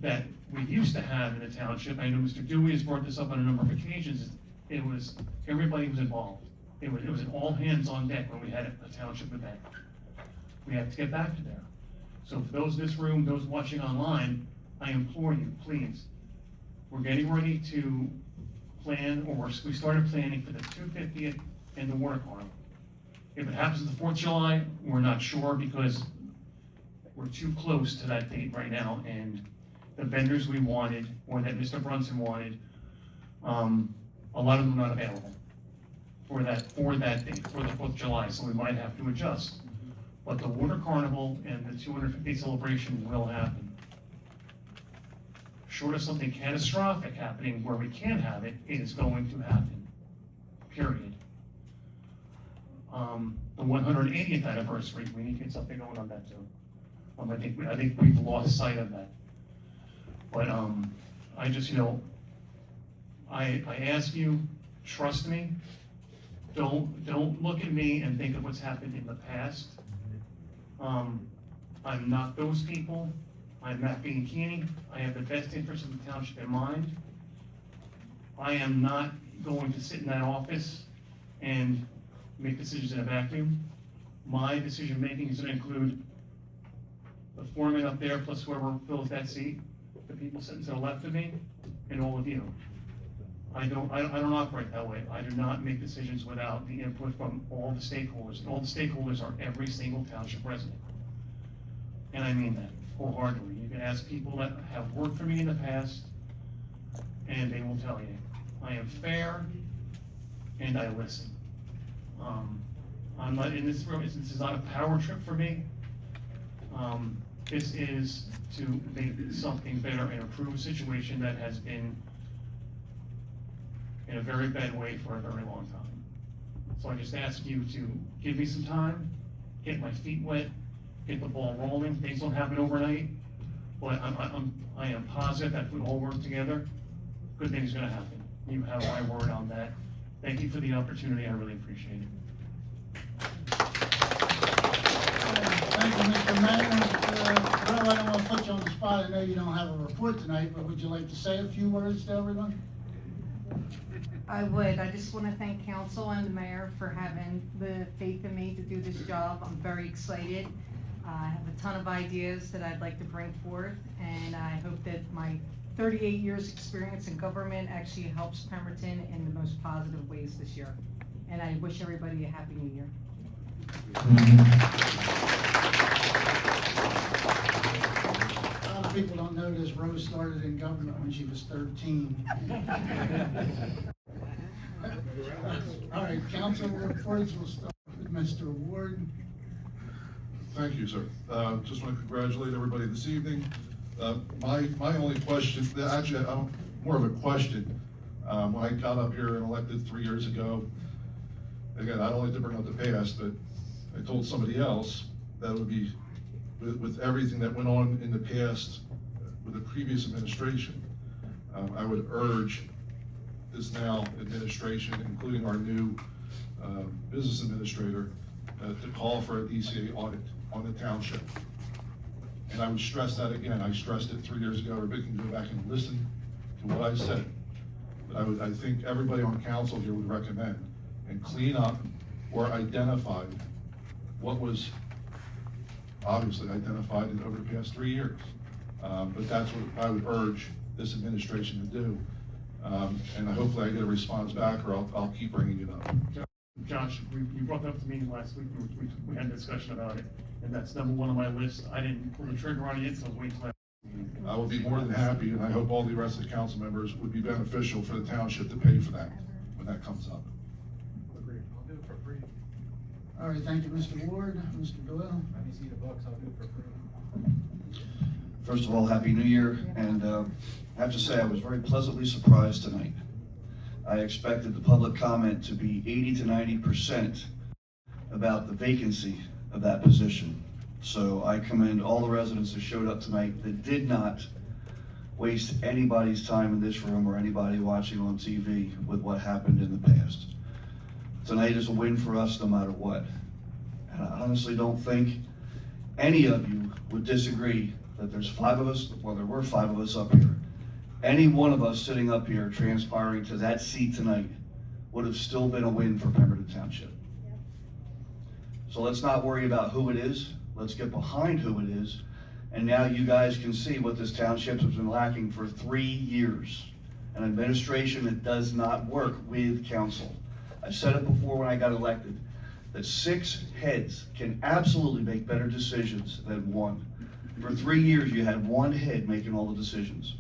that we used to have in the township, I know Mr. Dewey has brought this up on a number of occasions, it was, everybody was involved. It was an all hands on deck when we had a township event. We have to get back to there. So for those in this room, those watching online, I implore you, please, we're getting ready to plan, or we started planning for the 250th and the water carnival. If it happens the 4th of July, we're not sure because we're too close to that date right now, and the vendors we wanted, or that Mr. Brunson wanted, a lot of them are not available for that date, for the 4th of July, so we might have to adjust. But the water carnival and the 250th celebration will happen. Short of something catastrophic happening where we can't have it, it is going to happen, period. The 180th anniversary, we need to get something going on that too. I think we've lost sight of that. But I just, I ask you, trust me. Don't look at me and think of what's happened in the past. I'm not those people. I'm Mathew Bianchni. I have the best interest of the township in mind. I am not going to sit in that office and make decisions in a vacuum. My decision-making is gonna include the foreman up there, plus whoever fills that seat, the people sitting to the left of me, and all of you. I don't operate that way. I do not make decisions without the input from all the stakeholders. And all the stakeholders are every single township resident. And I mean that wholeheartedly. You can ask people that have worked for me in the past, and they will tell you. I am fair, and I listen. I'm not in this room, this is not a power trip for me. This is to make something better and improve a situation that has been in a very bad way for a very long time. So I just ask you to give me some time, get my feet wet, get the ball rolling. Things don't happen overnight, but I am positive that if we all work together, good things are gonna happen. You have my word on that. Thank you for the opportunity, I really appreciate it. Thank you, Mr. Mayor. Bill, I don't want to put you on the spot. I know you don't have a report tonight, but would you like to say a few words to everyone? I would. I just want to thank council and the mayor for having the faith in me to do this job. I'm very excited. I have a ton of ideas that I'd like to bring forth, and I hope that my 38 years experience in government actually helps Pemberton in the most positive ways this year. And I wish everybody a happy new year. A lot of people don't know this. Rose started in government when she was 13. All right, council reports. We'll start with Mr. Ward. Thank you, sir. Just want to congratulate everybody this evening. My only question, actually, more of a question. When I got up here and elected 3 years ago, again, I don't like to bring up the past, but I told somebody else that it would be, with everything that went on in the past with the previous administration, I would urge this now administration, including our new business administrator, to call for a DCA audit on the township. And I would stress that again. I stressed it 3 years ago. Everybody can go back and listen to what I said. But I think everybody on council here would recommend and clean up or identify what was obviously identified in over the past 3 years. But that's what I would urge this administration to do. And hopefully I get a response back, or I'll keep bringing it up. Josh, you brought that up to me last week. We had a discussion about it, and that's number one on my list. I didn't pull the trigger on it, so I was waiting till I will be more than happy, and I hope all the rest of the council members would be beneficial for the township to pay for that when that comes up. Agreed. I'll do it for free. All right, thank you, Mr. Ward. Mr. Doyle. Let me see the books, I'll do it for free. First of all, Happy New Year, and I have to say I was very pleasantly surprised tonight. I expected the public comment to be 80 to 90% about the vacancy of that position. So I commend all the residents that showed up tonight that did not waste anybody's time in this room or anybody watching on TV with what happened in the past. Tonight is a win for us no matter what. And I honestly don't think any of you would disagree that there's 5 of us, well, there were 5 of us up here. Any one of us sitting up here transpiring to that seat tonight would have still been a win for Pemberton Township. So let's not worry about who it is. Let's get behind who it is. And now you guys can see what this township has been lacking for 3 years. An administration that does not work with council. I said it before when I got elected, that 6 heads can absolutely make better decisions than 1. For 3 years, you had 1 head making all the decisions.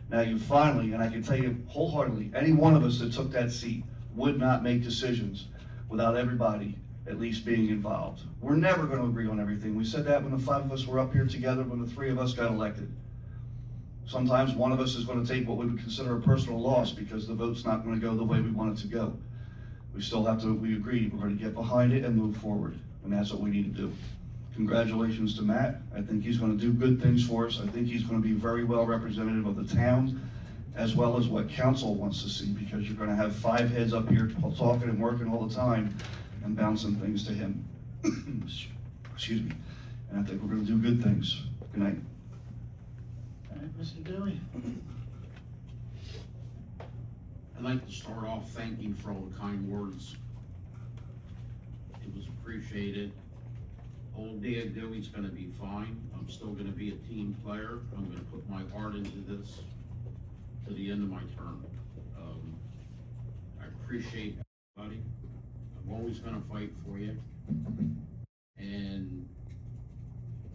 Now you finally, and I can tell you wholeheartedly, any one of us that took that seat would not make decisions without everybody at least being involved. We're never going to agree on everything. We said that when the 5 of us were up here together, when the 3 of us got elected. Sometimes one of us is going to take what we would consider a personal loss because the vote's not going to go the way we want it to go. We still have to, we agreed, we're going to get behind it and move forward, and that's what we need to do. Congratulations to Matt. I think he's going to do good things for us. I think he's going to be very well representative of the town as well as what council wants to see, because you're gonna have 5 heads up here talking and working all the time and bouncing things to him. Excuse me. And I think we're gonna do good things. Good night. All right, Mr. Dewey? I'd like to start off thanking for all the kind words. It was appreciated. Old Dad Dewey's gonna be fine. I'm still gonna be a team player. I'm gonna put my heart into this to the end of my term. I appreciate everybody. I'm always gonna fight for you. And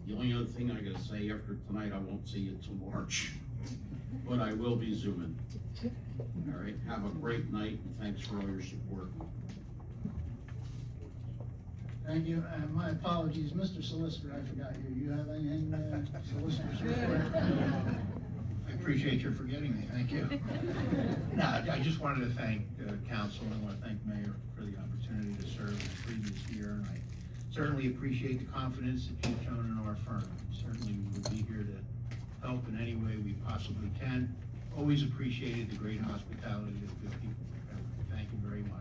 the only other thing I gotta say, after tonight, I won't see you till March, but I will be Zooming. All right, have a great night, and thanks for all your support. Thank you, and my apologies, Mr. Solicitor, I forgot you. You have anything, Solicitor's report? I appreciate your forgetting me, thank you. No, I just wanted to thank council, and I want to thank Mayor for the opportunity to serve the previous year, and I certainly appreciate the confidence that you've shown in our firm. Certainly, we would be here to help in any way we possibly can. Always appreciated the great hospitality of the good people. Thank you very much.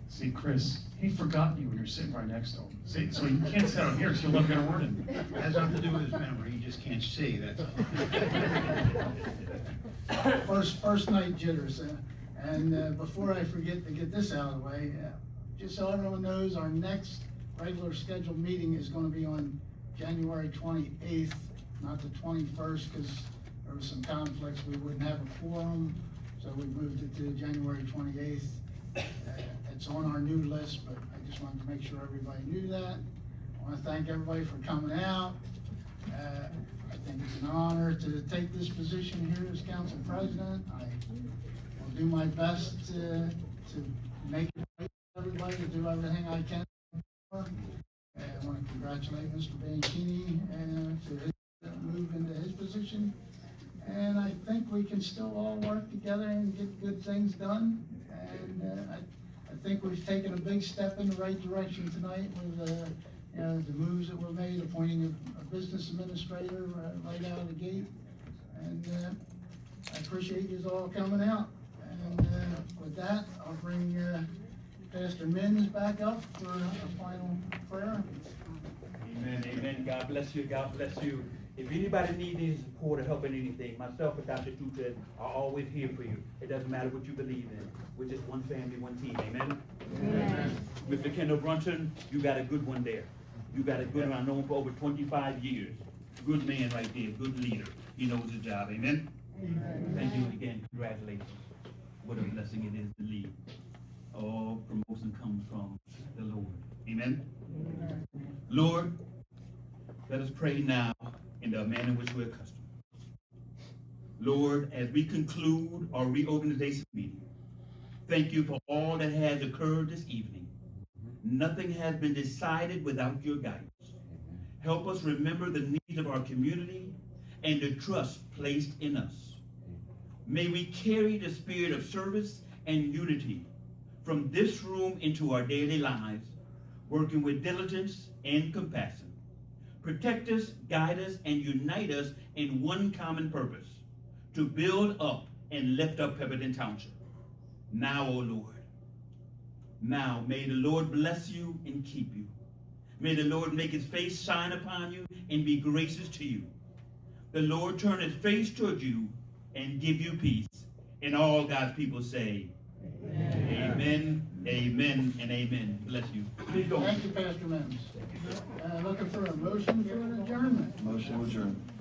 See, Chris, he forgot you when you're sitting right next to him. See, so you can't sit up here, so you'll never get a word in. It has nothing to do with his memory, he just can't see, that's all. First night jitters, and before I forget to get this out of the way, just so everyone knows, our next regular scheduled meeting is gonna be on January 28th, not the 21st, because there was some conflicts, we wouldn't have a quorum, so we moved it to January 28th. It's on our new list, but I just wanted to make sure everybody knew that. I wanna thank everybody for coming out. I think it's an honor to take this position here as council president. I will do my best to make it right for everybody, to do everything I can. I want to congratulate Mr. Bianchni to his move into his position. And I think we can still all work together and get good things done. And I think we've taken a big step in the right direction tonight with the moves that were made, appointing a business administrator right out of the gate. And I appreciate you all coming out. And with that, I'll bring Pastor Minns back up for a final prayer. Amen, amen. God bless you, God bless you. If anybody needs any support or help in anything, myself and Dr. Tuchet are always here for you. It doesn't matter what you believe in. We're just one family, one team. Amen? Amen. Mr. Kendall Brunson, you got a good one there. You got a good one. I know him for over 25 years. Good man right there, good leader. He knows his job. Amen? Amen. Thank you again. Congratulations. What a blessing it is to lead. All promotion comes from the Lord. Amen? Amen. Lord, let us pray now in the manner in which we're accustomed. Lord, as we conclude our reorganization meeting, thank you for all that has occurred this evening. Nothing has been decided without your guidance. Help us remember the needs of our community and the trust placed in us. May we carry the spirit of service and unity from this room into our daily lives, working with diligence and compassion. Protect us, guide us, and unite us in one common purpose, to build up and lift up Pemberton Township. Now, O Lord, now may the Lord bless you and keep you. May the Lord make his face shine upon you and be gracious to you. The Lord turn his face toward you and give you peace. And all God's people say, amen, amen, amen, and amen. Bless you. Please go. Thank you, Pastor Mims. Looking for a motion for an adjournment. Motion adjourned.